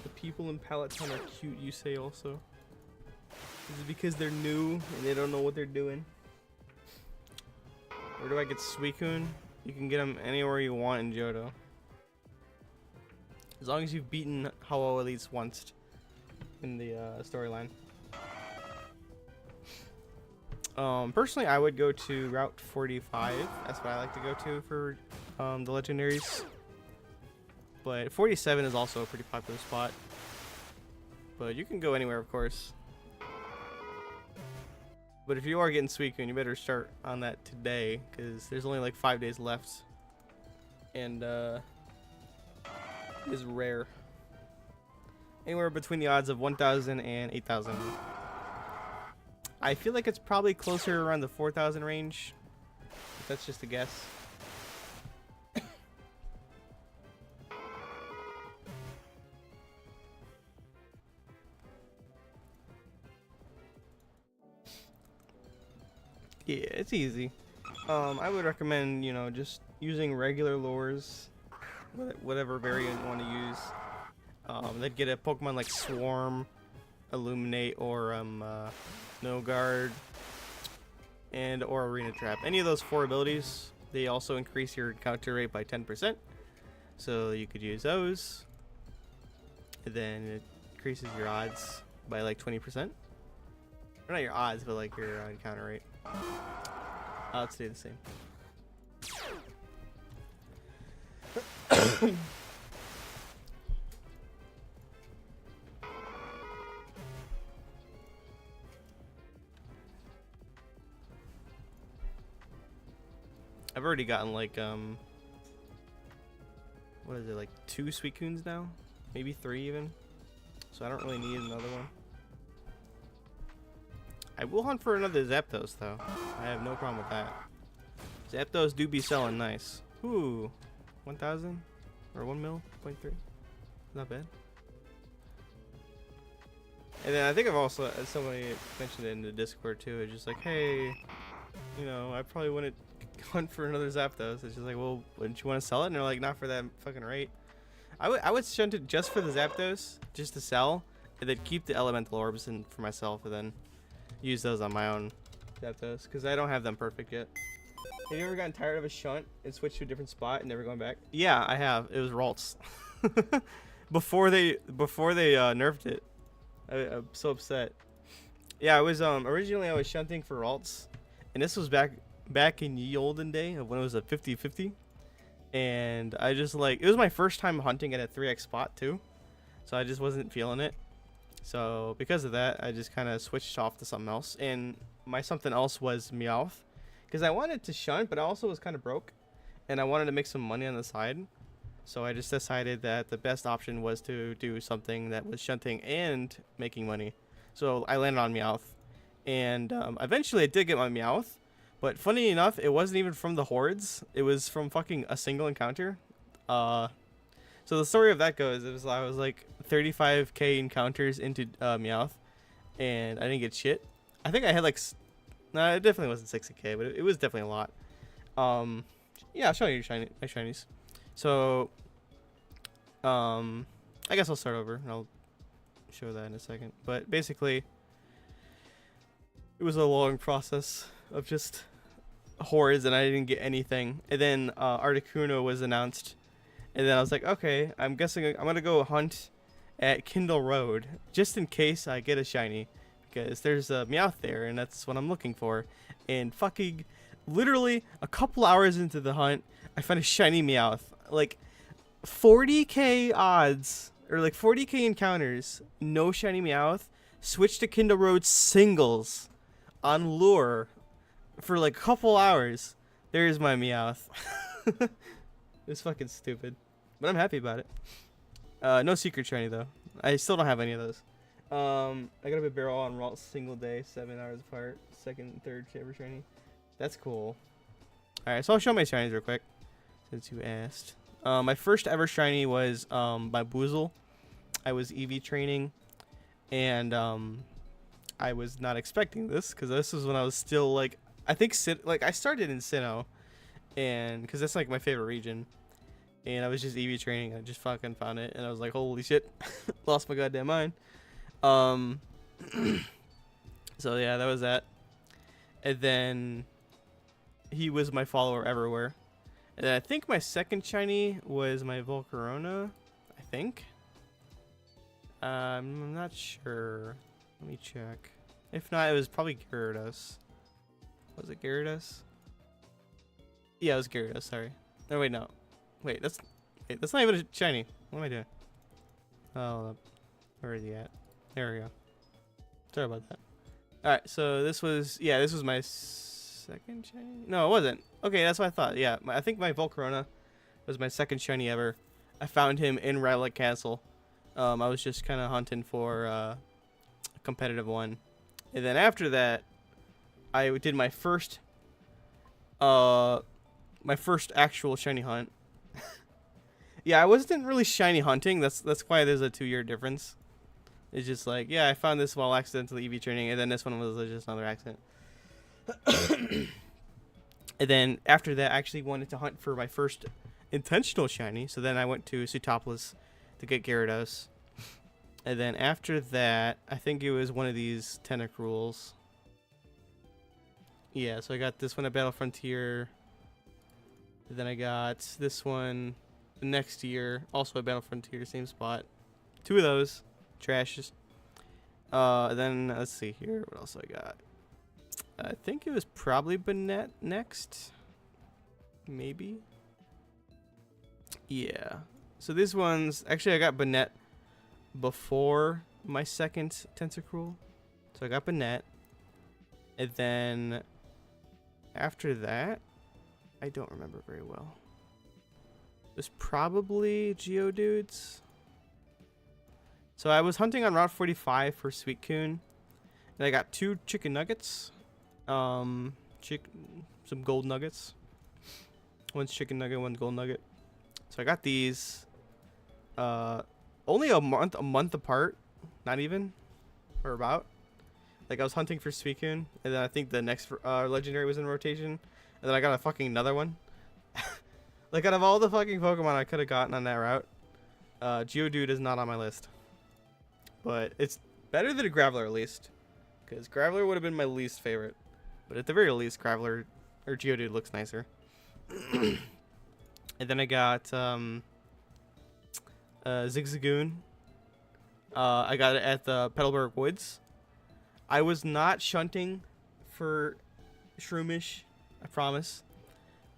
The people in Palatine are cute, you say also. Is it because they're new and they don't know what they're doing? Where do I get Suicune? You can get them anywhere you want in Johto. As long as you've beaten Hollow Elites once in the storyline. Personally, I would go to Route 45. That's what I like to go to for the legendaries. But 47 is also a pretty popular spot. But you can go anywhere, of course. But if you are getting Suicune, you better start on that today, because there's only like 5 days left. And is rare. Anywhere between the odds of 1,000 and 8,000. I feel like it's probably closer around the 4,000 range. But that's just a guess. Yeah, it's easy. I would recommend, you know, just using regular lures, whatever variant you want to use. They'd get a Pokemon like Swarm, Illuminate, or No Guard, and or Arena Trap. Any of those 4 abilities, they also increase your encounter rate by 10%. So you could use those. And then it increases your odds by like 20%. Or not your odds, but like your encounter rate. I'll stay the same. I've already gotten like what is it, like 2 Suicunes now? Maybe 3 even. So I don't really need another one. I will hunt for another Zapdos though. I have no problem with that. Zapdos do be selling nice. Ooh, 1,000 or 1 mil, 0.3. Not bad. And then I think I've also, somebody mentioned it in the Discord too. It's just like, hey, you know, I probably wouldn't hunt for another Zapdos. It's just like, well, wouldn't you want to sell it? And they're like, not for that fucking rate. I would shunt it just for the Zapdos, just to sell, and then keep the Elemental Orbs in for myself, and then use those on my own Zapdos, because I don't have them perfect yet. Have you ever gotten tired of a shunt and switched to a different spot and never going back? Yeah, I have. It was Ralts. before they nerfed it. I'm so upset. Yeah, I was originally I was shunting for Ralts, and this was back in ye olden day of when it was a 50-50. And I just like, it was my first time hunting at a 3x spot too, so I just wasn't feeling it. So because of that, I just kind of switched off to something else, and my something else was Meowth, because I wanted to shunt, but I also was kind of broke, and I wanted to make some money on the side. So I just decided that the best option was to do something that was shunting and making money. So I landed on Meowth, and eventually I did get my Meowth. But funny enough, it wasn't even from the hordes. It was from fucking a single encounter. So the story of that goes, I was like 35k encounters into Meowth, and I didn't get shit. I think I had like, no, it definitely wasn't 60k, but it was definitely a lot. Yeah, I'll show you my shinies. So, I guess I'll start over, and I'll show that in a second. But basically, it was a long process of just hordes, and I didn't get anything. And then Articuno was announced, and then I was like, okay, I'm guessing I'm gonna go hunt at Kindle Road just in case I get a shiny, because there's a Meowth there, and that's what I'm looking for. And fucking literally a couple hours into the hunt, I found a shiny Meowth. Like 40k odds, or like 40k encounters, no shiny Meowth. switched to Kindle Road singles on lure for like a couple hours. There's my Meowth. It's fucking stupid, but I'm happy about it. No secret shiny though. I still don't have any of those. I got a big barrel on Ralt single day, 7 hours apart. Second, third ever shiny. That's cool. All right, so I'll show my shinies real quick since you asked. My first ever shiny was by Boozle. I was EV training, and I was not expecting this because this was when I was still like, I think I started in Sinnoh, and because that's like my favorite region, and I was just EV training. I just fucking found it, and I was like, holy shit, lost my goddamn mind. So yeah, that was that, and then he was my follower everywhere. And then I think my second shiny was my Volcarona, I think. I'm not sure. Let me check. If not, it was probably Gyarados. Was it Gyarados? Yeah, it was Gyarados, sorry. Oh, wait, no. Wait, that's not even a shiny. What am I doing? Oh, where is he at? There we go. Sorry about that. Alright, so this was my second shiny? No, it wasn't. Okay, that's what I thought. Yeah, I think my Volcarona was my second shiny ever. I found him in Rowlet Castle. I was just kind of hunting for a competitive one. And then after that, I did my first actual shiny hunt. Yeah, I wasn't really shiny hunting. That's why there's a 2-year difference. It's just like, yeah, I found this while accidentally EV training, and then this one was just another accident. And then after that, I actually wanted to hunt for my first intentional shiny. So then I went to Sootopolis to get Gyarados. And then after that, I think it was one of these Tentacruels. Yeah, so I got this one at Battle Frontier. And then I got this one the next year, also at Battle Frontier, same spot. 2 of those. Trashes. Then, let's see here. What else I got? I think it was probably Banette next. Maybe. Yeah. So these ones, actually I got Banette before my second Tentacruel. So I got Banette. And then after that, I don't remember very well. It was probably Geodudes. So I was hunting on Route 45 for Suicune. And I got 2 chicken nuggets. Some gold nuggets. One's chicken nugget, one's gold nugget. So I got these only a month apart, not even, or about. Like I was hunting for Suicune, and then I think the next legendary was in rotation, and then I got a fucking another one. Like out of all the fucking Pokemon I could have gotten on that route, Geodude is not on my list. But it's better than a Graveler at least, because Graveler would have been my least favorite. But at the very least, Graveler or Geodude looks nicer. And then I got Zigzagoon. I got it at the Petalburg Woods. I was not shunting for Shroomish, I promise.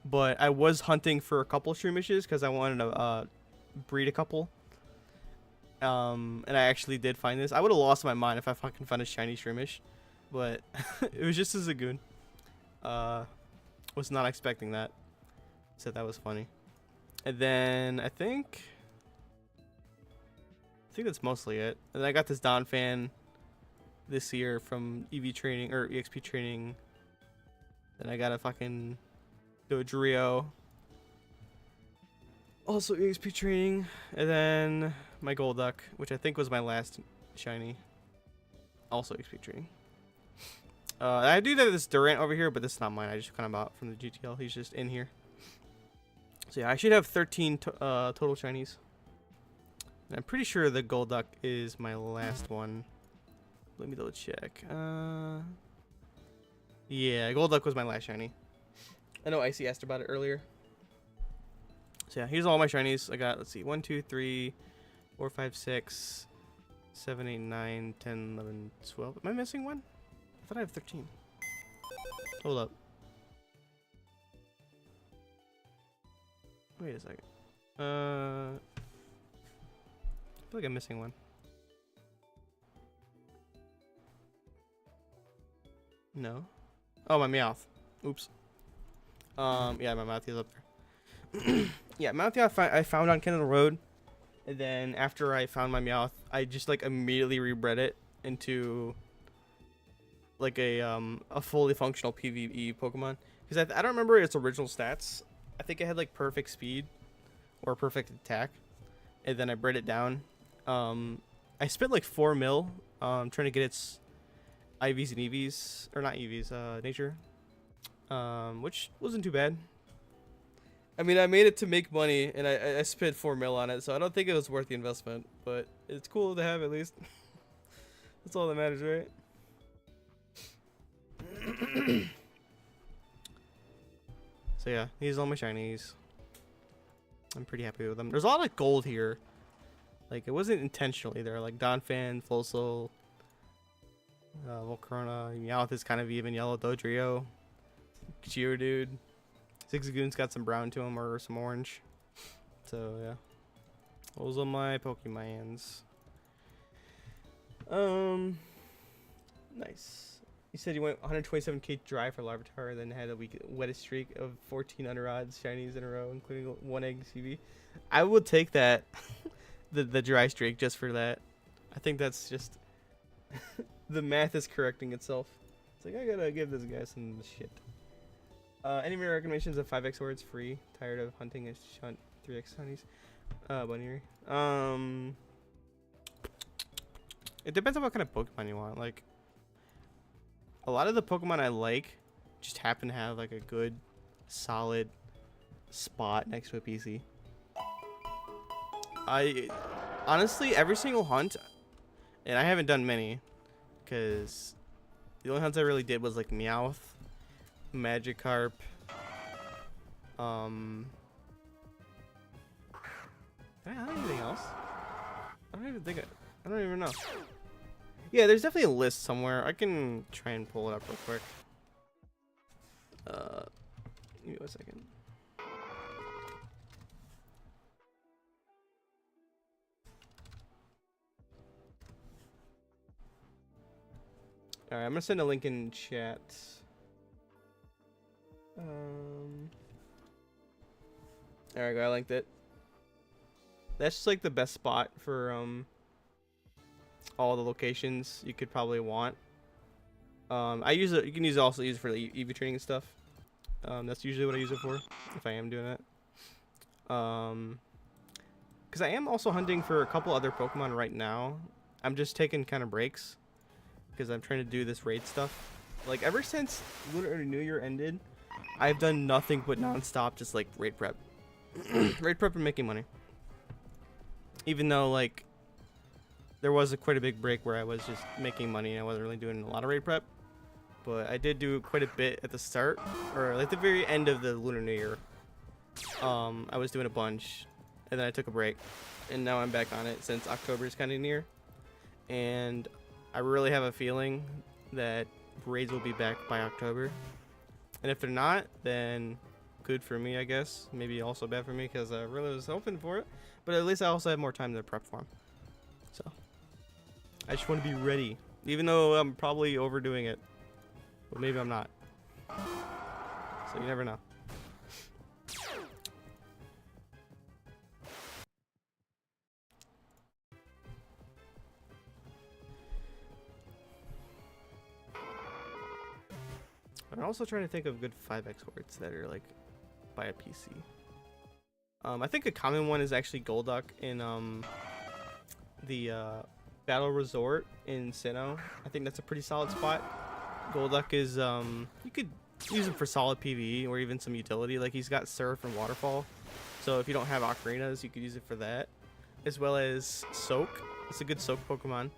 But I was hunting for a couple Shroomishes because I wanted to breed a couple. And I actually did find this. I would have lost my mind if I fucking found a shiny Shroomish. But it was just a Zagoon. Was not expecting that. So that was funny. And then I think that's mostly it. And then I got this Donphan this year from EV training or EXP training. Then I got a fucking Dodrio. Also EXP training. And then my Golduck, which I think was my last shiny. Also EXP training. I do have this Durant over here, but this is not mine. I just kind of bought from the GTL. He's just in here. So yeah, I should have 13 total shinies. And I'm pretty sure the Golduck is my last one. Let me double check. Yeah, Golduck was my last shiny. I know Icy asked about it earlier. So yeah, here's all my shinies. I got, let's see, 1, 2, 3, 4, 5, 6, 7, 8, 9, 10, 11, 12. Am I missing one? I thought I have 13. Hold up. Wait a second. I feel like I'm missing one. No. Oh, my Meowth. Oops. Yeah, my Meowth is up there. Yeah, Meowth I found on Kendall Road. And then after I found my Meowth, I just like immediately rebred it into like a fully functional PvE Pokemon. Because I don't remember its original stats. I think it had like perfect speed or perfect attack. And then I bred it down. I spent like 4 mil trying to get its IVs and EVs, or not EVs, nature, which wasn't too bad. I mean, I made it to make money, and I spent 4 mil on it, so I don't think it was worth the investment. But it's cool to have at least. That's all that matters, right? So yeah, these are all my shinies. I'm pretty happy with them. There's a lot of gold here. Like, it wasn't intentionally there. Like Donphan, Floatzel, Volcarona, Meowth is kind of even yellow, Dodrio, Geodude. Zigzagoon's got some brown to him or some orange. So yeah, those are my Pokemons. Nice. You said you went 127k dry for Larvitar, then had a wettest streak of 14 under odds shinies in a row, including 1 egg CV. I would take that, the dry streak, just for that. I think that's just the math is correcting itself. It's like, I gotta give this guy some shit. Any more recommendations of 5x swords free? Tired of hunting and hunt 3x honeys. Bunny. It depends on what kind of Pokemon you want. Like, a lot of the Pokemon I like just happen to have like a good, solid spot next to a PC. I honestly, every single hunt, and I haven't done many, because the only hunts I really did was like Meowth, Magikarp, did I hunt anything else? I don't even think I don't even know. Yeah, there's definitely a list somewhere. I can try and pull it up real quick. Give me 1 second. Alright, I'm gonna send a link in chat. There we go, I linked it. That's just like the best spot for all the locations you could probably want. I use it. You can also use it for the EV training and stuff. That's usually what I use it for if I am doing it. Because I am also hunting for a couple other Pokemon right now. I'm just taking kind of breaks because I'm trying to do this raid stuff. Like, ever since Lunar New Year ended, I've done nothing but non-stop just like raid prep. Raid prep and making money. Even though like there was quite a big break where I was just making money and I wasn't really doing a lot of raid prep. But I did do quite a bit at the start, or like the very end of the Lunar New Year. I was doing a bunch, and then I took a break, and now I'm back on it since October is kind of near. And I really have a feeling that raids will be back by October. And if they're not, then good for me, I guess. Maybe also bad for me because I really was hoping for it. But at least I also have more time to prep for them. So I just want to be ready, even though I'm probably overdoing it. But maybe I'm not. So you never know. I'm also trying to think of good 5x words that are like by a PC. I think a common one is actually Golduck in the Battle Resort in Sinnoh. I think that's a pretty solid spot. Golduck is you could use him for solid PvE or even some utility. Like, he's got Surf and Waterfall, so if you don't have Ocarinas, you could use it for that, as well as Soak. It's a good Soak Pokemon.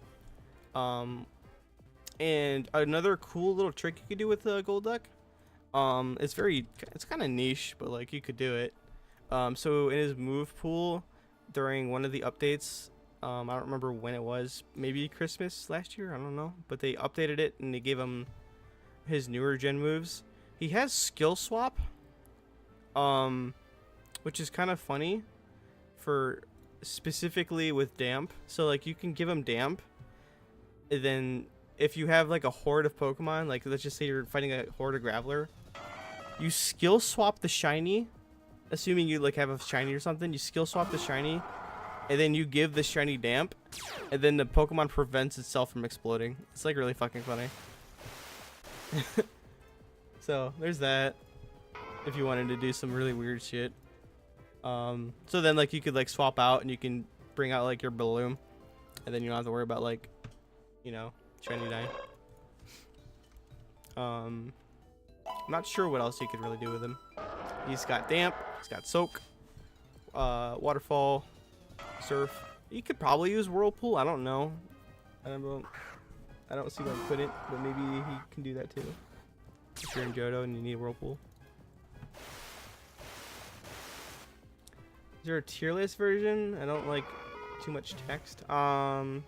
And another cool little trick you could do with Golduck, it's kind of niche, but like you could do it. So in his move pool during one of the updates, I don't remember when it was, maybe Christmas last year, I don't know, but they updated it and they gave him his newer gen moves. He has Skill Swap, which is kind of funny for specifically with Damp. So like you can give him Damp, and then if you have like a horde of Pokemon, like let's just say you're fighting a horde of Graveler, you skill swap the shiny, assuming you like have a shiny or something, you skill swap the shiny, and then you give the shiny damp, and then the Pokemon prevents itself from exploding. It's like really fucking funny. So there's that. If you wanted to do some really weird shit. So then like you could like swap out and you can bring out like your balloon, and then you don't have to worry about like, you know, shiny dying. I'm not sure what else you could really do with him. He's got damp, he's got soak, waterfall, surf. You could probably use whirlpool. I don't know. I don't see why he couldn't, but maybe he can do that too. If you're in Johto and you need whirlpool. Is there a tier list version? I don't like too much text. I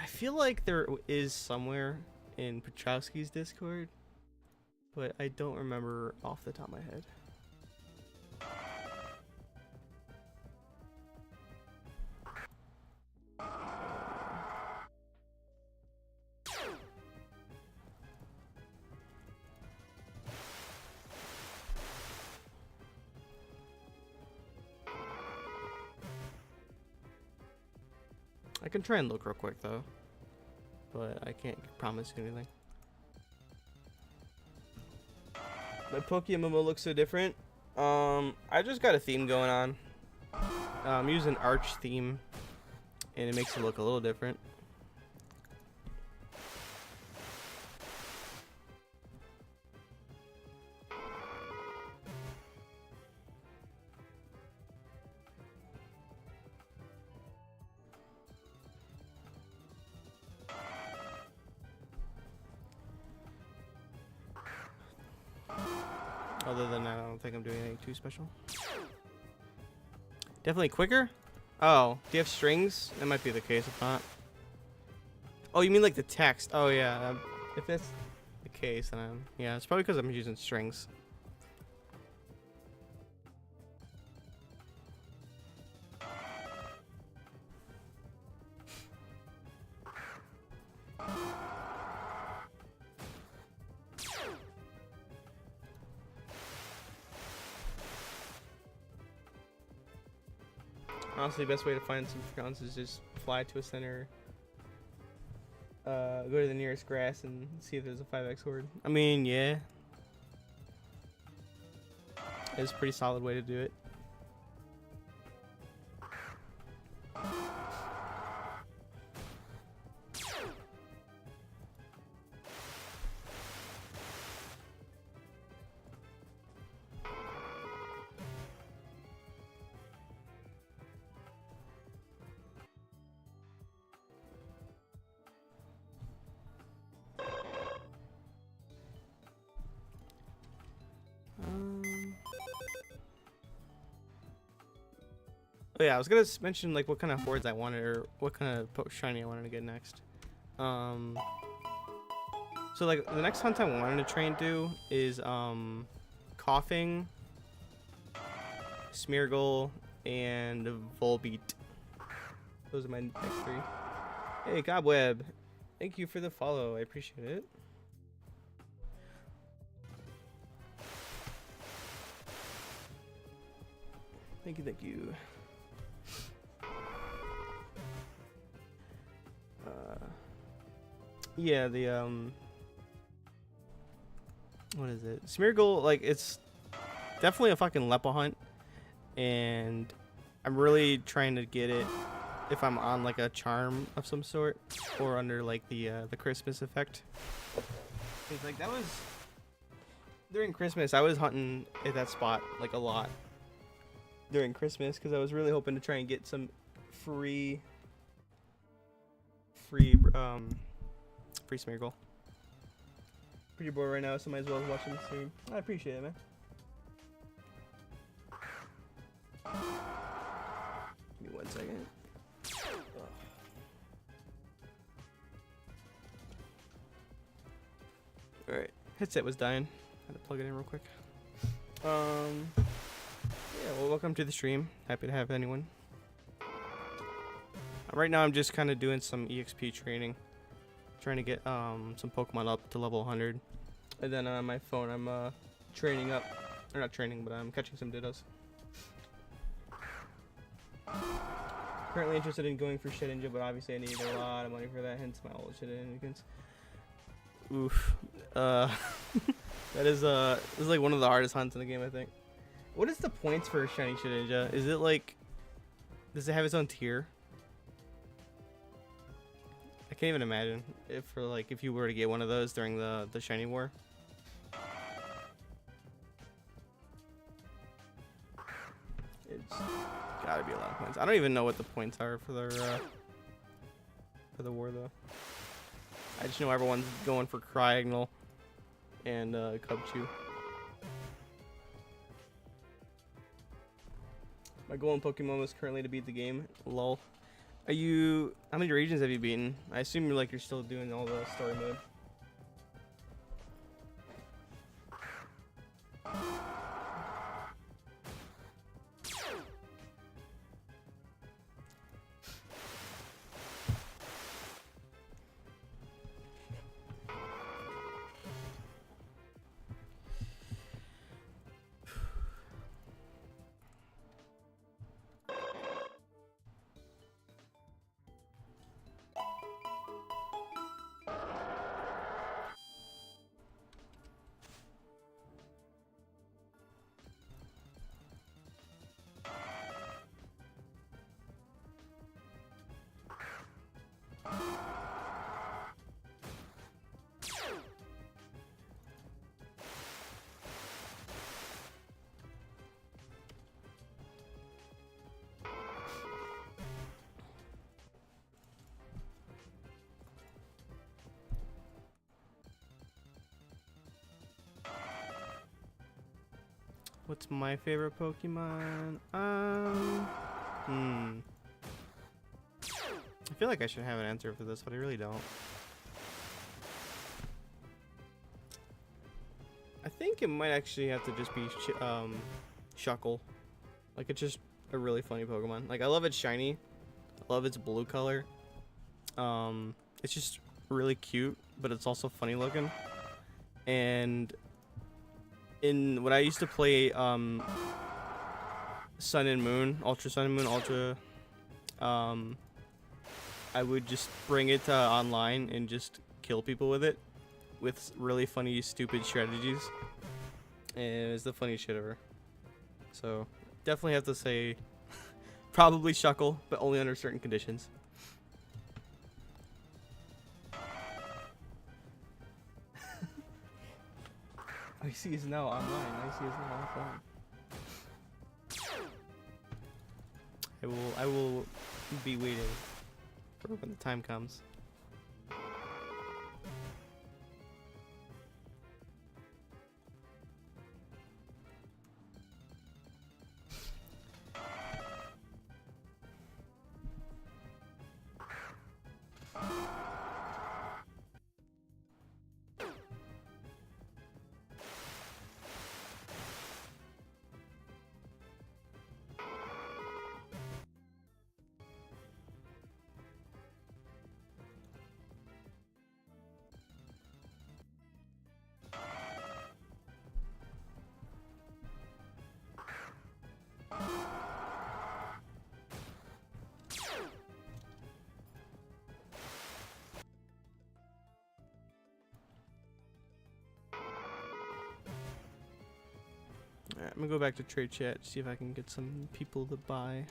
feel like there is somewhere in Petrowski's Discord, but I don't remember off the top of my head. I can try and look real quick though, but I can't promise you anything. My PokeMMO looks so different. I just got a theme going on. I'm using Arch theme, and it makes it look a little different. Other than that, I don't think I'm doing anything too special. Definitely quicker? Oh, do you have strings? That might be the case, if not. Oh, you mean like the text? Oh, yeah. If that's the case, then yeah, it's probably because I'm using strings. Honestly, the best way to find some grounds is just fly to a center, go to the nearest grass and see if there's a 5x horde. I mean, yeah. It's a pretty solid way to do it. Oh yeah, I was gonna mention like what kind of hordes I wanted or what kind of shiny I wanted to get next. So like the next hunt I wanted to try and do is Coughing, Smeargle, and Volbeat. Those are my next three. Hey Cobweb, thank you for the follow. I appreciate it. Thank you, thank you. Yeah, the what is it? Smeargle, like it's definitely a fucking Lepa hunt, and I'm really trying to get it if I'm on like a charm of some sort or under like the Christmas effect. It's like that was during Christmas. I was hunting at that spot like a lot during Christmas because I was really hoping to try and get some free Smeargle. Pretty bored right now, so might as well watch the stream. I appreciate it, man. Give me 1 second. Alright, headset was dying. Had to plug it in real quick. Yeah, well, welcome to the stream. Happy to have anyone. Right now I'm just kind of doing some EXP training, trying to get some Pokemon up to level 100, and then on my phone I'm training up, or not training, but I'm catching some Dittos. Currently interested in going for Shedinja, but obviously I need a lot of money for that, hence my old shenanigans. Oof. That is this is like one of the hardest hunts in the game, I think. What is the points for shiny Shedinja? Is it like, does it have its own tier? I can't even imagine if you were to get one of those during the shiny war. It's gotta be a lot of points. I don't even know what the points are for the war though. I just know everyone's going for Cryogonal and Cubchoo. My goal in PokeMMO is currently to beat the game. Lol. Are you? How many regions have you beaten? I assume you're still doing all the story mode. What's my favorite Pokemon? I feel like I should have an answer for this, but I really don't. I think it might actually have to just be Shuckle. Like, it's just a really funny Pokemon. Like, I love its shiny. I love its blue color. It's just really cute, but it's also funny looking. And when I used to play Sun and Moon, Ultra Sun and Moon, Ultra, I would just bring it to online and just kill people with it, with really funny, stupid strategies. And it was the funniest shit ever. So definitely have to say probably Shuckle, but only under certain conditions. Icy is now online. Icy is now offline. I will be waiting for when the time comes. Alright, I'm gonna go back to trade chat, see if I can get some people to buy.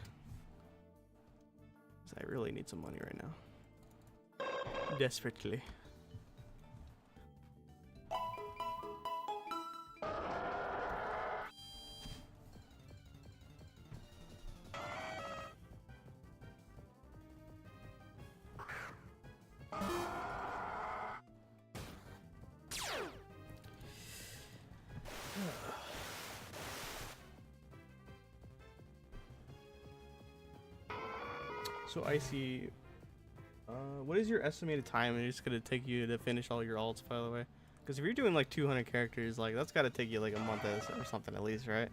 'Cause I really need some money right now. Desperately. So Icy, what is your estimated time it's gonna take you to finish all your alts, by the way? Because if you're doing like 200 characters, like that's gotta take you like a month or something at least, right?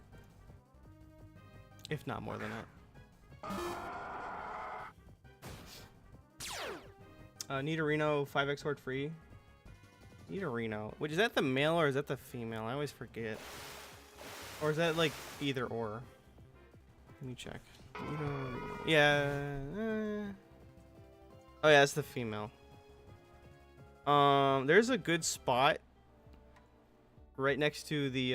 If not more than that. Nidorino 5x sword free. Nidorino. Which is that the male or is that the female? I always forget. Or is that like either or? Let me check. Nidorino. Yeah. Oh yeah, it's the female. There's a good spot right next to the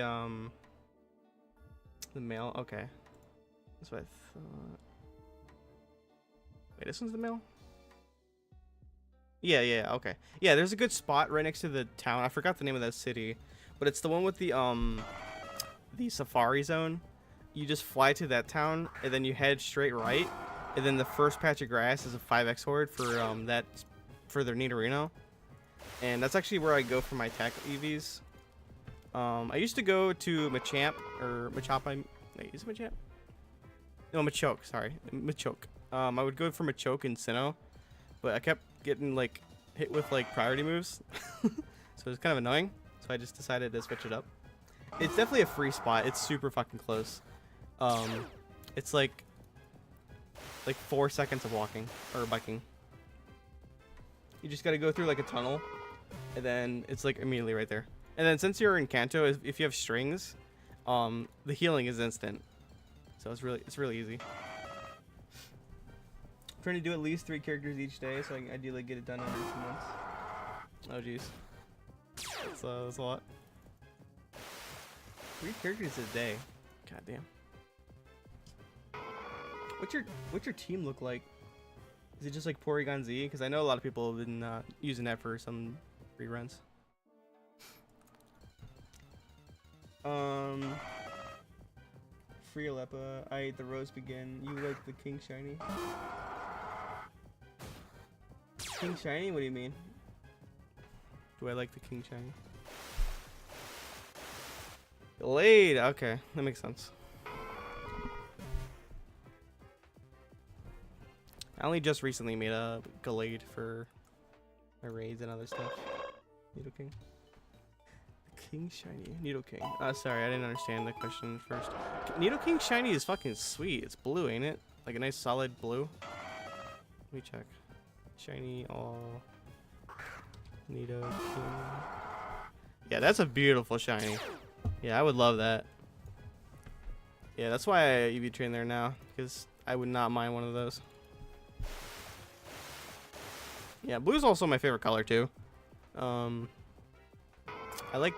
male. Okay. That's what I thought. Wait, this one's the male? Yeah, okay. Yeah, there's a good spot right next to the town. I forgot the name of that city, but it's the one with the safari zone. You just fly to that town and then you head straight right, and then the first patch of grass is a 5x horde for their Nidorino. And that's actually where I go for my attack EVs. I used to go to Machamp or Machop. Wait, is it Machamp? No, Machoke. Sorry, Machoke. I would go for Machoke and Sinnoh, but I kept getting like hit with like priority moves, so it's kind of annoying. So I just decided to switch it up. It's definitely a free spot. It's super fucking close. It's like 4 seconds of walking or biking. You just got to go through like a tunnel, and then it's like immediately right there. And then since you're in Kanto, if you have strings, the healing is instant. So it's really easy. I'm trying to do at least 3 characters each day, so I can ideally get it done under 2 months. Oh jeez, that's a lot. 3 characters a day. God damn. What's your team look like? Is it just like Porygon Z? Because I know a lot of people have been using that for some reruns. Free Alepa. I ate the rose begin. You like the King Shiny? King Shiny? What do you mean? Do I like the King Shiny? Delayed. Okay, that makes sense. I only just recently made a Gallade for my raids and other stuff. Nidoking. King Shiny. Nidoking. Sorry, I didn't understand the question first. Nidoking Shiny is fucking sweet. It's blue, ain't it? Like a nice solid blue. Let me check. Shiny all. Nidoking. Yeah, that's a beautiful shiny. Yeah, I would love that. Yeah, that's why I EV train there now, because I would not mind one of those. Yeah, blue is also my favorite color too. I like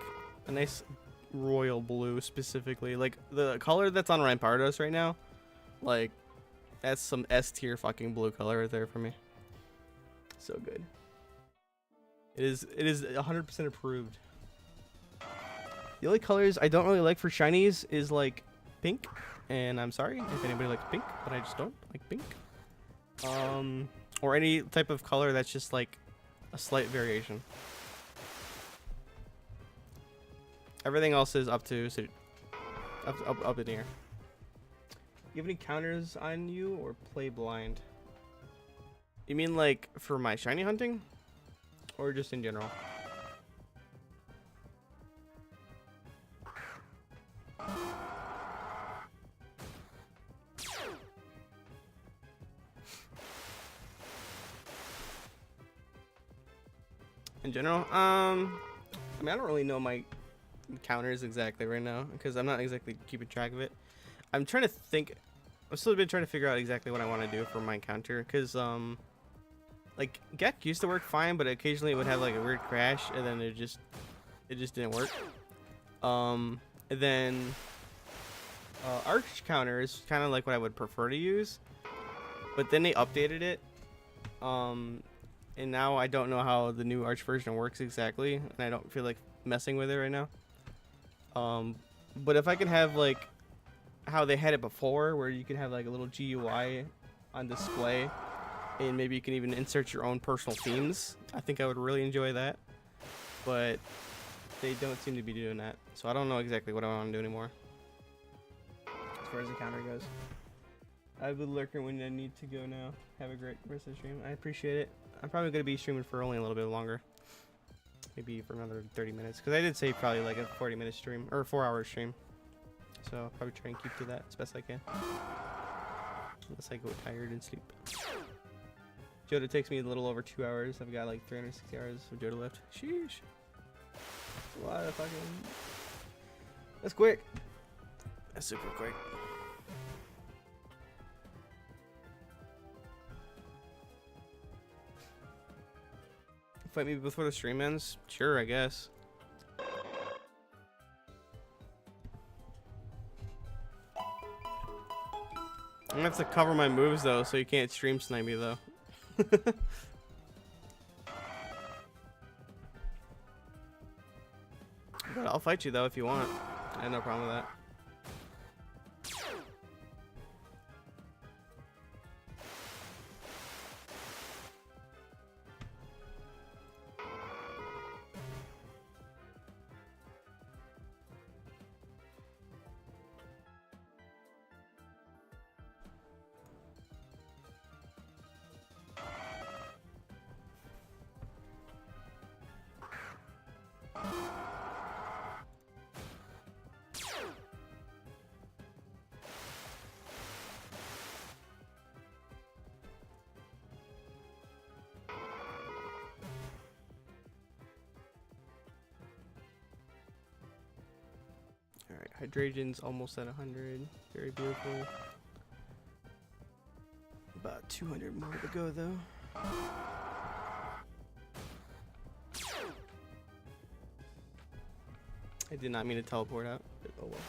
a nice royal blue specifically. Like the color that's on Rampardos right now, like that's some S tier fucking blue color right there for me. So good. It is 100% approved. The only colors I don't really like for shinies is like pink, and I'm sorry if anybody likes pink, but I just don't like pink. Or any type of color that's just like a slight variation. Everything else is up in the air. You have any counters on you or play blind? You mean like for my shiny hunting, or just in general? In general, I mean, I don't really know my counters exactly right now because I'm not exactly keeping track of it. I'm trying to think. I've still been trying to figure out exactly what I want to do for my counter because like Gek used to work fine, but occasionally it would have like a weird crash and then it just didn't work. And then Arch counter is kind of like what I would prefer to use, but then they updated it. And now I don't know how the new Arch version works exactly, and I don't feel like messing with it right now. But if I can have like how they had it before, where you could have like a little GUI on display, and maybe you can even insert your own personal themes, I think I would really enjoy that. But they don't seem to be doing that, so I don't know exactly what I want to do anymore as far as the counter goes. I will lurker when I need to go now. Have a great rest of the stream. I appreciate it. I'm probably going to be streaming for only a little bit longer. Maybe for another 30 minutes. Because I did say probably like a 40-minute stream. Or a 4-hour stream. So I'll probably try and keep to that as best I can. Unless I go tired and sleep. Joda takes me a little over 2 hours. I've got like 360 hours of Joda left. Sheesh. A lot of fucking... That's quick. That's super quick. Fight me before the stream ends? Sure, I guess. I'm gonna have to cover my moves though, so you can't stream snipe me though. But I'll fight you though if you want. I have no problem with that. Alright, hydragen's almost at 100. Very beautiful. About 200 more to go though. I did not mean to teleport out, but oh well.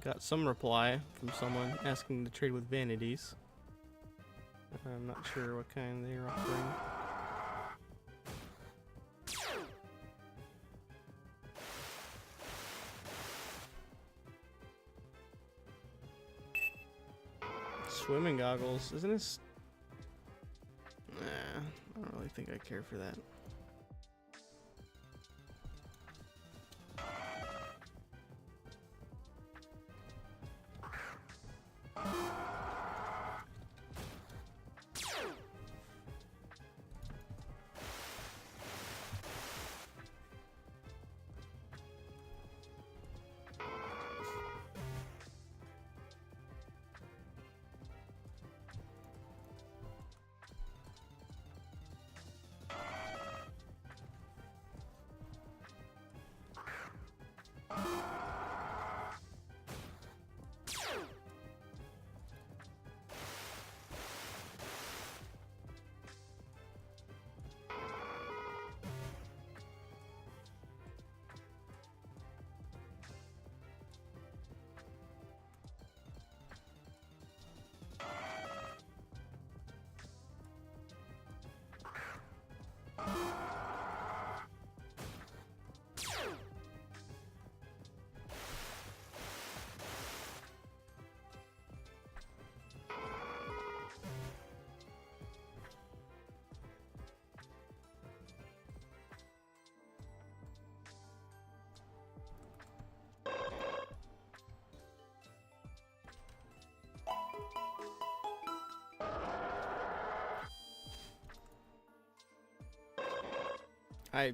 Got some reply from someone asking to trade with vanities. I'm not sure what kind they're offering. Swimming goggles, isn't this? Nah, I don't really think I care for that. I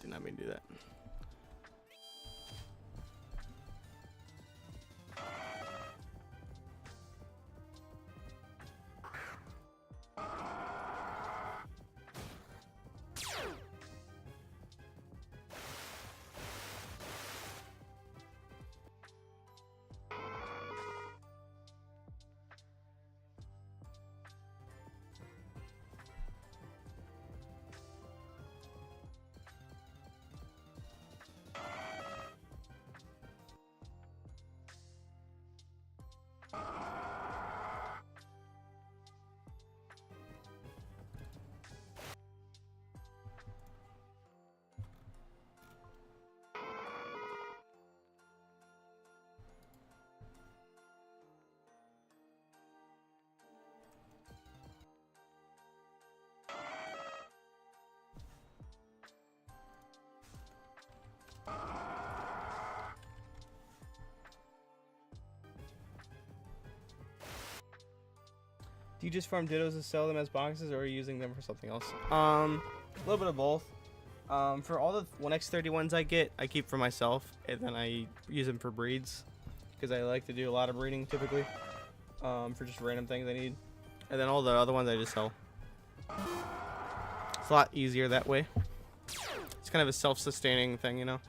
did not mean to do that. Do you just farm dittos and sell them as boxes, or are you using them for something else? A little bit of both. For all the 1x31s I get, I keep for myself, and then I use them for breeds, because I like to do a lot of breeding typically, for just random things I need. And then all the other ones I just sell. It's a lot easier that way. It's kind of a self-sustaining thing, you know?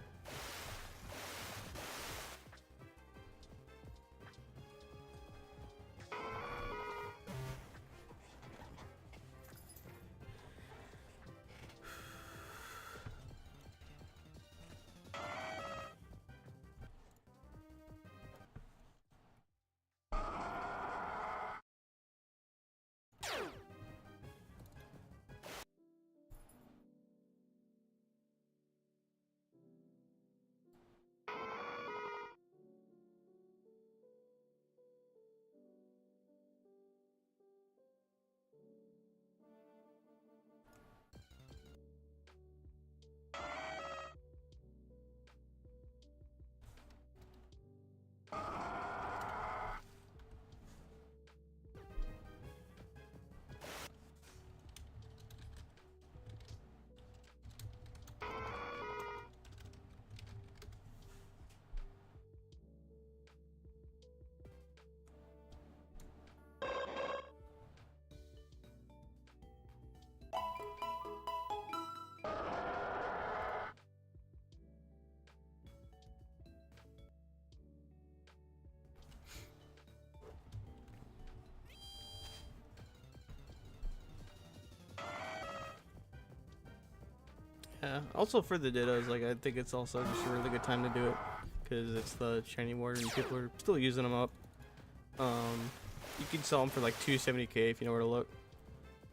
Yeah. Also for the dittos, like I think it's also just a really good time to do it because it's the shiny ward and people are still using them up. You can sell them for like 270k if you know where to look.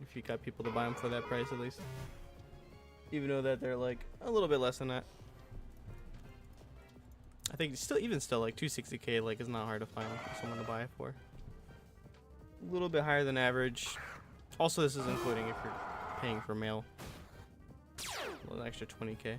If you got people to buy them for that price at least. Even though that they're like a little bit less than that. I think even still like 260k like is not hard to find for someone to buy it for. A little bit higher than average. Also, this is including if you're paying for mail. Well, an extra 20k.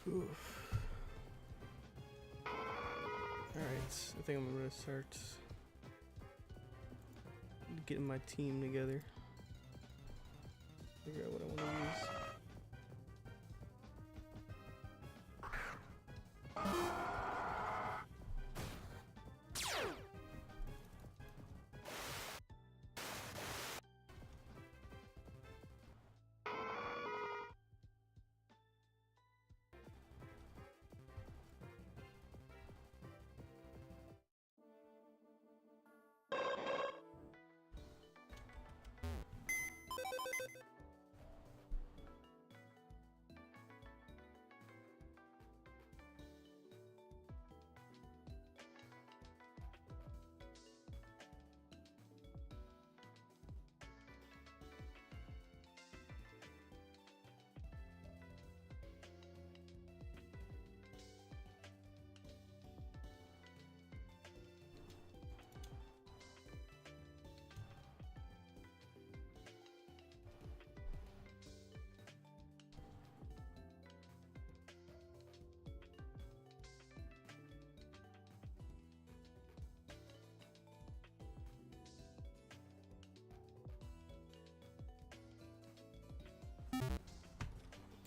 Oof. Alright, I think I'm gonna start getting my team together. Figure out what I want to use.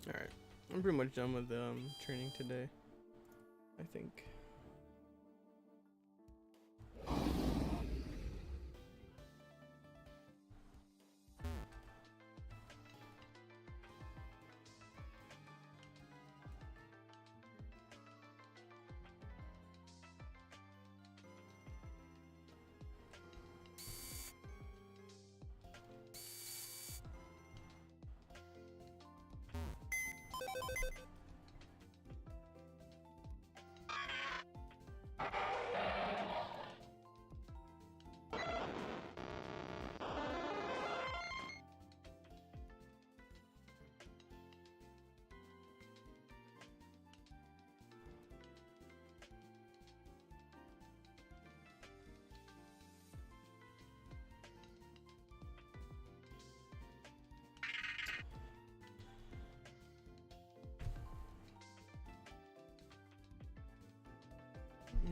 Alright, I'm pretty much done with training today, I think.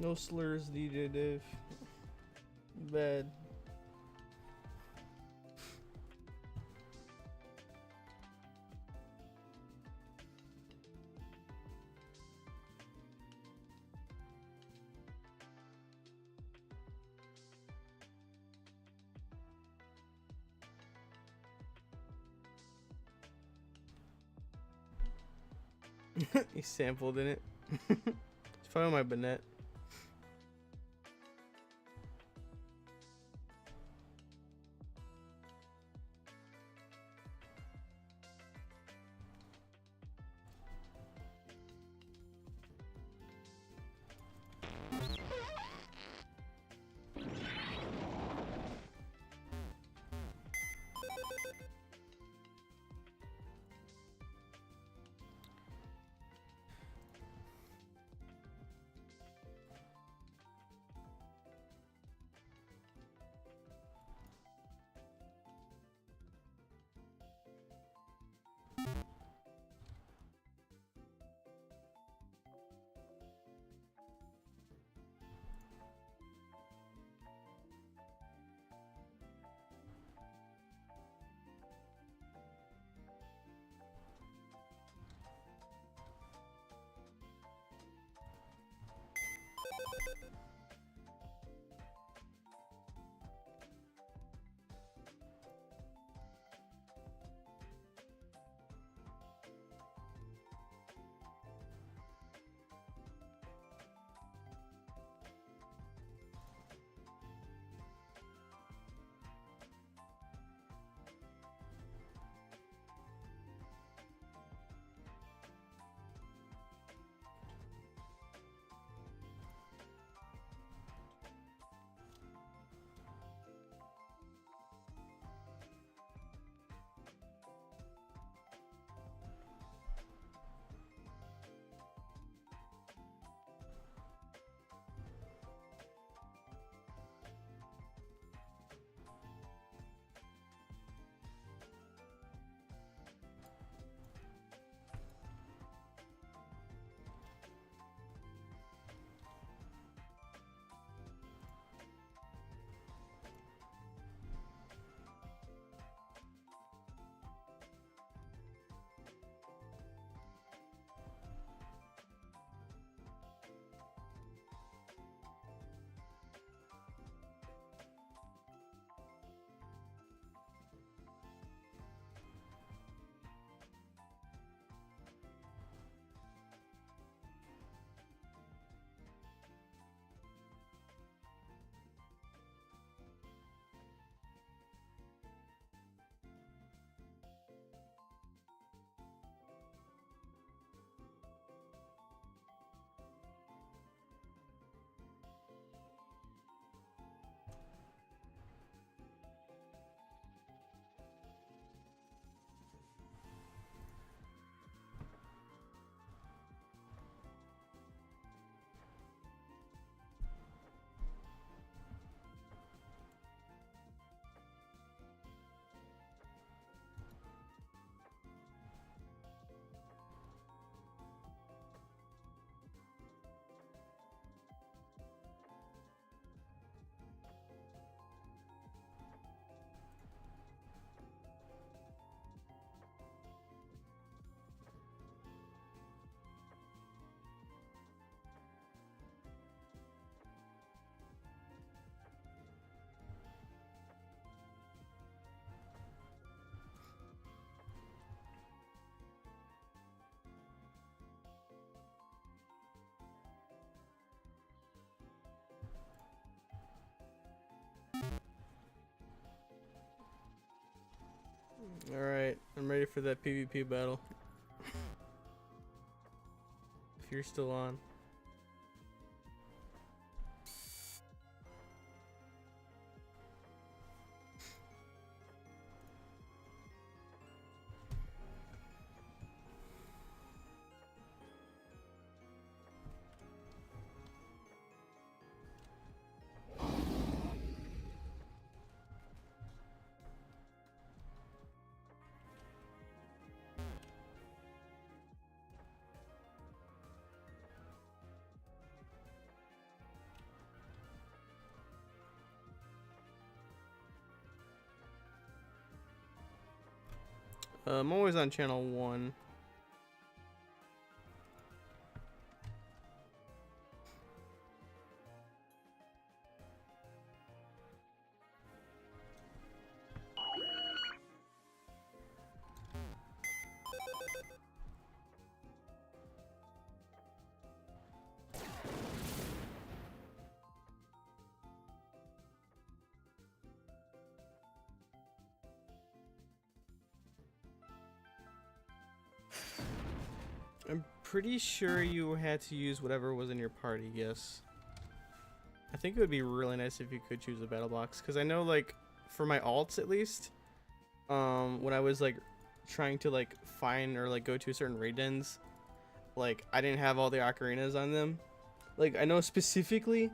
No slurs needed if bad. He sampled in it. It's probably my bonnet. Alright, I'm ready for that PvP battle. If you're still on. I'm always on channel 1. I'm pretty sure you had to use whatever was in your party, yes. I think it would be really nice if you could choose a battle box, because I know, like, for my alts at least, when I was, like, trying to, like, find or, like, go to certain raid dens, like, I didn't have all the ocarinas on them. Like, I know specifically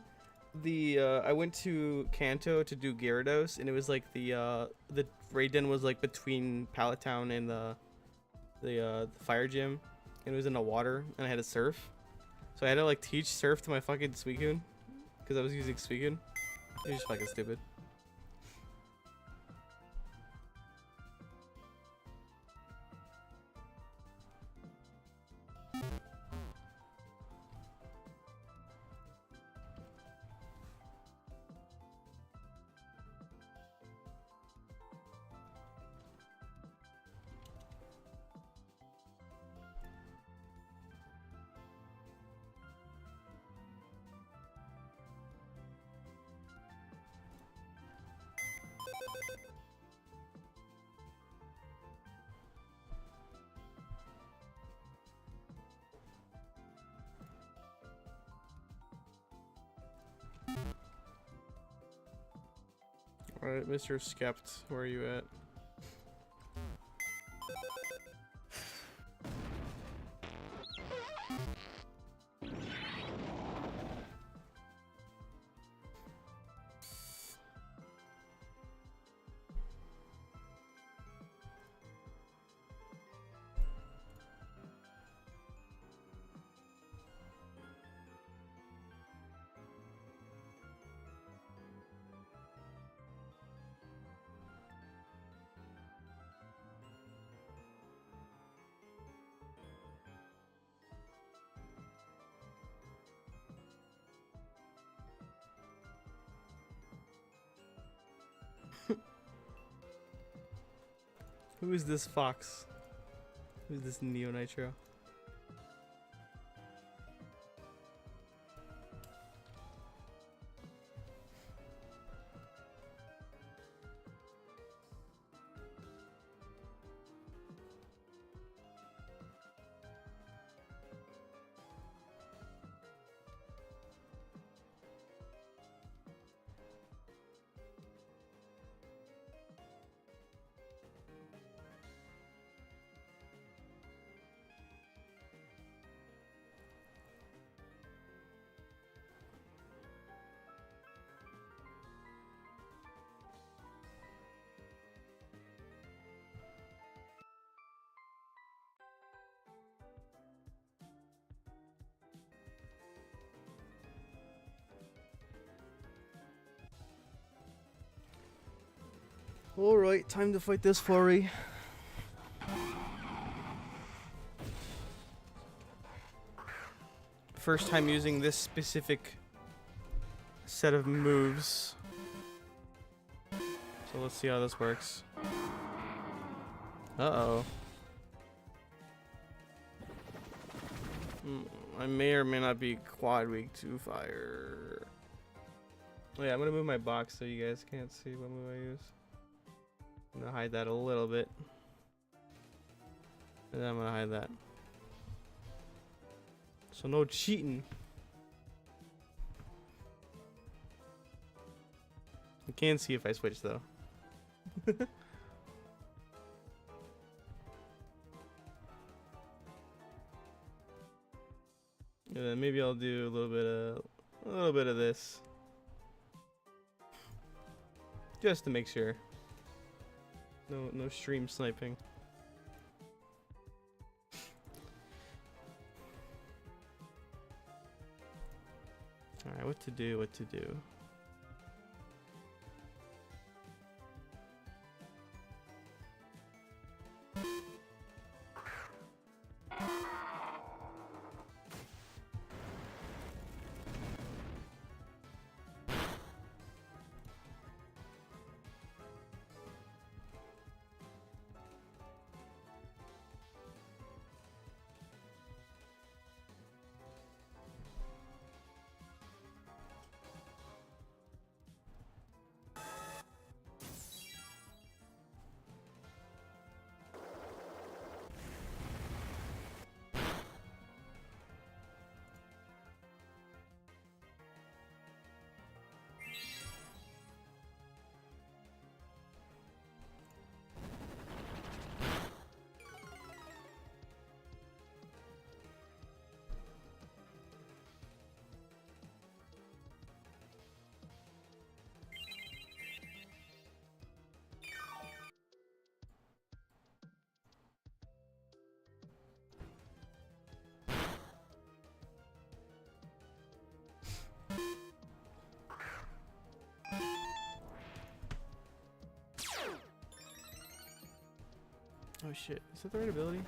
I went to Kanto to do Gyarados, and it was, like, the raid den was, like, between Pallet Town and the fire gym. And it was in the water, and I had to surf. So I had to, like, teach surf to my fucking Suicune, because I was using Suicune. It was just fucking stupid. Alright, Mr. Skept, where are you at? Who is this fox? Who's this Neo Nitro? Alright, time to fight this flurry. First time using this specific set of moves. So let's see how this works. Uh-oh. I may or may not be quad weak to fire. Oh yeah, I'm gonna move my box so you guys can't see what move I use. I'm gonna hide that a little bit. And then I'm gonna hide that. So no cheating. You can see if I switch though. And then maybe I'll do a little bit of this. Just to make sure. No stream sniping. Alright, what to do. Oh shit, is that the right ability?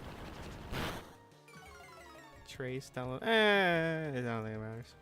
Trace, download, I don't think it matters.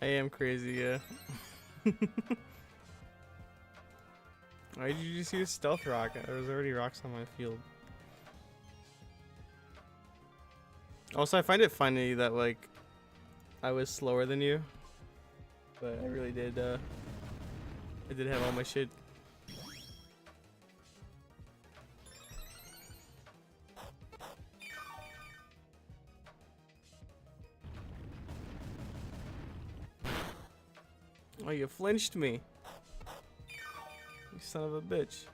I am crazy, yeah. Why did you just use stealth rock? There was already rocks on my field. Also, I find it funny that like I was slower than you, but I really did. I did have all my shit. Oh, you flinched me. son of a bitch.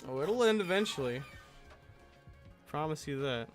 Oh, it'll end eventually. Promise you that.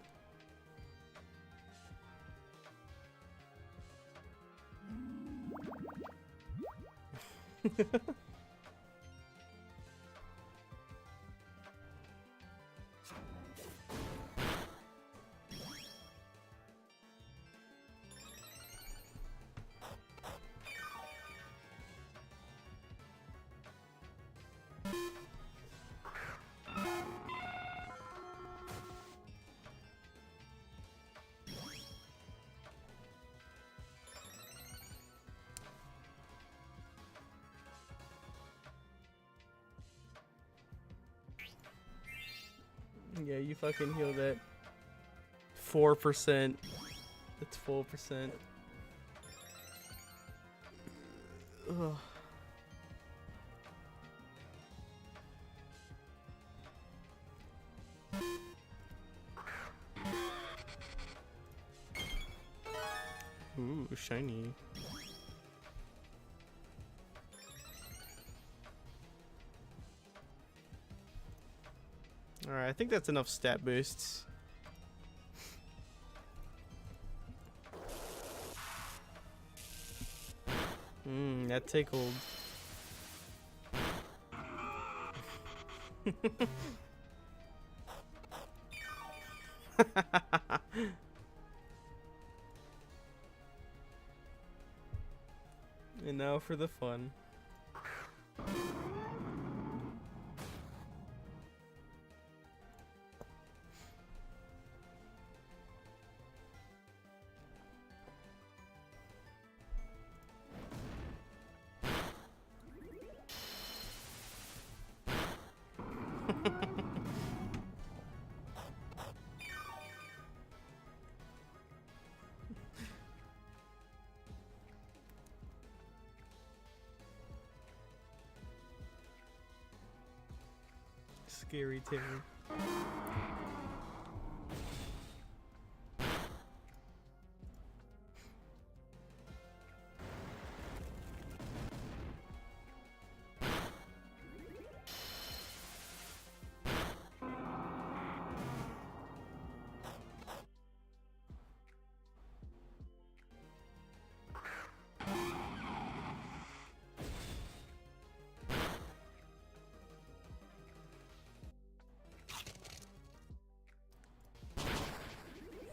Yeah, you fucking heal that 4%. That's full percent. Ugh. Ooh, shiny. Alright, I think that's enough stat boosts. That tickled. And now for the fun. Scary terror.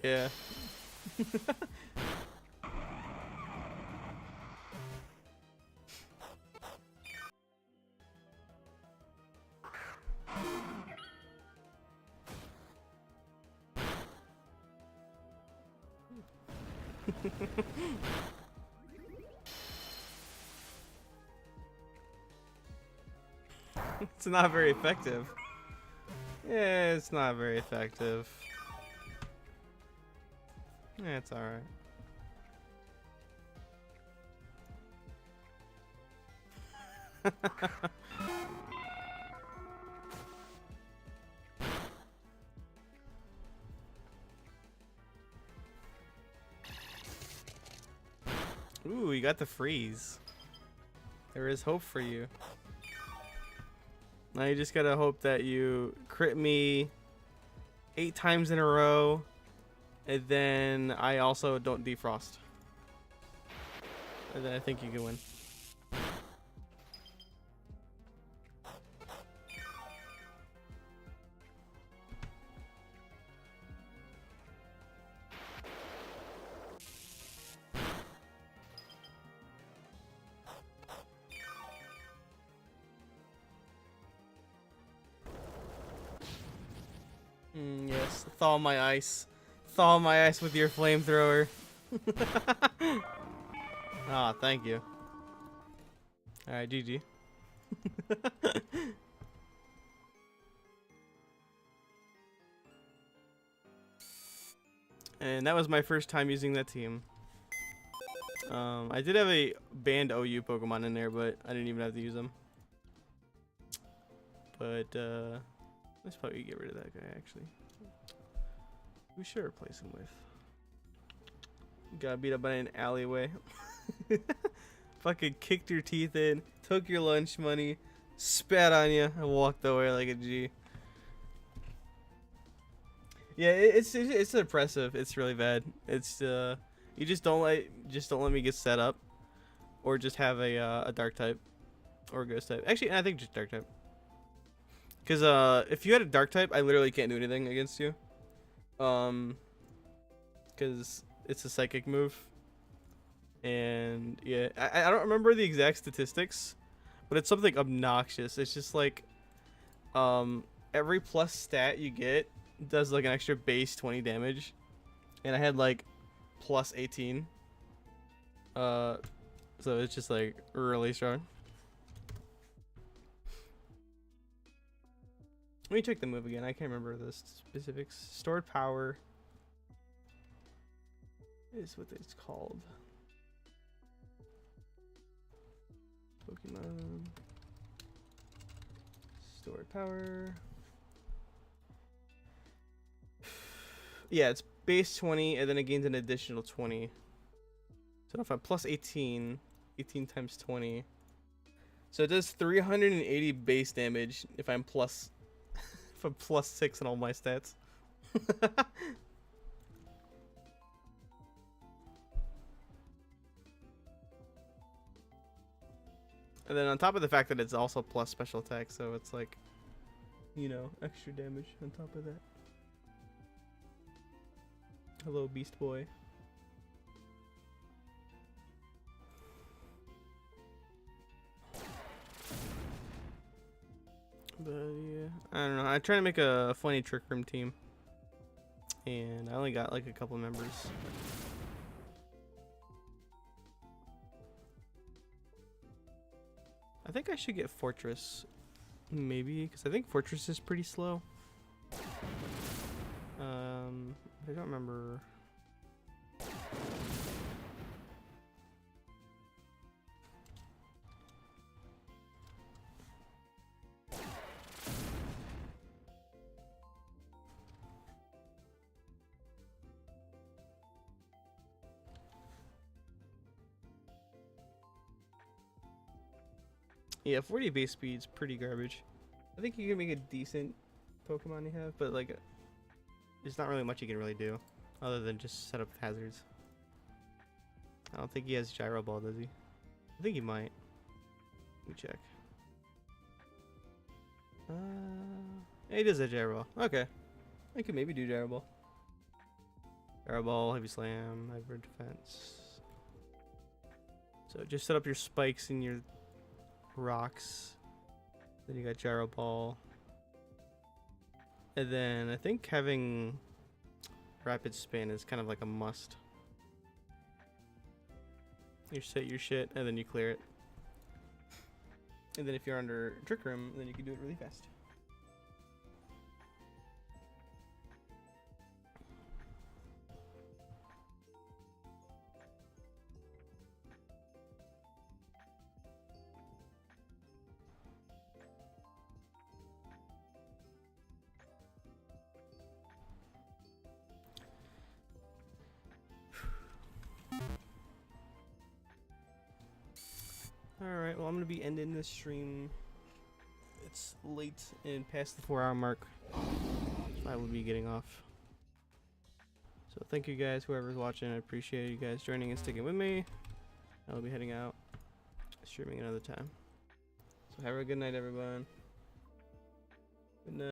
Yeah. It's not very effective. Yeah, it's not very effective. Yeah, it's alright. Ooh, you got the freeze. There is hope for you. Now you just gotta hope that you crit me 8 times in a row, and then I also don't defrost. And then I think you can win. Yes, thaw my ice. Thaw my ice with your flamethrower. Ah, thank you. Alright, GG. And that was my first time using that team. I did have a banned OU Pokemon in there, but I didn't even have to use them. But let's probably get rid of that guy actually. We should replace him with. Got beat up by an alleyway. Fucking kicked your teeth in, took your lunch money, spat on you, and walked away like a G. Yeah, it's oppressive. It's really bad. It's you just don't let me get set up, or just have a dark type, or a ghost type. Actually, I think just dark type. Cause if you had a dark type, I literally can't do anything against you. Cause it's a psychic move. And yeah, I don't remember the exact statistics, but it's something obnoxious. It's just like, every plus stat you get does like an extra base 20 damage, and I had like plus 18. So it's just like really strong. Let me check the move again. I can't remember the specifics. Stored power is what it's called. Pokemon. Stored power. Yeah, it's base 20, and then it gains an additional 20. So if I'm plus 18, 18 times 20. So it does 380 base damage if I'm plus... if I'm plus 6 in all my stats. And then on top of the fact that it's also plus special attack, so it's like, you know, extra damage on top of that. Hello, Beast Boy. But yeah, I don't know. I'm trying to make a funny Trick Room team, and I only got like a couple members. I think I should get Fortress, maybe, because I think Fortress is pretty slow. I don't remember. Yeah, 40 base speed's pretty garbage. I think you can make a decent Pokemon you have, but like, there's not really much you can really do other than just set up hazards. I don't think he has Gyro Ball, does he? I think he might. Let me check. Yeah, he does have Gyro Ball. Okay. I could maybe do Gyro Ball. Gyro Ball, Heavy Slam, Hyper Defense. So just set up your spikes and your rocks. Then you got Gyro Ball. And then I think having Rapid Spin is kind of like a must. You set your shit and then you clear it. And then if you're under Trick Room, then you can do it really fast. Alright, well I'm going to be ending this stream. It's late and past the 4-hour mark. So I will be getting off. So thank you guys, whoever's watching. I appreciate you guys joining and sticking with me. I'll be heading out, streaming another time. So have a good night, everyone. Good night.